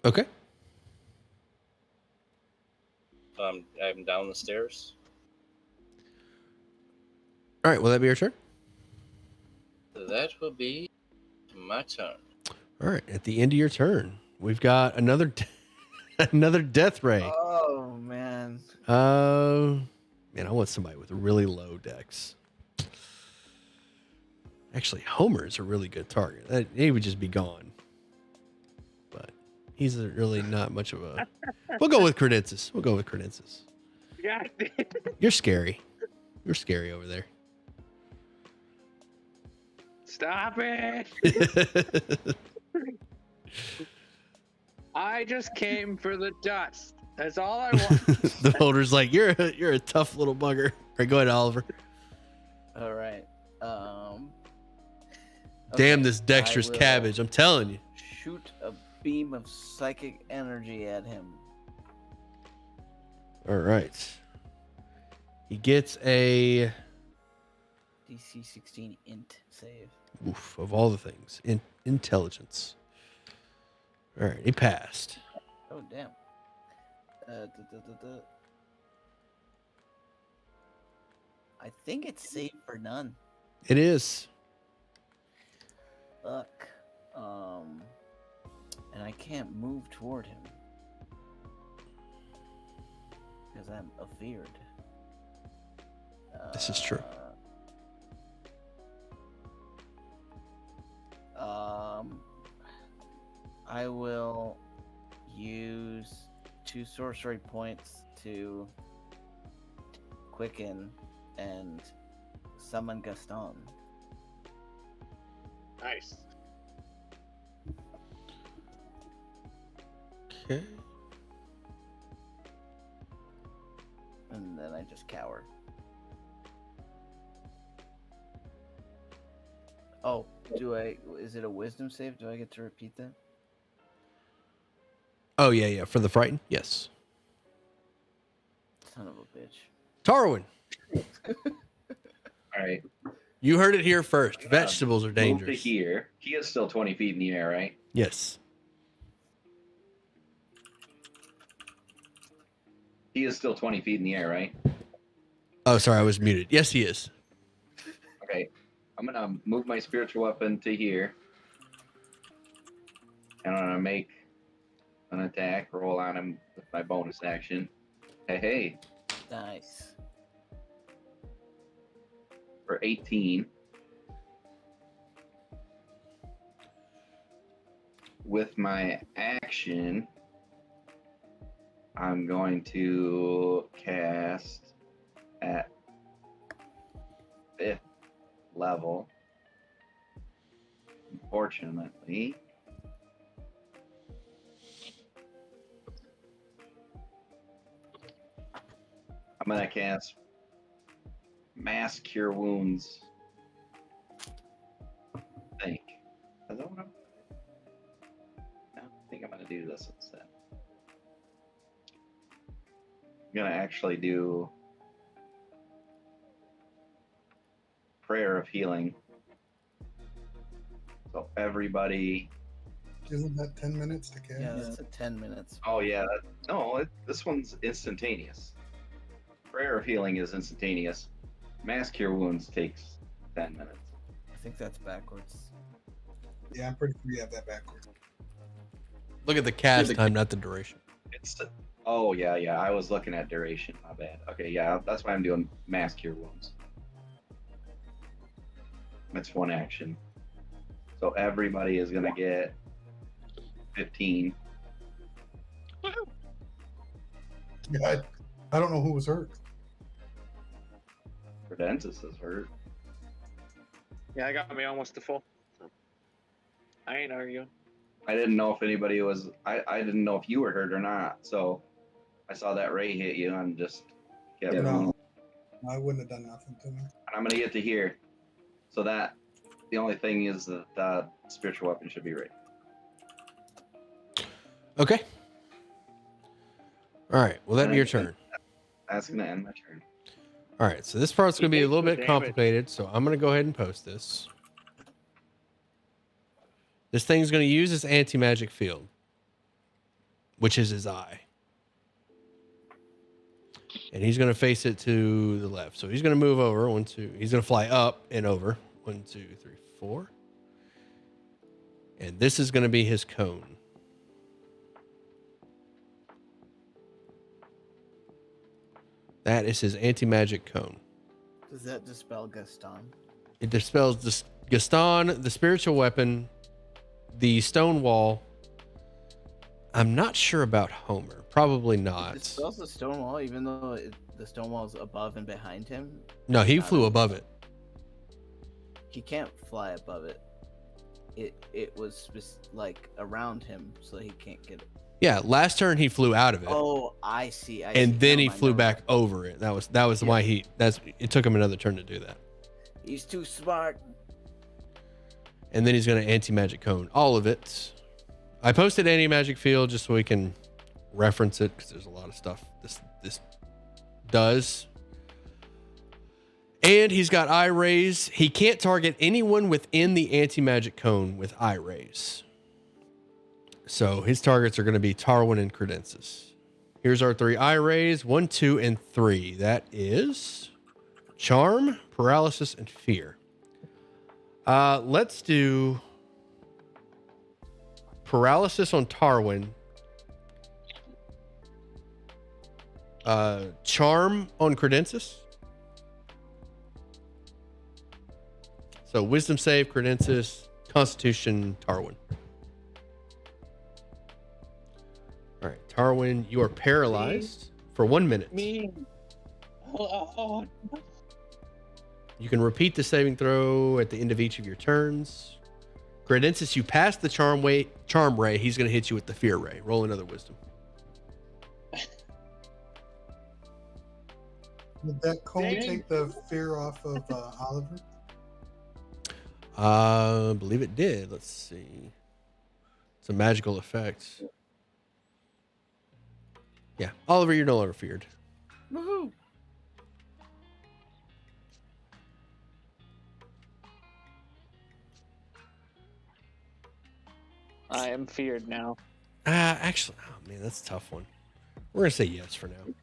Okay. I'm down the stairs. All right, will that be your turn? That will be my turn. All right, at the end of your turn, we've got another death ray. Oh man. Man, I want somebody with really low dex. Actually, Homer is a really good target. He would just be gone. But he's really not much of a. We'll go with Credensis. Yeah. You're scary. You're scary over there. Stop it! I just came for the dust. That's all I want. The holder's like, you're a tough little bugger. All right, go ahead, Oliver. All right. Damn okay, this dexterous I will cabbage. I'm telling you. Shoot a beam of psychic energy at him. All right. He gets a DC 16 int save. Oof, of all the things. Intelligence. All right, he passed. Oh, damn. I think it's saved for none. It is. Fuck. And I can't move toward him. Because I'm afeared. This is true. I will use 2 sorcery points to quicken and summon Gaston. Nice. Okay. And then I just cower. Oh, is it a wisdom save? Do I get to repeat that? Oh, yeah. For the frighten? Yes. Son of a bitch. Tarwin, All right. you heard it here first. Vegetables are Move dangerous. to here. He is still 20 feet in the air, right? Yes. He is still 20 feet in the air, right? Oh, sorry, I was muted. Yes, he is. Okay. I'm going to move my spiritual weapon to here. And I'm going to make an attack roll on him with my bonus action. Hey. Nice. For 18. With my action, I'm going to cast at 5th level. Unfortunately, I'm going to cast Mass Cure Wounds. I think. Is that what I'm... No, I think I'm going to do this instead. I'm going to actually do Prayer of Healing. So everybody... Isn't that 10 minutes to cast? Yeah, that's a 10 minutes. Oh, yeah. This one's instantaneous. Prayer of Healing is instantaneous. Mass Cure Wounds takes 10 minutes. I think that's backwards. Yeah, I'm pretty sure you have that backwards. Look at the cast time, not the duration. Oh, yeah. I was looking at duration. My bad. Okay, yeah. That's why I'm doing Mass Cure Wounds. That's one action. So everybody is going to get 15. Yeah, I don't know who was hurt. Credensis is hurt. Yeah, that got me almost to full. I ain't arguing. I didn't know if anybody was... I didn't know if you were hurt or not. So I saw that ray hit you and just kept going. No, I wouldn't have done nothing to me. And I'm going to get to here. So that... The only thing is that the spiritual weapon should be ready. Okay. All right. Well, that'd be your turn. That's going to end my turn. All right. So this part's going to be a little bit Damage. complicated. So I'm going to go ahead and post this. This thing's going to use its anti-magic field, which is his eye. And he's going to face it to the left. So he's going to move over. 1, 2. He's going to fly up and over. 1, 2, 3, 4. And this is going to be his cone. That is his anti-magic cone. Does that dispel Gaston? It dispels Gaston, the spiritual weapon, the stone wall. I'm not sure about Homer. Probably not. It dispels the stone wall, even though the stone wall is above and behind him. No, he flew above it. He can't fly above it. It was like around him, so he can't get it. Yeah, last turn he flew out of it. Oh, I see. And then he flew back over it. That was why it took him another turn to do that. He's too smart. And then he's going to anti-magic cone all of it. I posted anti-magic field just so we can reference it because there's a lot of stuff this does. And he's got eye rays. He can't target anyone within the anti-magic cone with eye rays. So his targets are going to be Tarwin and Credensis. Here's our 3 eye rays, 1, 2, and 3. That is Charm, Paralysis, and Fear. Let's do Paralysis on Tarwin. Charm on Credensis. So Wisdom save, Credensis, Constitution, Tarwin. All right, Tarwin, you are paralyzed for 1 minute. Me. Oh, You can repeat the saving throw at the end of each of your turns. Credensis, you pass the charm ray. He's going to hit you with the fear ray. Roll another wisdom. Would that cone Dang. take the fear off of Oliver? I believe it did. Let's see. It's a magical effect. Yeah, Oliver, you're no longer feared. Woohoo! I am feared now. Actually, oh man, that's a tough one. We're gonna say yes for now.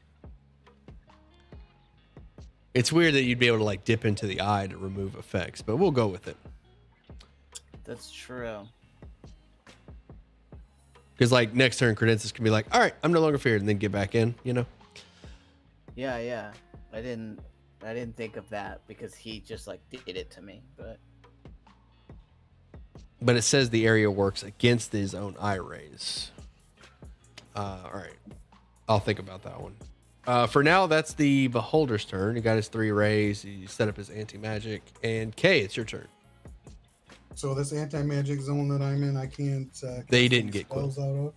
It's weird that you'd be able to like dip into the eye to remove effects, but we'll go with it. That's true. Because like next turn, Credensis can be like, "All right, I'm no longer feared," and then get back in. You know. Yeah. I didn't think of that because he just like did it to me, but But it says the area works against his own eye rays. All right, I'll think about that one. For now, that's the Beholder's turn. He got his 3 rays. He set up his anti-magic. And Kay, it's your turn. So this anti-magic zone that I'm in, I can't. They cast didn't any get spells out of.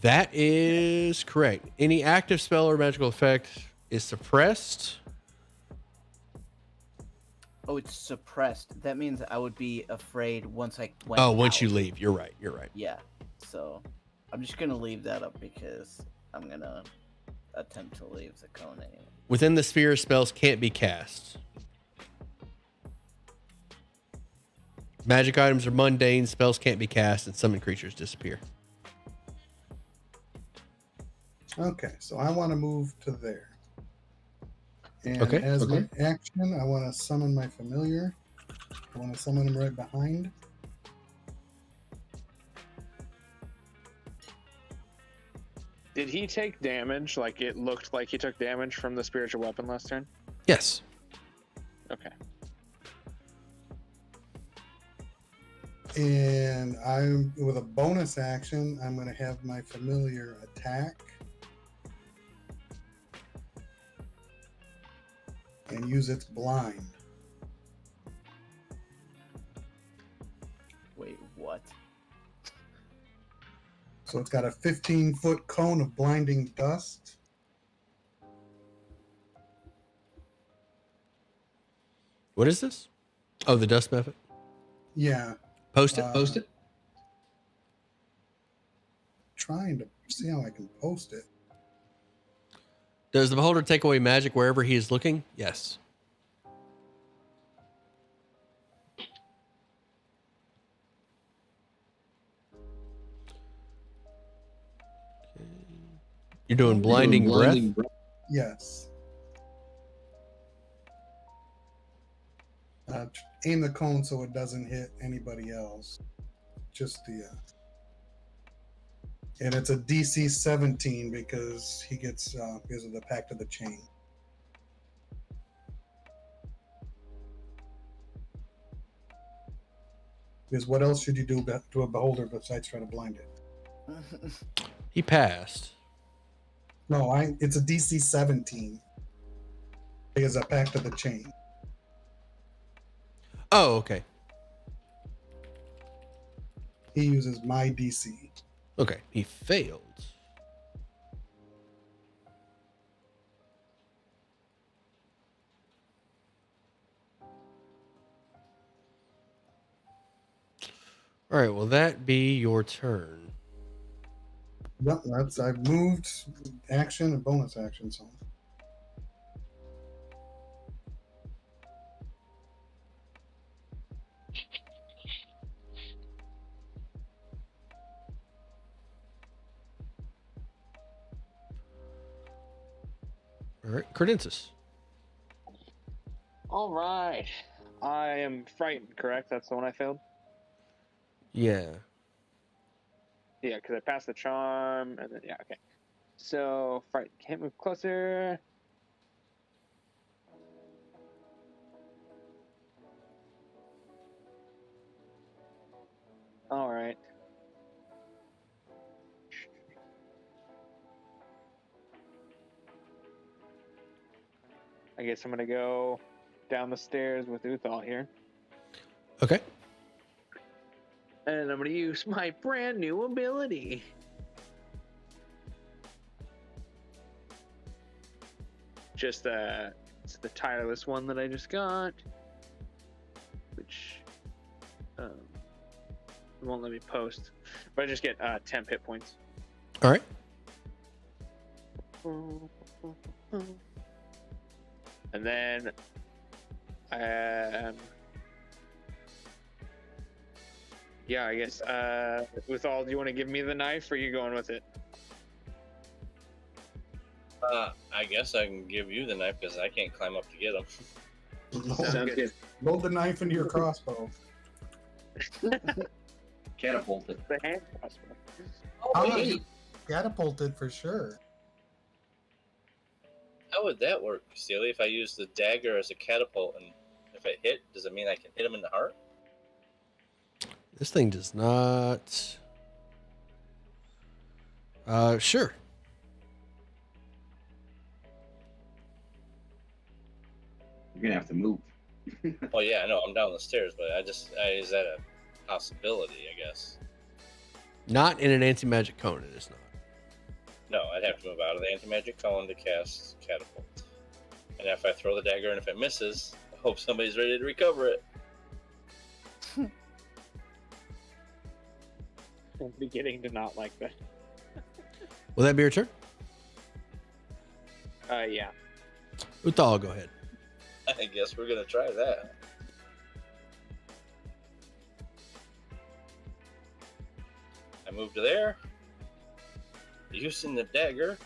That is correct. Any active spell or magical effect is suppressed. oh, it's suppressed. That means I would be afraid once I went. Once you out. leave. You're right. Yeah. So I'm just gonna leave that up because I'm gonna attempt to leave the cone anyway. Within the sphere, spells can't be cast. Magic items are mundane. Spells can't be cast, and summon creatures disappear. Okay, so I want to move to there. And Okay, as my action, I want to summon my familiar. I want to summon him right behind. Did he take damage? Like it looked like he took damage from the spiritual weapon last turn? Yes. Okay. And I'm with a bonus action, I'm going to have my familiar attack and use its blind. Wait, what? So it's got a 15-foot cone of blinding dust. What is this? Oh, the dust method. Yeah. Post it. Post it. Trying to see how I can post it. Does the beholder take away magic wherever he is looking? Yes. You're doing blinding breath? Yes. Aim the cone so it doesn't hit anybody else. Just the. And it's a DC 17 because he gets because of the Pact of the Chain. Because what else should you do to a beholder besides try to blind it? He passed. No, it's a DC 17. Because of Pact of the Chain. Oh, okay. He uses my DC. Okay, he failed. All right, will that be your turn? Yep, I've moved action and bonus action, so. All right, Credensis. All right. I am frightened, correct? That's the one I failed? Yeah. Yeah, because I passed the charm, and then, yeah, okay. So, frightened. Can't move closer. All right. I guess I'm going to go down the stairs with Uthal here. Okay. And I'm going to use my brand new ability. Just it's the tireless one that I just got, which it won't let me post, but I just get 10 hit points. All right. And then yeah, I guess Uthal, do you want to give me the knife, or are you going with it? I guess I can give you the knife because I can't climb up to get him. Sounds good. Load the knife into your crossbow. Catapulted. The hand crossbow. Oh, you catapulted for sure. How would that work, Steely? If I use the dagger as a catapult and if I hit, does it mean I can hit him in the heart? This thing does not. Sure. You're gonna have to move. Oh yeah, I know. I'm down the stairs, but is that a possibility? I guess. Not in an anti-magic cone. It is not. No, I'd have to move out of the anti-magic cone to cast catapult. And if I throw the dagger and if it misses, I hope somebody's ready to recover it. I'm beginning to not like that. Will that be your turn? Yeah. Uthal, go ahead. I guess we're gonna try that. I move to there. Using the dagger.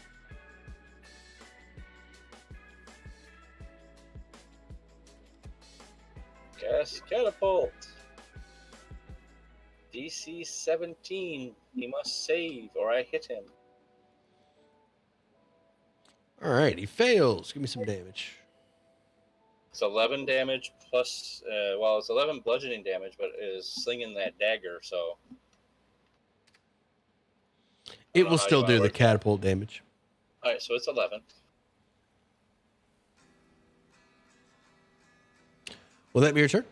Cast catapult. DC 17. He must save or I hit him. All right, he fails. Give me some damage. It's 11 damage plus, it's 11 bludgeoning damage, but it is slinging that dagger, so. It will still do the catapult damage. Alright, so it's 11. Will that be your turn?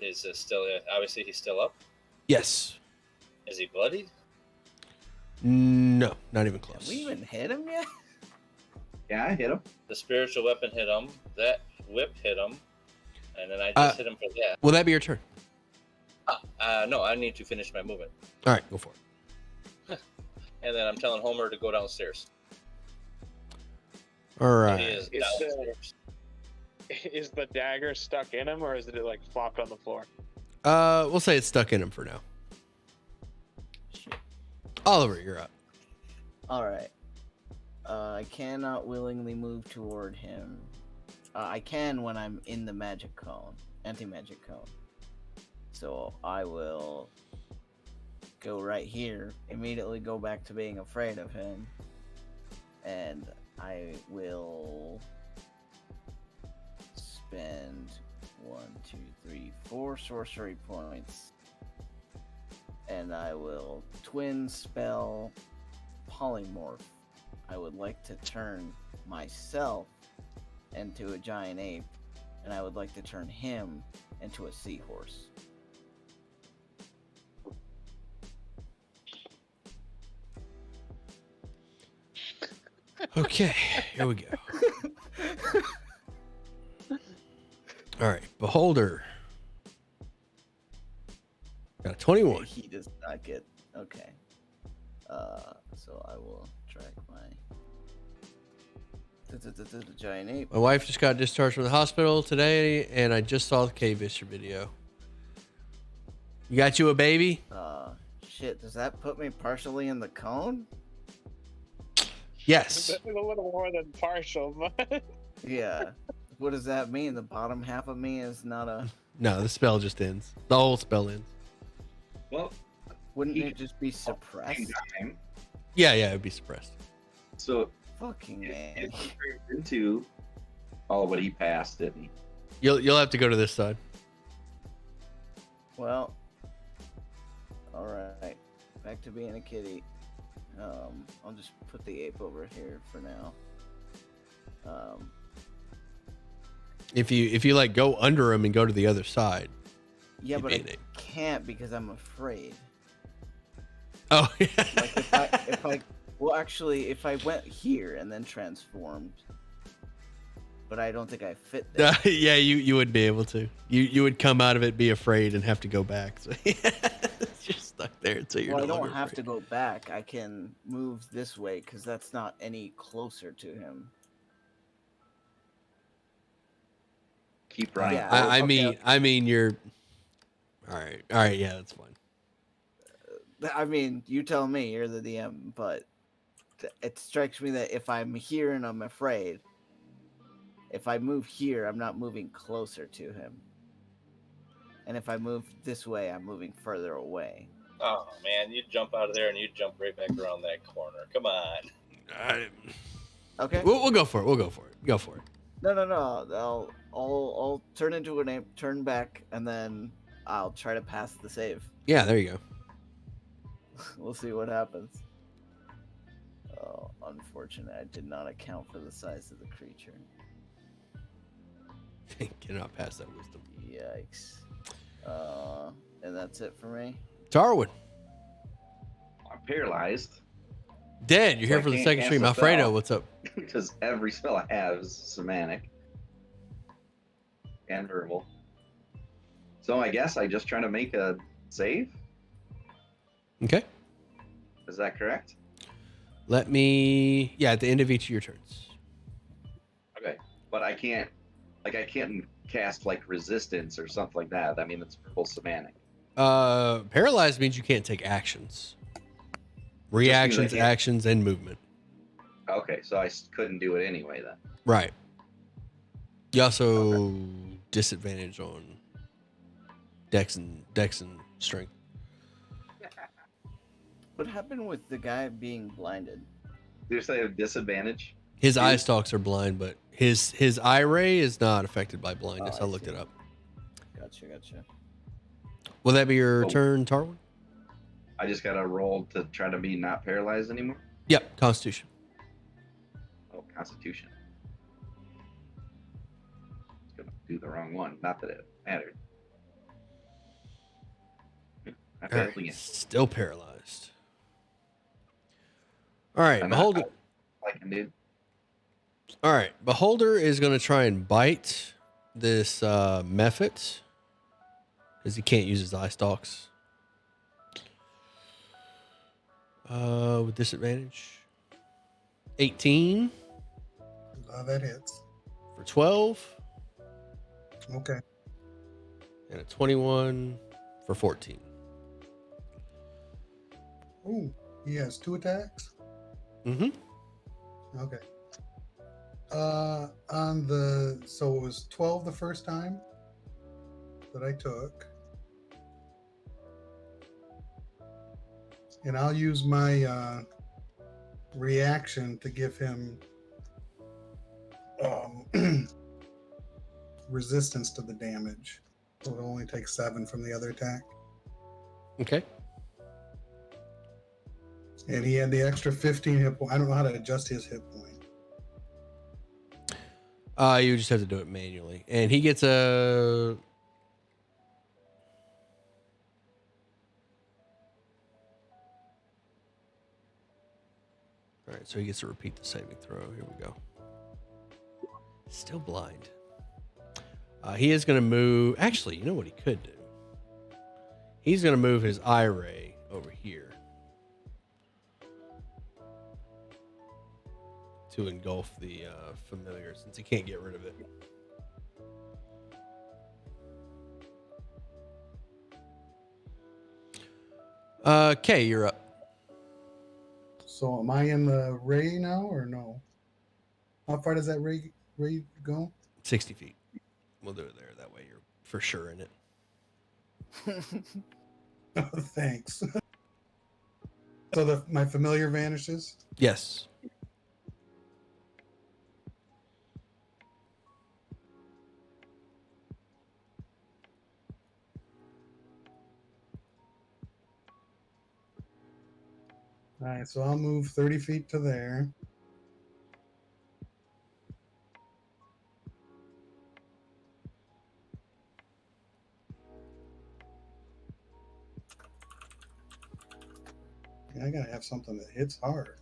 Is it still, obviously he's still up? Yes. Is he bloodied? No, not even Have close. we even hit him yet? Yeah, I hit him. The spiritual weapon hit him, that whip hit him, and then I just hit him for that. Will that be your turn? No, I need to finish my movement. All right, go for it. And then I'm telling Homer to go downstairs. All He right. is It's, downstairs. Is the dagger stuck in him, or is it like flopped on the floor? We'll say it's stuck in him for now. Shit. Oliver, you're up. All right. I cannot willingly move toward him. I can when I'm in the magic cone, anti-magic cone. So I will go right here, immediately go back to being afraid of him, and I will spend 1, 2, 3, 4 sorcery points, and I will twin spell polymorph. I would like to turn myself into a giant ape, and I would like to turn him into a seahorse. Okay, here we go. All right, Beholder. Got a 21. He does not get. Okay. So I will drag my giant ape. My wife just got discharged from the hospital today, and I just saw the K-Visher video. You got you a baby? Shit. Does that put me partially in the cone? Yes. That's a little more than partial, but Yeah. What does that mean? The bottom half of me is not a. No, the spell just ends. The whole spell ends. Well, Wouldn't He it just be suppressed? time, Yeah, it'd be suppressed. so Fucking man. it turns into. Oh, but he passed, didn't he? You'll have to go to this side. Well. All right. Back to being a kitty. I'll just put the ape over here for now. If you like go under him and go to the other side. Yeah, You'd but be I an ape. can't because I'm afraid. Oh, yeah. Like if I well actually if I went here and then transformed, but I don't think I fit there. Yeah, you would be able to. You would come out of it, be afraid, and have to go back. So you're stuck there until you're. Well, I no don't longer have to afraid. go back. I can move this way because that's not any closer to him. Keep running. Yeah. I mean, you're. All right, yeah, that's fine. I mean, you tell me. You're the DM, but it strikes me that if I'm here and I'm afraid, if I move here, I'm not moving closer to him. And if I move this way, I'm moving further away. Oh man, you jump out of there and you jump right back around that corner. Come on. Okay. We'll go for it. We'll go for it. Go for it. No. I'll turn into an ape, turn back, and then I'll try to pass the save. Yeah, there you go. We'll see what happens. Oh, unfortunate. I did not account for the size of the creature. Cannot pass that wisdom. Yikes. And that's it for me. Tarwood, I'm paralyzed dead. You're So here I for the can't second cast stream. a Alfredo, spell. what's up? because every spell I have is somatic and verbal. So I guess I just try to make a save. Okay. Is that correct? Let me. Yeah, at the end of each of your turns. Okay, but I can't cast like resistance or something like that. I mean, it's verbal somatic. Paralyzed means you can't take actions, reactions, hit. actions, and movement. Okay, so I couldn't do it anyway then. Right. You also disadvantage on dex and strength. What happened with the guy being blinded? Did you say a disadvantage? His Dude. eye stalks are blind, but his eye ray is not affected by blindness. Oh, I I looked see. it up. Gotcha. Will that be your Oh. turn, Tarwin? I just gotta roll to try to be not paralyzed anymore. Yep, Constitution. Oh, Constitution. It's gonna do the wrong one. Not that it mattered. I All failed right, again. still paralyzed. All right, I'm not- Beholder. I can do. All right, Beholder is going to try and bite this Mephit because he can't use his eye stalks. With disadvantage. 18 That hits. for 12 Okay. and a 21 for 14. Ooh, he has 2 attacks. Mm-hmm. Okay. So it was 12 the first time that I took. And I'll use my reaction to give him resistance to the damage. So it'll only take 7 from the other attack. Okay. And he had the extra 15 hit point. I don't know how to adjust his hit point. You just have to do it manually. And he gets a... All right, so he gets to repeat the saving throw. Here we go. Still blind. He is going to move... Actually, you know what he could do? He's going to move his eye ray over here to engulf the familiar since he can't get rid of it. Kay, you're up. So am I in the ray now or no? How far does that ray go? 60 feet. We'll do it there. That way you're for sure in it. Thanks. So my familiar vanishes. Yes. All right, so I'll move 30 feet to there. I gotta have something that hits hard.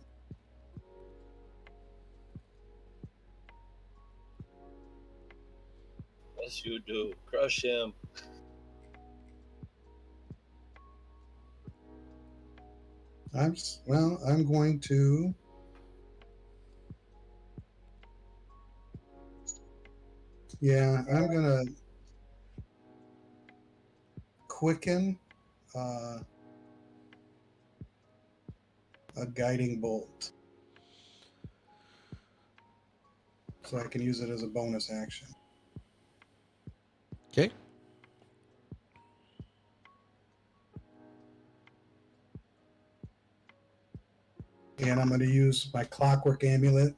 Yes, you do. Crush him. I'm going to. Yeah, I'm gonna quicken a guiding bolt, so I can use it as a bonus action. Okay. And I'm going to use my clockwork amulet.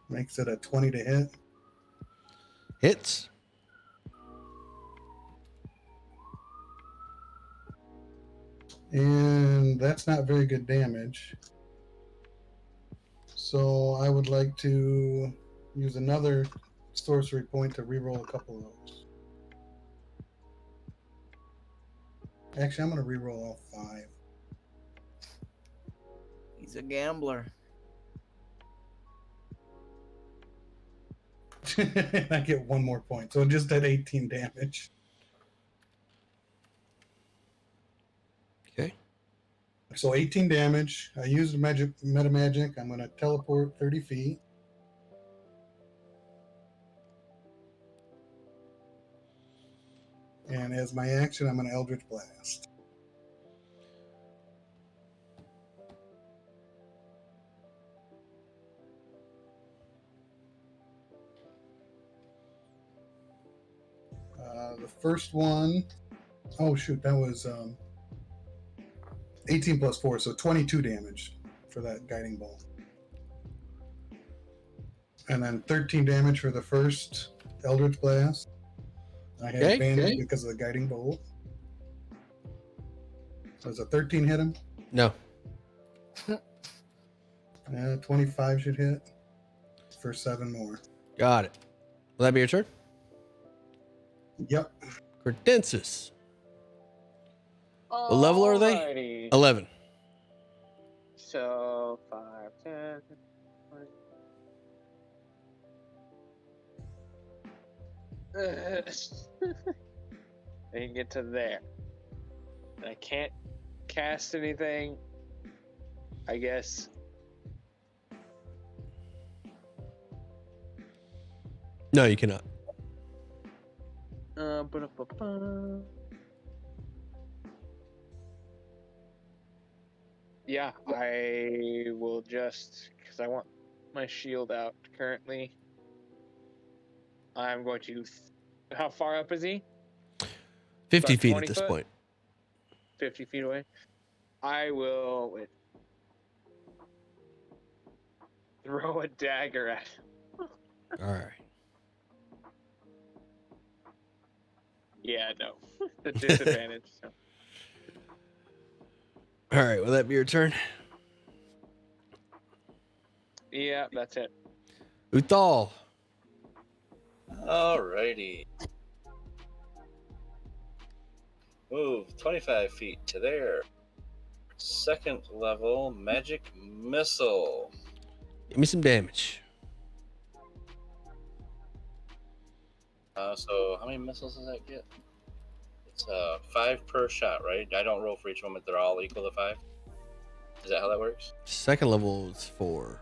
Makes it a 20 to hit. Hits. And that's not very good damage. So I would like to use another sorcery point to reroll a couple of those. Actually, I'm going to reroll all 5. He's a gambler. I get 1 more point. So just at 18 damage. Okay. So 18 damage. I used meta magic. I'm going to teleport 30 feet. And as my action, I'm going to Eldritch Blast. The first one, oh shoot, that was 18 plus 4, so 22 damage for that guiding bolt. And then 13 damage for the first Eldritch Blast. I had advantage because of the guiding bolt. So does a 13 hit him? No. 25 should hit for 7 more. Got it. Will that be your turn? Yep. Credensis. What level are they? Alrighty. 11. So 5, 10, 20. I can get to there. And I can't cast anything. I guess. No, you cannot. Ba-da-ba-ba. Yeah, I will just, because I want my shield out currently. I'm going to. How far up is he? 50 About feet 20 at this foot? point. 50 feet away. I will throw a dagger at him. All right. Yeah, no. The disadvantage. So. All right. Will that be your turn? Yeah, that's it. Uthal. Alrighty. Move 25 feet to there. Second level magic missile. Give me some damage. So how many missiles does that get? It's 5 per shot, right? I don't roll for each one, but they're all equal to 5. Is that how that works? Second level is 4.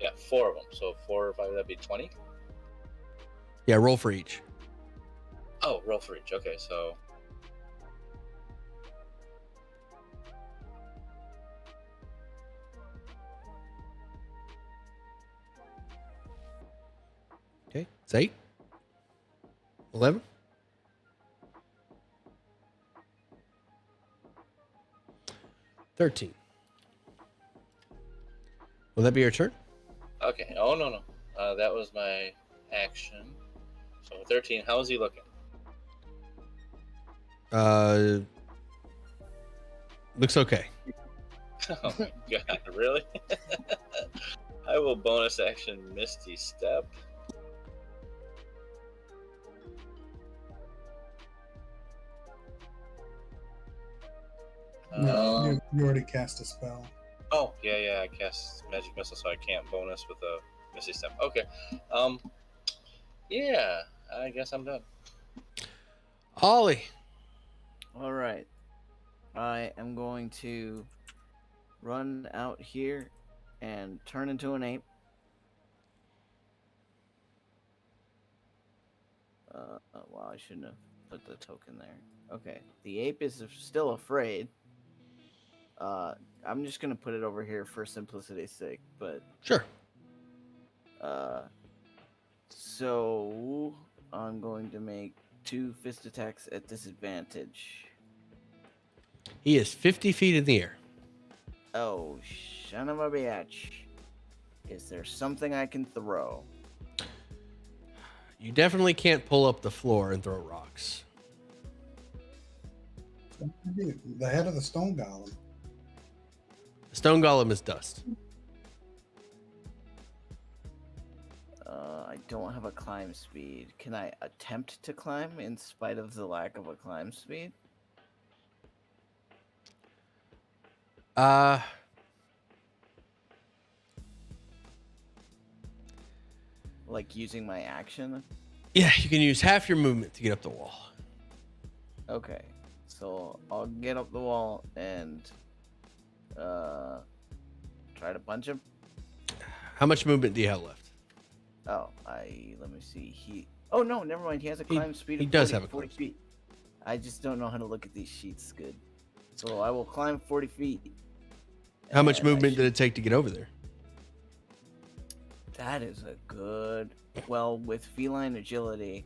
Yeah, 4 of them. So 4 or 5, that'd be 20. Yeah, roll for each. Oh, roll for each. Okay, so Okay, it's 8. 11. $13. Will that be your turn? Okay. Oh no. That was my action. So 13. How is he looking? Looks okay. Oh my god, really? I will bonus action Misty Step. No, you already cast a spell. Oh, yeah, I cast Magic Missile, so I can't bonus with a Misty Step. Okay. Yeah, I guess I'm done. Ollie. All right. I am going to run out here and turn into an ape. Well, I shouldn't have put the token there. Okay, the ape is still afraid. I'm just gonna put it over here for simplicity's sake, but Sure. so I'm going to make 2 fist attacks at disadvantage. He is 50 feet in the air. Oh, son of a bitch. Is there something I can throw? You definitely can't pull up the floor and throw rocks. The head of the stone golem. The stone golem is dust. I don't have a climb speed. Can I attempt to climb in spite of the lack of a climb speed? Like using my action? Yeah, you can use half your movement to get up the wall. Okay. So I'll get up the wall and try to punch him. How much movement do you have left? Oh, let me see. Oh no, never mind. He has a climb speed of he does 40, have a 40 climb feet. I just don't know how to look at these sheets good. So I will climb 40 feet. How much and I movement should- did it take to get over there? That is a good. Well, with feline agility,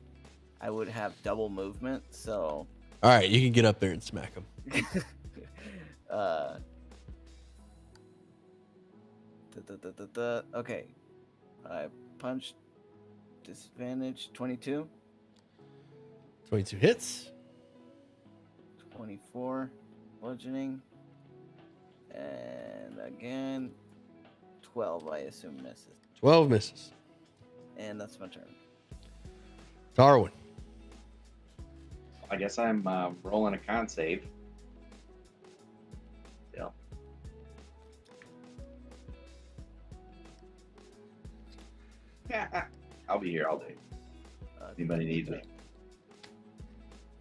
I would have double movement. So. All right, you can get up there and smack him. Okay. I punched. Disadvantage 22. 22 hits. 24. Bludgeoning. And again. 12, I assume, misses. 12 misses. And that's my turn. Darwin. I guess I'm rolling a con save. Still. I'll be here all day. Anybody needs me.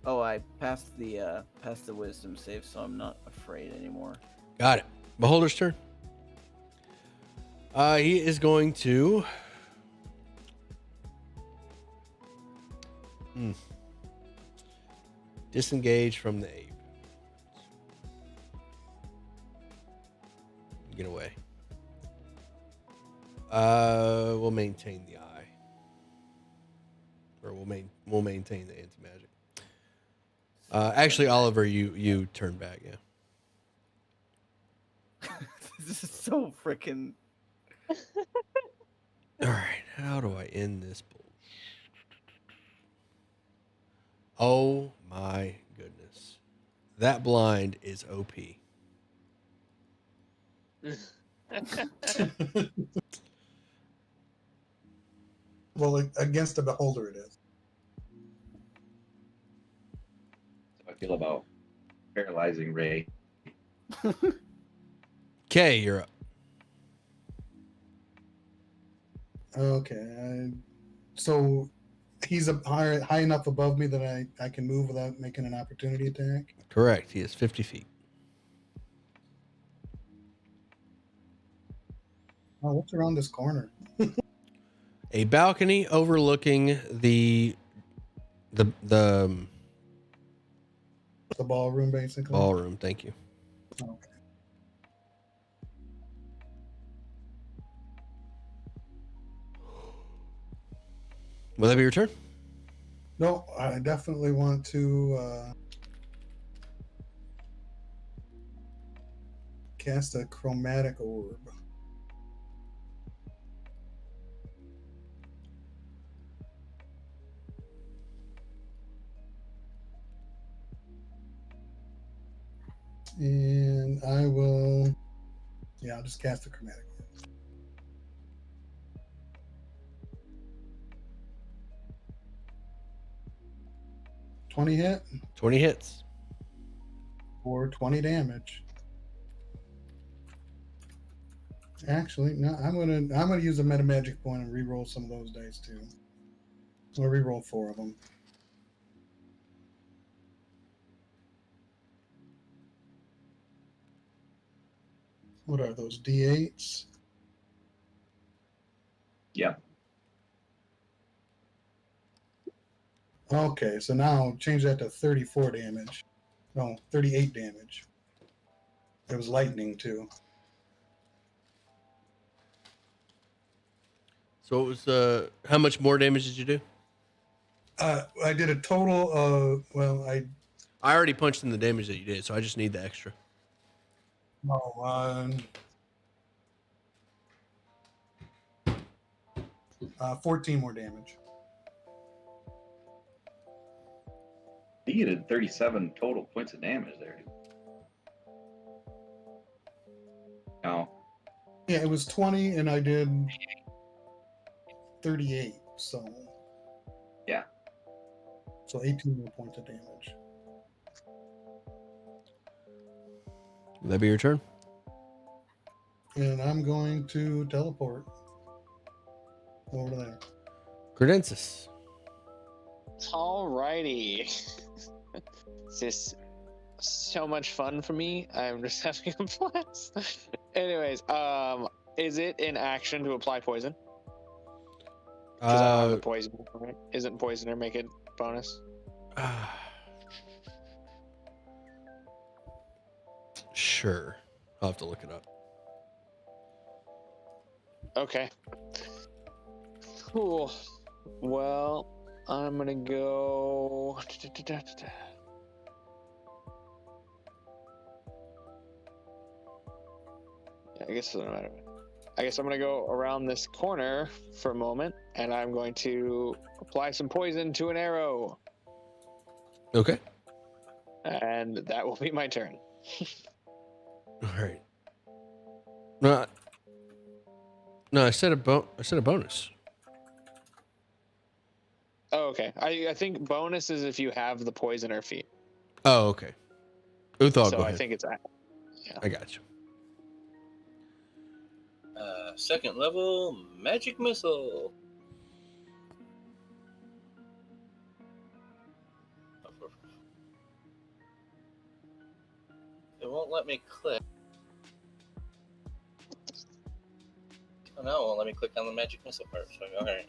Oh, I passed the wisdom save, so I'm not afraid anymore. Got it. Beholder's turn. He is going to... disengage from the ape. Get away. We'll maintain the eye. Or we'll maintain the anti-magic. Actually, Oliver, you turn back, yeah. This is so freaking. All right, how do I end this bull? Oh my goodness. That blind is OP. Well, against a beholder, it is. So I feel about paralyzing Ray. Kay, you're up. Okay. So he's high enough above me that I can move without making an opportunity attack. Correct. He is 50 feet. Oh, what's around this corner? A balcony overlooking the The ballroom, basically. ballroom. Thank you. Okay. Will that be your turn? No, I definitely want to cast a chromatic orb. And I will, yeah, I'll just cast a chromatic orb. $20 hit 20 hits. for 20 damage. Actually, no, I'm gonna use a meta magic point and re-roll some of those dice too. I'll re-roll 4 of them. What are those, D8s? Yeah. Okay, so now change that to 34 damage. No, 38 damage. It was lightning too. So it was, how much more damage did you do? I did a total of, well, I already punched in the damage that you did, so I just need the extra. no, 14 more damage. I think you did 37 total points of damage there. No. Yeah, it was 20 and I did 38, so. Yeah. So 18 more points of damage. Will that be your turn? And I'm going to teleport over there. Credensis. Alrighty. This is so much fun for me. I'm just having a blast. Anyways, is it in action to apply poison? Because I don't have a poison. Right? Isn't poisoner make it bonus? Sure. I'll have to look it up. Okay. Cool. Well, I'm gonna go. Yeah, I guess it doesn't matter. I guess I'm gonna go around this corner for a moment, and I'm going to apply some poison to an arrow, Okay. and that will be my turn. All right. No, I said a bonus. Oh, okay. I think bonus is if you have the poisoner feat. Oh, okay. Uthal, So go I ahead. think it's I got you. Second level magic missile. It won't let me click. Oh no, it won't let me click on the magic missile part. So okay.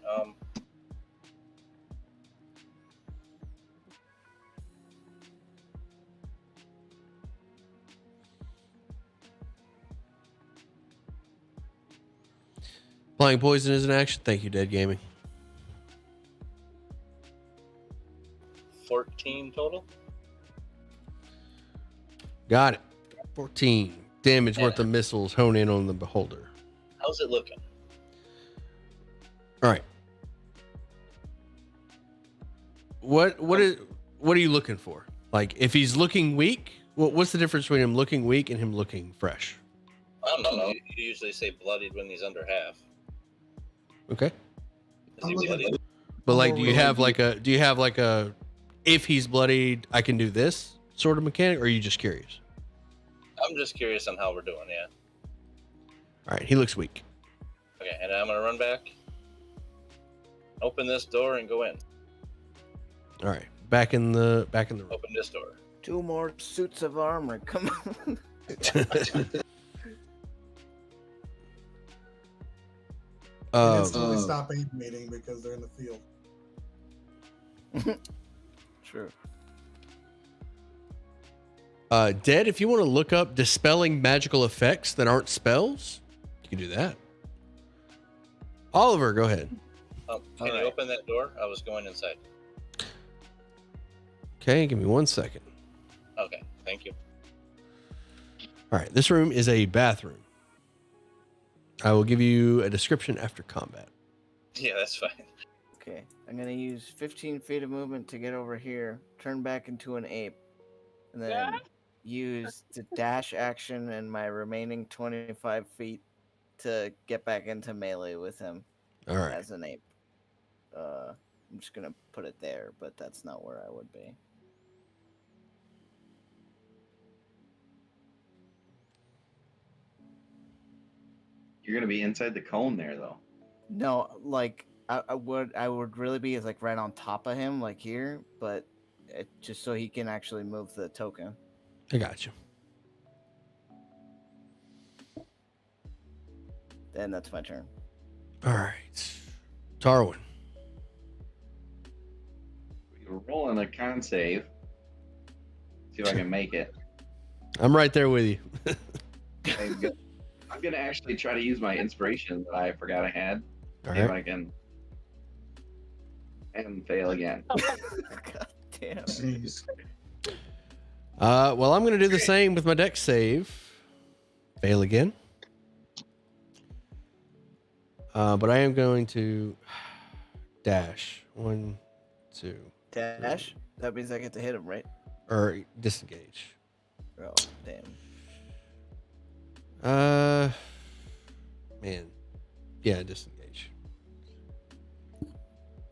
Applying poison is an action. Thank you, Dead Gaming. 14 total. Got it. 14 damage Yeah. worth of missiles hone in on the beholder. How's it looking? All right. What are you looking for? Like, if he's looking weak, what's the difference between him looking weak and him looking fresh? I don't know. You usually say bloodied when he's under half. Okay. Is he bloodied? But like, do you have like a if he's bloodied, I can do this sort of mechanic, or are you just curious? I'm just curious on how we're doing. Yeah. All right, he looks weak. Okay, and I'm gonna run back, open this door, and go in. All right, back in the room. Open this door. 2 more suits of armor. Come on. And instantly stop animating because they're in the field. True. Dead, if you want to look up dispelling magical effects that aren't spells, you can do that. Oliver, go ahead. Can you open that door? I was going inside. Okay, give me 1 second. Okay, thank you. All right, this room is a bathroom. I will give you a description after combat. Yeah, that's fine. Okay, I'm gonna use 15 feet of movement to get over here, turn back into an ape, and then use the dash action and my remaining 25 feet to get back into melee with him All right. as an ape. I'm just gonna put it there, but that's not where I would be. You're gonna be inside the cone there, though. No, like I would really be like right on top of him, like here, but just so he can actually move the token. I got you. Then that's my turn. All right. Tarwin. You're rolling a con save. See if I can make it. I'm right there with you. I'm gonna actually try to use my inspiration that I forgot I had. All See if right. I can. And fail again. God damn. Jeez. Well, I'm going to do the same with my deck save. Fail again. But I am going to dash. 1, 2. Dash? That means I get to hit him, right? Or disengage. Oh, damn. Man. Yeah, disengage.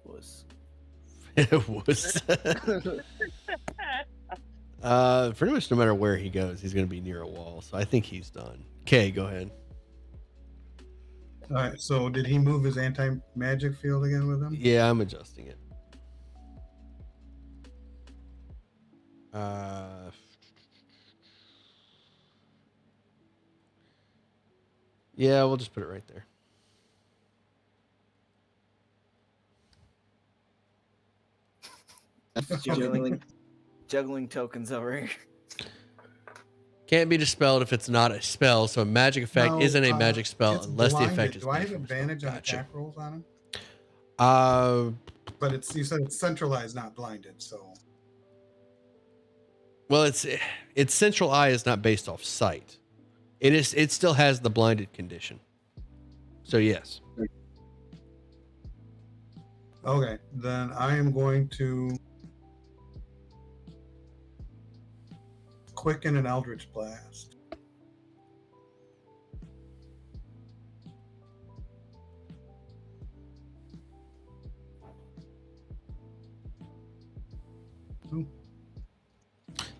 Was. It was. Pretty much no matter where he goes, he's going to be near a wall. So I think he's done. Okay, go ahead. All right. So did he move his anti-magic field again with him? Yeah, I'm adjusting it. Yeah, we'll just put it right there. Juggling tokens over here. Can't be dispelled if it's not a spell, so a magic effect No, isn't a magic spell It's unless the blinded. effect is Do I made have from a spell. advantage on Gotcha. attack rolls on him? But you said it's centralized, not blinded. So Well, its central eye is not based off sight. It still has the blinded condition. So yes. okay, then I am going to quicken an Eldritch Blast.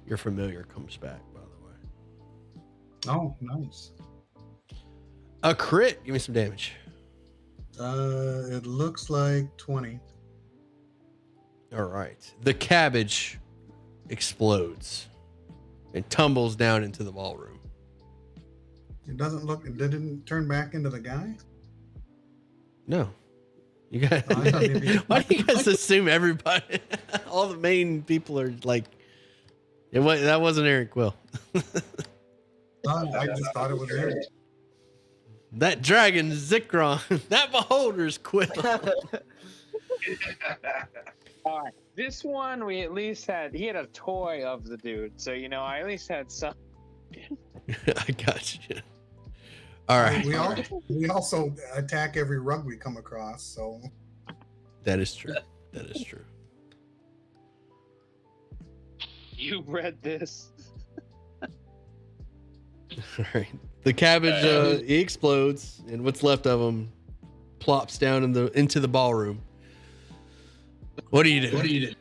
Your familiar comes back, by the way. Oh, nice. A crit. Give me some damage. It looks like 20. All right. The cabbage explodes and tumbles down into the ballroom. It doesn't look. It didn't turn back into the guy. No. You guys, Oh, I thought maybe- why do you guys assume everybody, all the main people are like, that wasn't Eric Quill. I just thought it was there. That dragon Zikron, that beholder's Quill. All right. This one, we at least he had a toy of the dude. So, I at least had some. I got you. All right. We also attack every rug we come across. So That is true. That is true. You read this. All right. The cabbage he explodes, and what's left of him plops down into the ballroom. What do you do?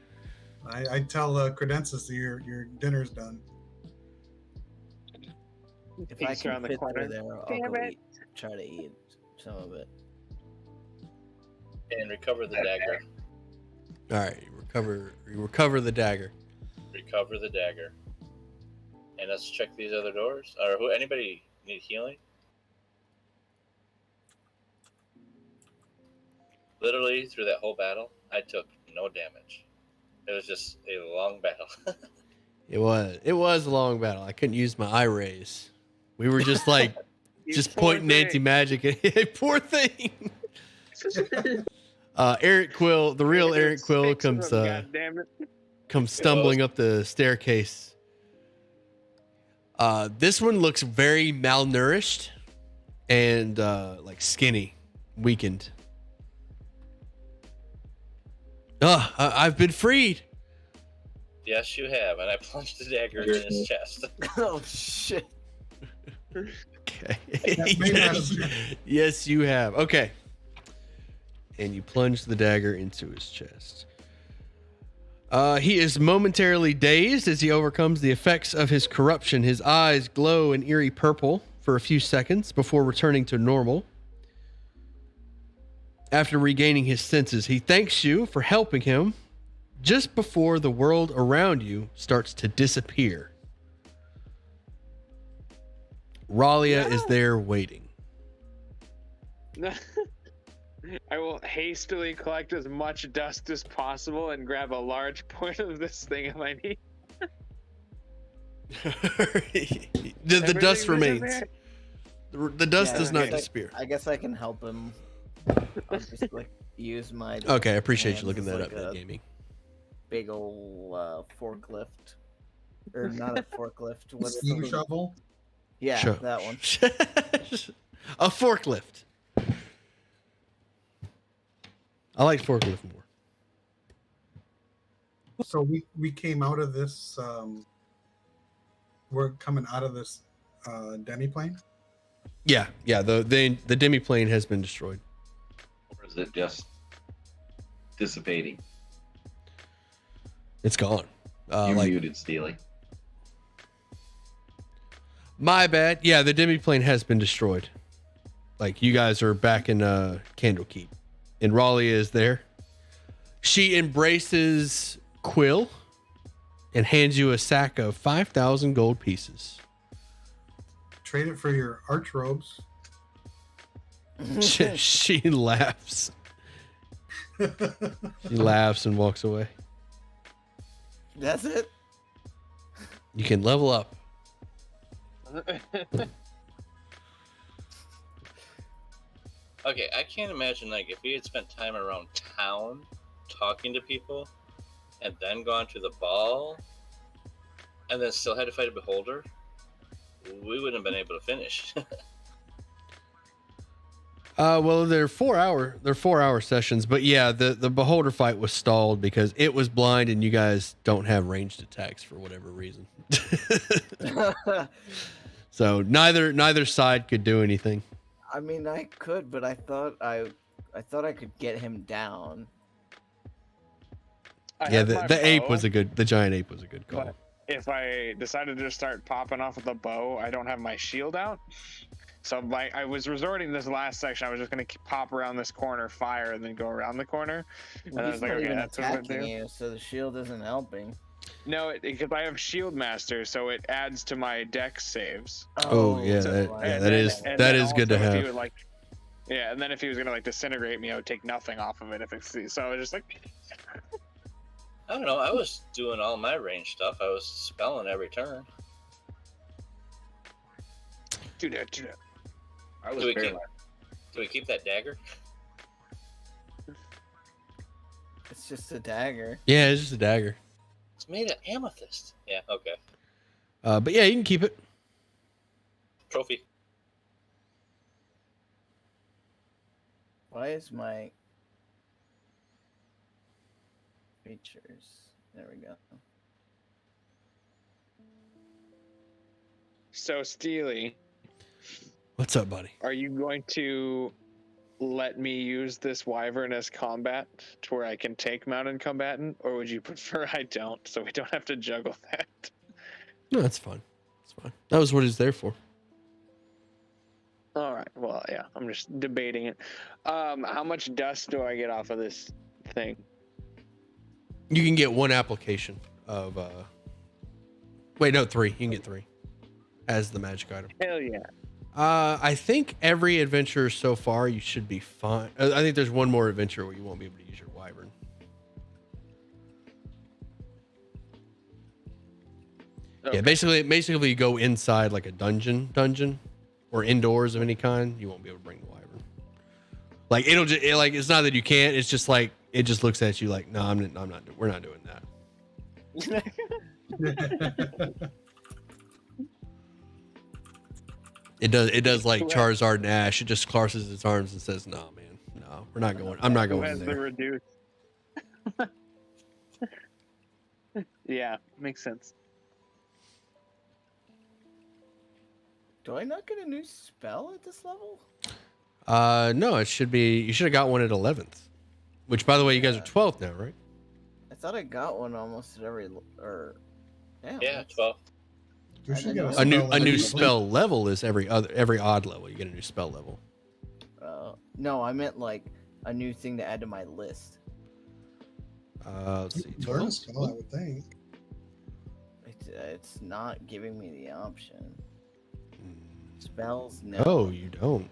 I tell Credensis that your dinner's done. If I Peeks can around the fit corner. through there, I'll Damn go it. try to eat some of it. And recover the dagger. All right. You recover the dagger. Recover the dagger. And let's check these other doors. Or anybody need healing? Literally through that whole battle, I took no damage. It was just a long battle. It was a long battle. I couldn't use my eye rays. We were just like You just poor pointing thing. anti-magic at poor thing. Eric Quill, the real Eric Quill, Fix comes them, God damn it. comes stumbling up the staircase. This one looks very malnourished and like skinny, weakened. I've been freed. Yes, you have, and I plunged the dagger in his chest. Oh shit! Okay. That may not have been- Yes, you have. Okay. And you plunge the dagger into his chest. He is momentarily dazed as he overcomes the effects of his corruption. His eyes glow an eerie purple for a few seconds before returning to normal. After regaining his senses, he thanks you for helping him just before the world around you starts to disappear. Ralia is there waiting. I will hastily collect as much dust as possible and grab a large point of this thing if I need. The dust Everything remains. The dust Yeah, does I not guess disappear. I guess I can help him. I'll just like use my. Okay, I appreciate you hands looking as, that like, up, Ned a Gaming. Big ol' forklift, or not a forklift. What's Steam the shovel. Yeah, Sure. that one. A forklift. I like forklift more. So we came out of this. We're coming out of this demiplane. Yeah. The demiplane has been destroyed. Or is it just dissipating? It's gone. You Like muted, Steely. my bad. Yeah, the demiplane has been destroyed. Like you guys are back in Candlekeep, and Ralia is there. She embraces Quill and hands you a sack of 5,000 gold pieces. Trade it for your arch robes. She laughs. She laughs and walks away. That's it. You can level up. Okay, I can't imagine like if he had spent time around town talking to people and then gone to the ball and then still had to fight a beholder, we wouldn't have been able to finish. Well, they're 4-hour sessions, but yeah, the beholder fight was stalled because it was blind and you guys don't have ranged attacks for whatever reason. So neither side could do anything. I mean, I could, but I thought I could get him down. I Yeah, have my the ape bow, was the giant ape was a good call. but if I decided to start popping off with a bow, I don't have my shield out. So I was resorting this last section. I was just gonna pop around this corner, fire, and then go around the corner. And I was He's like, not okay, even that's what I'm gonna attacking do. you, so the shield isn't helping. No, because I have Shield Master, so it adds to my dex saves. Oh, yeah, so that- I- yeah, And that then- is- and that then is good to also if he have. would, like, yeah, and then if he was gonna like disintegrate me, I would take nothing off of it if it's so. I was just like, I don't know, I was doing all my range stuff. I was spelling every turn. do that. I was Do we paralyzed. Do we keep that dagger? It's just a dagger. Yeah, it's just a dagger. It's made of amethyst. Yeah, okay. But yeah, you can keep it. Trophy. Why is my features? There we go. So Steely, What's up, buddy? are you going to let me use this wyvern as combat to where I can take mounted combatant, or would you prefer I don't, so we don't have to juggle that? No, that's fine. It's fine. That was what it's there for. All right. Well, yeah, I'm just debating it. How much dust do I get off of this thing? You can get one application of wait, no, 3. You can get 3 as the magic item. Hell yeah. I think every adventure so far you should be fine. I think there's one more adventure where you won't be able to use your wyvern. Okay. Yeah, basically you go inside like a dungeon or indoors of any kind, you won't be able to bring the wyvern. Like it'll just like it's not that you can't. It's just like it just looks at you like, no, I'm not. We're not doing that. It does like Charizard and Ash. It just crosses its arms and says, "No, man, no, we're not going. I'm not Who going has in the there." reduce? Yeah, makes sense. Do I not get a new spell at this level? No, it should be. You should have got one at 11th. Which, by the way, you guys are 12th now, right? I thought I got one almost at every or. Yeah, 12. You should get A new every level. spell level is every odd level. You get a new spell level. No, I meant like a new thing to add to my list. Let's see. Learn a 12? spell, I would think. It's not giving me the option. Mm. Spells, no. Oh, you don't.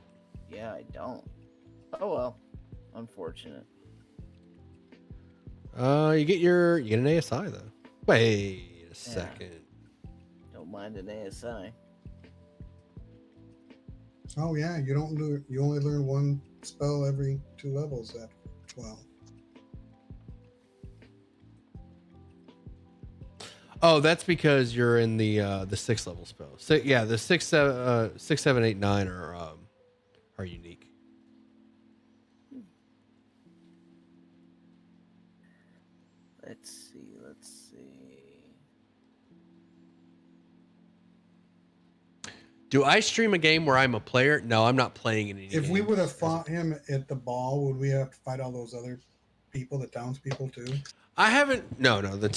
Yeah, I don't. Oh well, unfortunate. You get an ASI though. Wait a second. Don't mind an ASI. Oh yeah, you only learn one spell every 2 levels at 12. Oh, that's because you're in the 6th level spell. So yeah, the 6, 7, 8, 9 are unique. Let's see. Do I stream a game where I'm a player? No, I'm not playing in any If we games. would have fought him at the ball, would we have to fight all those other people, the townspeople too? I haven't. No, the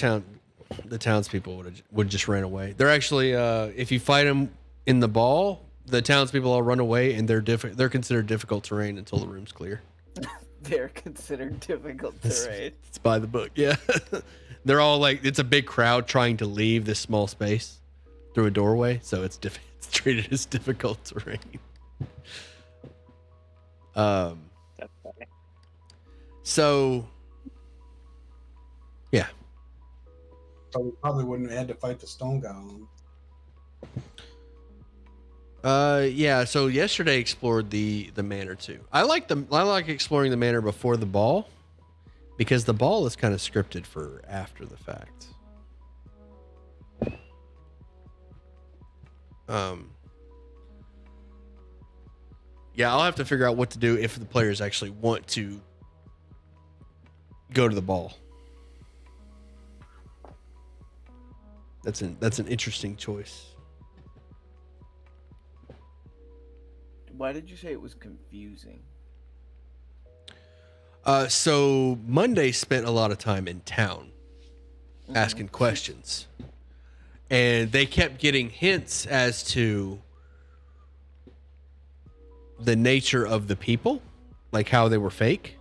townspeople would just ran away. They're actually, if you fight them in the ball, the townspeople all run away, and they're considered difficult terrain until the room's clear. They're considered difficult terrain. It's by the book, yeah. They're all like, it's a big crowd trying to leave this small space through a doorway, so it's treated as difficult terrain. That's funny. So, yeah. So we probably wouldn't have had to fight the stone golem. Yeah. So yesterday explored the manor too. I like exploring the manor before the ball, because the ball is kind of scripted for after the fact. Yeah, I'll have to figure out what to do if the players actually want to go to the ball. That's an interesting choice. Why did you say it was confusing? So Monday spent a lot of time in town asking questions, and they kept getting hints as to the nature of the people, like how they were fake.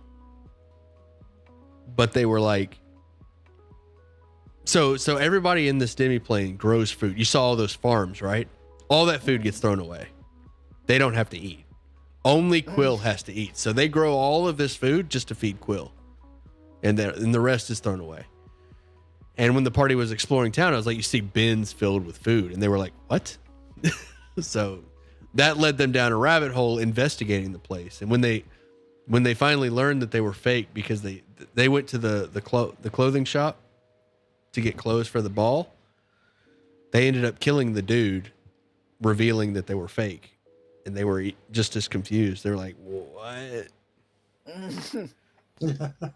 But they were like, so everybody in this demiplane grows food. You saw all those farms, right? All that food gets thrown away. They don't have to eat. Only Quill has to eat. So they grow all of this food just to feed Quill. And the rest is thrown away. And when the party was exploring town, I was like, you see bins filled with food. And they were like, what? So that led them down a rabbit hole investigating the place. And when they finally learned that they were fake, because they went to the clothing shop to get clothes for the ball, they ended up killing the dude, revealing that they were fake. And they were just as confused. They were like, what?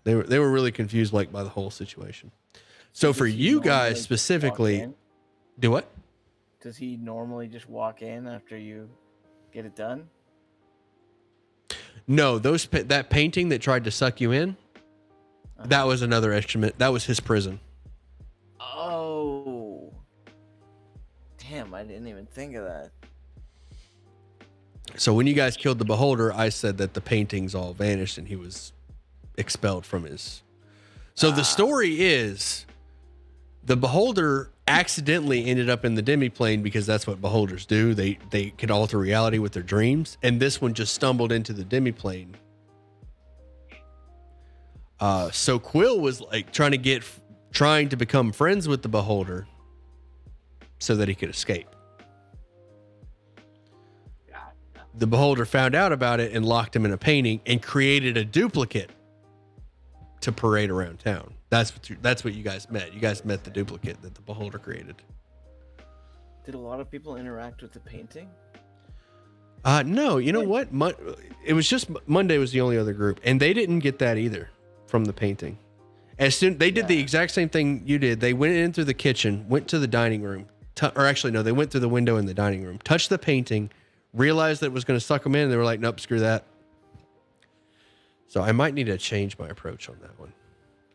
They were really confused, like, by the whole situation. So for you guys specifically, do what? Does he normally just walk in after you get it done? No, that painting that tried to suck you in, that was another instrument. That was his prison. Oh. Damn, I didn't even think of that. So when you guys killed the beholder, I said that the paintings all vanished and he was expelled from his. So the story is the beholder accidentally ended up in the demiplane, because that's what beholders do. They can alter reality with their dreams. And this one just stumbled into the demiplane. So Quill was like trying to become friends with the beholder so that he could escape. the beholder found out about it and locked him in a painting and created a duplicate to parade around town. That's what you guys met. You guys met the duplicate that the beholder created. Did a lot of people interact with the painting? No, you know what? It was just Monday was the only other group, and they didn't get that either from the painting. As soon they did the exact same thing you did. They went in through the kitchen, went to the dining room, or actually no, they went through the window in the dining room, touched the painting, realized that it was going to suck them in, and they were like, "Nope, screw that." So I might need to change my approach on that one.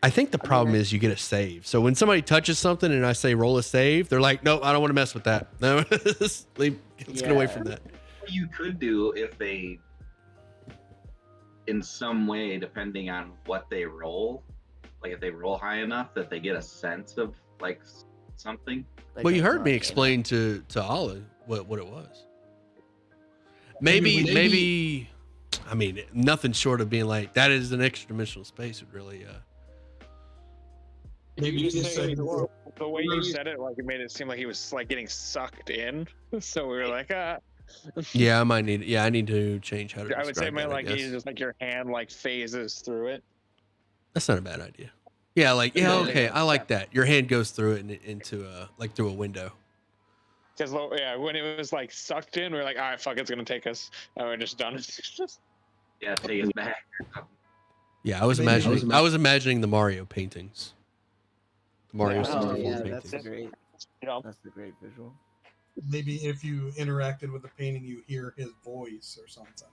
I think the problem is you get a save. So when somebody touches something and I say roll a save, they're like, "Nope, I don't want to mess with that. No, let's get away from that." What you could do if they, in some way, depending on what they roll, like if they roll high enough that they get a sense of like something. Like Well, you a heard me volcano? explain to Ollie what it was. Maybe. I mean, nothing short of being like that is an extra dimensional space would really. Maybe You you just say, said well, the way you said it, like it made it seem like he was like getting sucked in. So we were like, Yeah, I might need. Yeah, I need to change how to. I would say, describe man, that, I like guess. you just like your hand like phases through it. That's not a bad idea. Yeah, like okay, I like that. Your hand goes through it and into like through a window. Because when it was like sucked in, we were like, all right, fuck, it's gonna take us, and we're just done. Yeah, take us back. Yeah, I was Maybe- imagining the Mario paintings. The Mario Yeah. 64 Oh yeah, paintings. that's great. You know, That's a great visual. maybe if you interacted with the painting, you hear his voice or something.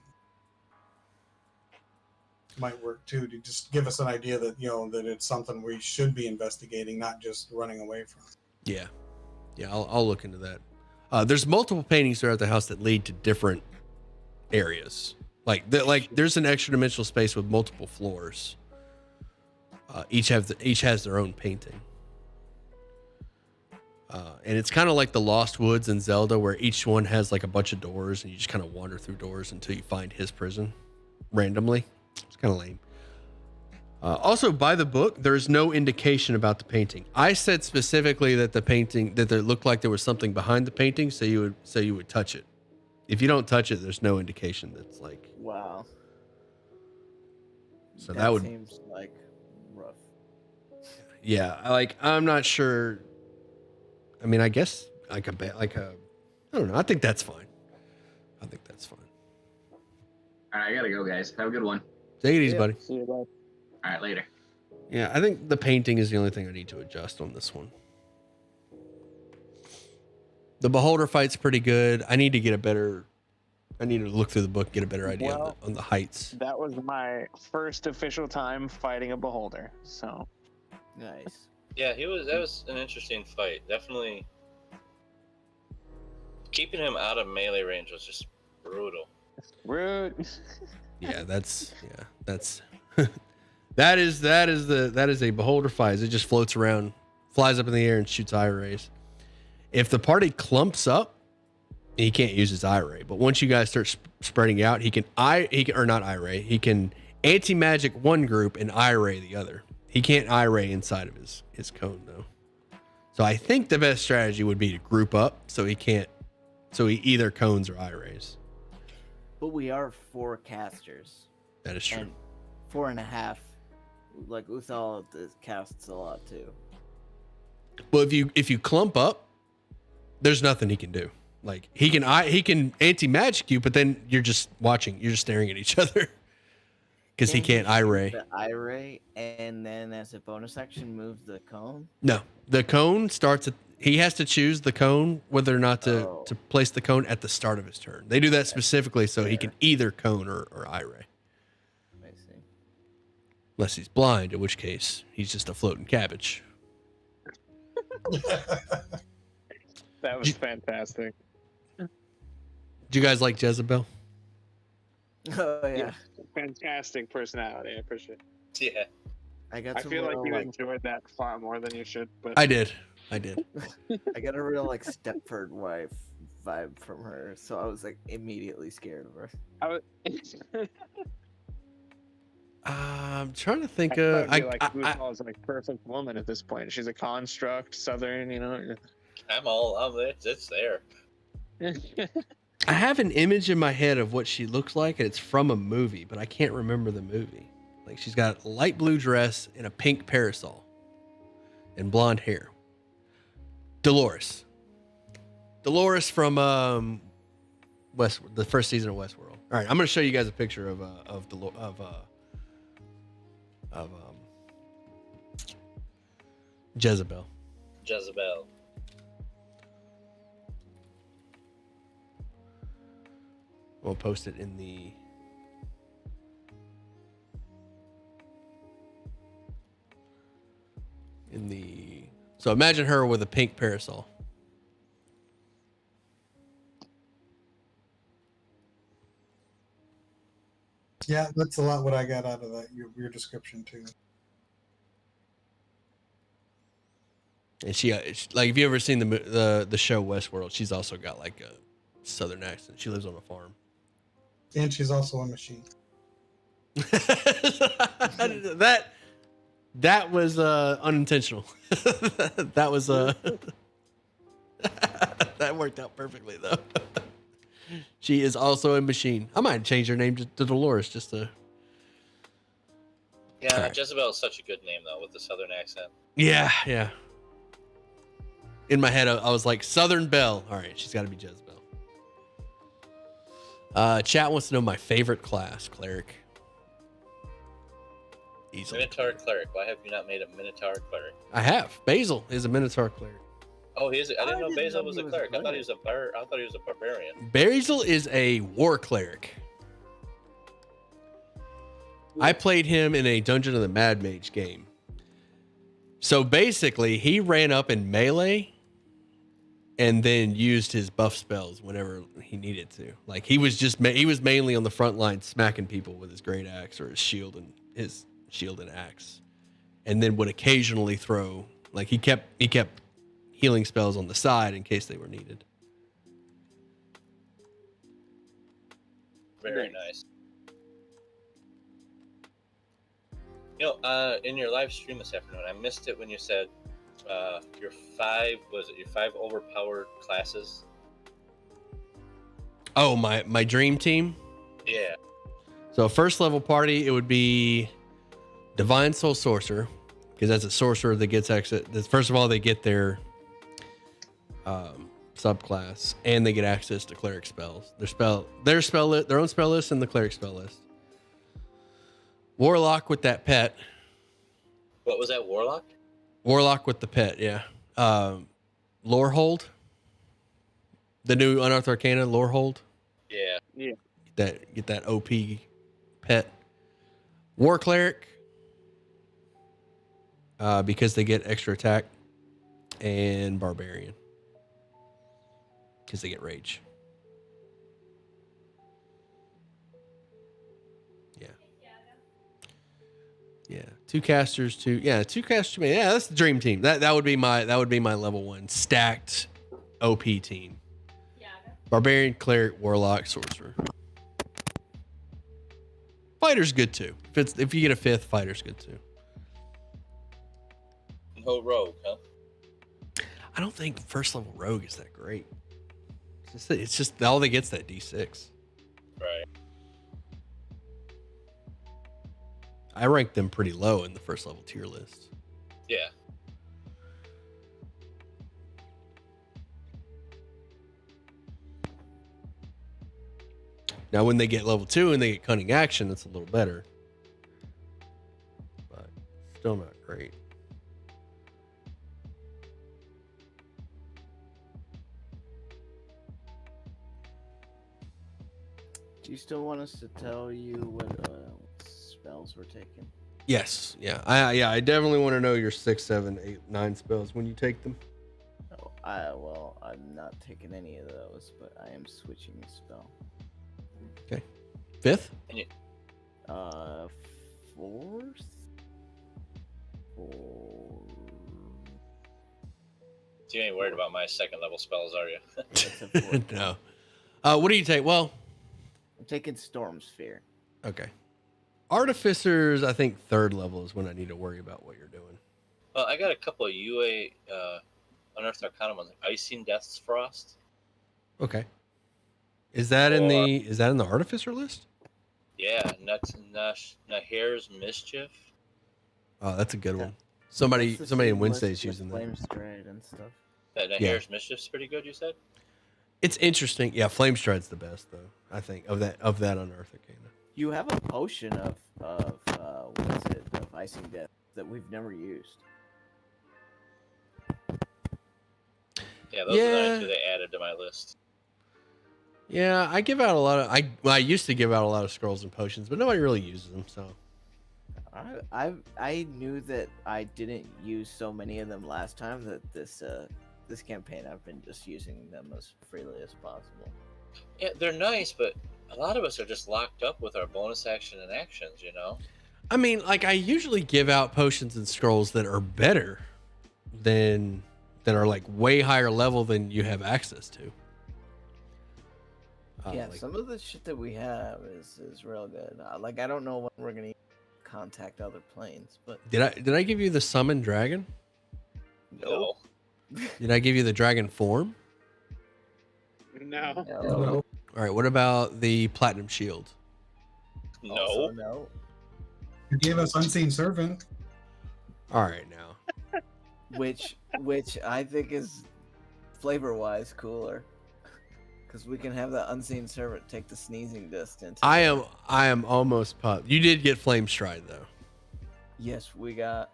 Might work too, to just give us an idea that that it's something we should be investigating, not just running away from. Yeah, I'll look into that. There's multiple paintings throughout the house that lead to different areas. Like there's an extra dimensional space with multiple floors. Each has their own painting. And it's kind of like the Lost Woods in Zelda, where each one has like a bunch of doors, and you just kind of wander through doors until you find his prison randomly. It's kind of lame. Also, by the book, there is no indication about the painting. I said specifically that the painting that there looked like there was something behind the painting, so you would touch it. If you don't touch it, there's no indication that's like. Wow. So that would seems like rough. Yeah, I'm not sure. I mean, I guess I don't know. I think that's fine. All All right, I gotta go, guys. Have a good one. Take it easy, buddy. See you, bud. All right, later. Yeah, I think the painting is the only thing I need to adjust on this one. The beholder fight's pretty good. I need to look through the book, get a better idea on the heights. That was my first official time fighting a beholder. So Nice. Yeah, that was an interesting fight. Definitely keeping him out of melee range was just brutal. rude. Yeah, that's that is a beholder fight. As it just floats around, flies up in the air, and shoots eye rays. If the party clumps up, he can't use his eye ray. But once you guys start spreading out, he can anti-magic one group and eye ray the other. He can't eye ray inside of his cone though. So I think the best strategy would be to group up so he either cones or eye rays. But we are 4 casters. That is true. And 4.5. Like Uthal casts a lot too. Well, if you clump up, there's nothing he can do. Like he can anti-magic you, but then you're just watching. You're just staring at each other because he can't eye ray. The eye ray, and then as a bonus action, move the cone. No, the cone starts. He has to choose the cone whether or not to place the cone at the start of his turn. They do that specifically so he can either cone or eye ray. I see. Unless he's blind, in which case he's just a floating cabbage. That was fantastic. Do you guys like Jezebel? Oh yeah. Fantastic personality. I appreciate it. Yeah. I got I some feel like real, you enjoyed that far more than you should. But I did. I got a real like Stepford wife vibe from her, so I was like immediately scared of her. I was. I'm trying to think. Uthal is like perfect woman at this point. She's a construct, Southern. I'm there. It's there. I have an image in my head of what she looks like, and it's from a movie, but I can't remember the movie. Like, she's got a light blue dress and a pink parasol and blonde hair. Dolores from the first season of Westworld. All right, I'm going to show you guys a picture of Jezebel. Jezebel. We'll post it in the so imagine her with a pink parasol. Yeah, that's a lot what I got out of that your description too. And she like, if you ever seen the show Westworld, she's also got like a southern accent. She lives on a farm. And she's also a machine. that was unintentional. That was that worked out perfectly though. She is also a machine. I might change her name to Dolores just to. Yeah, right. Jezebel is such a good name though, with the southern accent. Yeah. In my head, I was like, Southern Belle. All right, she's got to be Jezebel. Chat wants to know my favorite class, cleric. Easily. Minotaur cleric. Why have you not made a Minotaur cleric? I have. Basil is a Minotaur cleric. Oh, he is. I didn't know Basil was a cleric. I thought he was a barbarian. Basil is a war cleric. I played him in a Dungeon of the Mad Mage game. So basically, he ran up in melee and then used his buff spells whenever he needed to. Like, he was mainly on the front line smacking people with his great axe or his shield and axe, and then would occasionally throw, like, he kept healing spells on the side in case they were needed. Very nice. You know, in your live stream this afternoon, I missed it when you said your five overpowered classes? Oh, my dream team? Yeah. So first level party, it would be Divine Soul Sorcerer, because that's a sorcerer that gets access. First of all, they get their subclass, and they get access to cleric spells. Their own spell list, and the cleric spell list. Warlock with that pet. What was that, Warlock? Warlock with the pet, yeah. Lorehold. The new Unearthed Arcana, Lorehold. Yeah. Get that OP pet. War Cleric. Because they get extra attack. And Barbarian. Because they get rage. Yeah, two casters. Yeah, that's the dream team. That would be my level one stacked OP team. Yeah. Barbarian, cleric, warlock, sorcerer. Fighter's good too. If you get a fifth, fighter's good too. No rogue, huh? I don't think first level rogue is that great. It's just all they get's that D6. Right. I ranked them pretty low in the first level tier list. Yeah. Now, when they get level 2 and they get cunning action, it's a little better. But still not great. Do you still want us to tell you what spells we're taking? Yes. Yeah. I definitely want to know your 6, 7, 8, 9 spells when you take them. Oh, I'm not taking any of those, but I am switching a spell. Okay. Fifth? Fourth? You ain't worried about my second level spells, are you? No. What do you take? Well, I'm taking Storm Sphere. Okay. Artificers, I think third level is when I need to worry about what you're doing. Well, I got a couple of UA Unearthed Arcana ones, like Icing Death's Frost. Okay. Is that in Or- the artificer list? Yeah, Nahir's Mischief. Oh, that's a good Yeah. one. Somebody That's the in same Wednesday's list with using that. Flame Stride and stuff. That Nahir's Mischief's pretty good, you said? It's interesting. Yeah, Flame Stride's the best though. I think of that Unearth Arcana. You have a potion of what is it, of Icing Death that we've never used. Yeah, those are the Yeah. only two they added to my list. Yeah, I give out a lot of. I used to give out a lot of scrolls and potions, but nobody really uses them. So I knew that I didn't use so many of them last time that this campaign I've been just using them as freely as possible. Yeah, they're nice, but a lot of us are just locked up with our bonus action and actions, you know? I mean, like I usually give out potions and scrolls that are better than that are like way higher level than you have access to. Yeah, Like- some of the shit that we have is real good. Like I don't know when we're gonna contact other planes, but did I give you the summon dragon? No. Did I give you the dragon form? No. No. All right. What about the platinum shield? No. Also, no. You gave us Unseen Servant. All right, now. Which I think is flavor wise cooler. Because we can have the Unseen Servant take the sneezing distance. I am almost pumped. You did get Flame Stride though. Yes, we got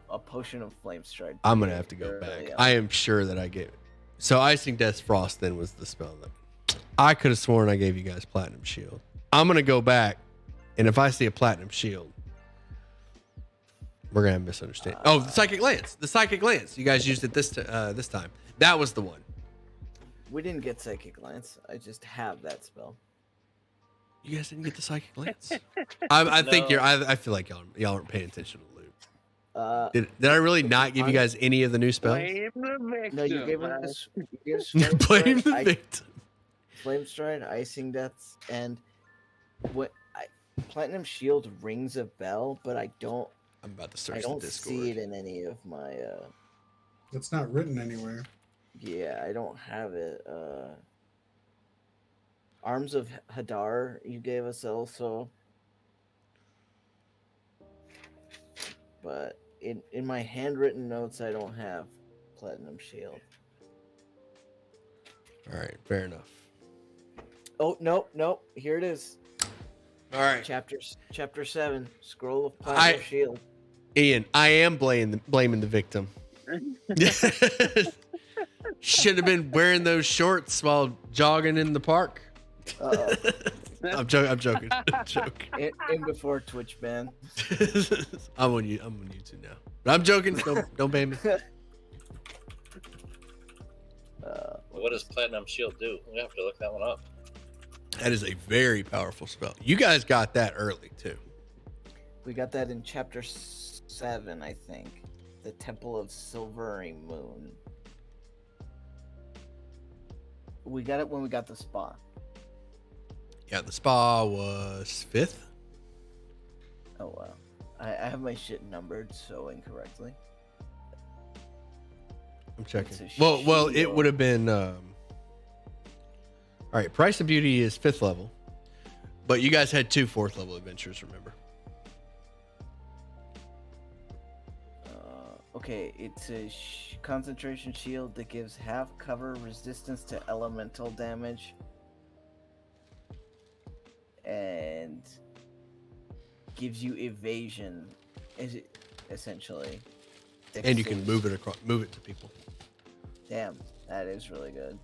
a potion of Flame Stride. I'm gonna have to go back. I am sure that I gave. So Icing Death's Frost then was the spell that I could have sworn I gave you guys Platinum Shield. I'm gonna go back, and if I see a Platinum Shield, we're gonna have a misunderstanding. Oh, the Psychic Lance. The Psychic Lance. You guys used it this time. That was the one. We didn't get Psychic Lance. I just have that spell. You guys didn't get the Psychic Lance. I think No. I feel like y'all aren't paying attention to loot. Uh, Did I really not give you guys any of the new spells? Blame the victim. no, you gave man. us Flame Blame Stride, the victim. Flame Stride, Icing Deaths, and Platinum Shield rings a bell, but I don't I'm about to search I don't the Discord. see it in any of my It's not written anywhere. yeah, I don't have it. Arms of Hadar you gave us also. But in my handwritten notes I don't have Platinum Shield. All right, fair enough. Oh nope, here it is. All right, Chapter 7, Scroll of Platinum Shield. Ian, I am blaming the victim. Should have been wearing those shorts while jogging in the park. Uh-oh. I'm joking. I'm joking. in before Twitch ban. I'm on YouTube now. But I'm joking. Don't ban me. What does Platinum Shield do? We have to look that one up. That is a very powerful spell. You guys got that early too. We got that in chapter 7, I think. The Temple of Silvering Moon. We got it when we got the spa. Yeah, the spa was 5th. Oh wow. I have my shit numbered so incorrectly. I'm checking. It's a Well, it shield. would have been. All right, Price of Beauty is 5th level, but you guys had 2 4th level adventures. Remember? Okay, it's a concentration shield that gives half cover resistance to elemental damage. And gives you evasion, essentially. And you can Dexterity. move it to people. Damn, that is really good.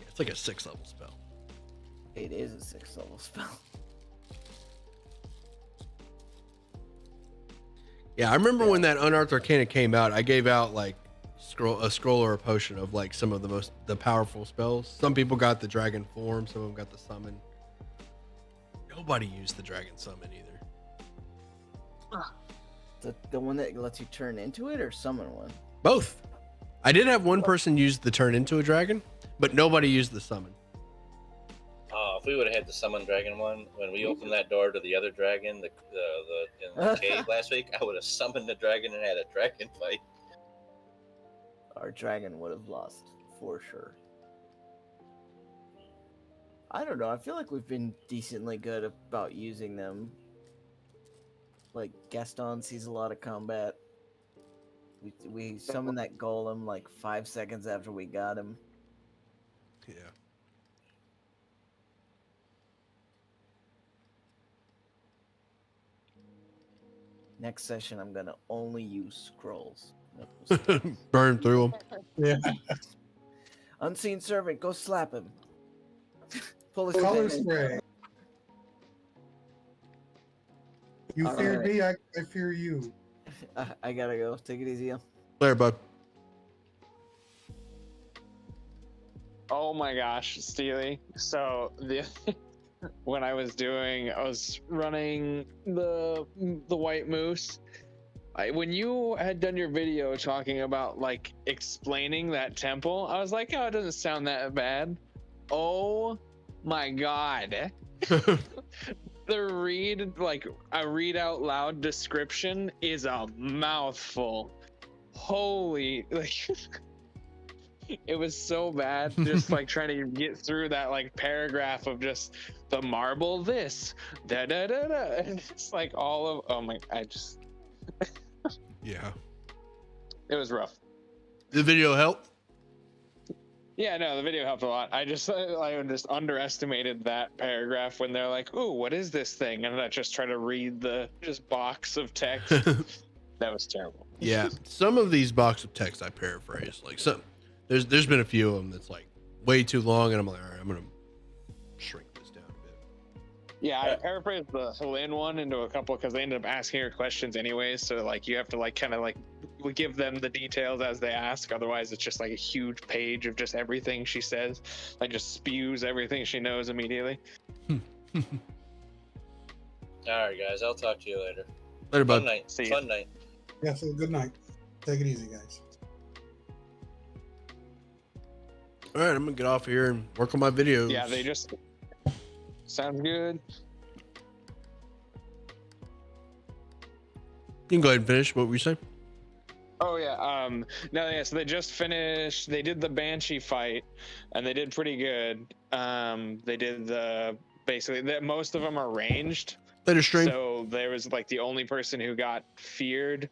It's like a 6th level spell. It is a 6th level spell. Yeah, I remember when that Unearthed Arcana came out. I gave out like a scroll or a potion of like some of the powerful spells. Some people got the dragon form. Some of them got the summon. Nobody used the dragon summon either. The one that lets you turn into it or summon one? Both. I did have one person use the turn into a dragon, but nobody used the summon. If we would have had the Summon Dragon one, when we opened that door to the other dragon, in the cave last week, I would have summoned the dragon and had a dragon fight. Our dragon would have lost for sure. I don't know. I feel like we've been decently good about using them. Like Gaston sees a lot of combat. We summoned that golem like 5 seconds after we got him. Yeah. Next session, I'm gonna only use scrolls. Burn through them. Yeah. Unseen servant, go slap him. Pull his Color pants. spray. You All feared right. me, I fear you. I gotta go. Take it easy. Later, bud. Oh my gosh, Steely. So the when I was running the white moose. When you had done your video talking about like explaining that temple, I was like, oh, it doesn't sound that bad. Oh my god. The read out loud description is a mouthful. Holy, like it was so bad just like trying to get through that like paragraph of just the marble this da da da da, and it's like all of Yeah. it was rough. The video helped. Yeah, no, the video helped a lot. I just underestimated that paragraph when they're like, "Ooh, what is this thing?" And I just try to read the just box of text. That was terrible. Yeah. Some of these box of text I paraphrase. Like there's been a few of them that's like way too long, and I'm like, all right, I'm gonna shrink this down a bit. Yeah, I paraphrased the Helene one into a couple because they ended up asking her questions anyways. So like you have to like kind of like give them the details as they ask. Otherwise, it's just like a huge page of just everything she says. Like just spews everything she knows immediately. All right, guys. I'll talk to you later. Later, Fun bud. night. See ya. Fun night. Yeah, so good night. Take it easy, guys. All right, I'm gonna get off here and work on my videos. Yeah, they just sounds good. You can go ahead and finish. What were you saying? Oh yeah, no, yeah. So they just finished. They did the Banshee fight, and they did pretty good. They did most of them are ranged. Later, stream. So there was like the only person who got feared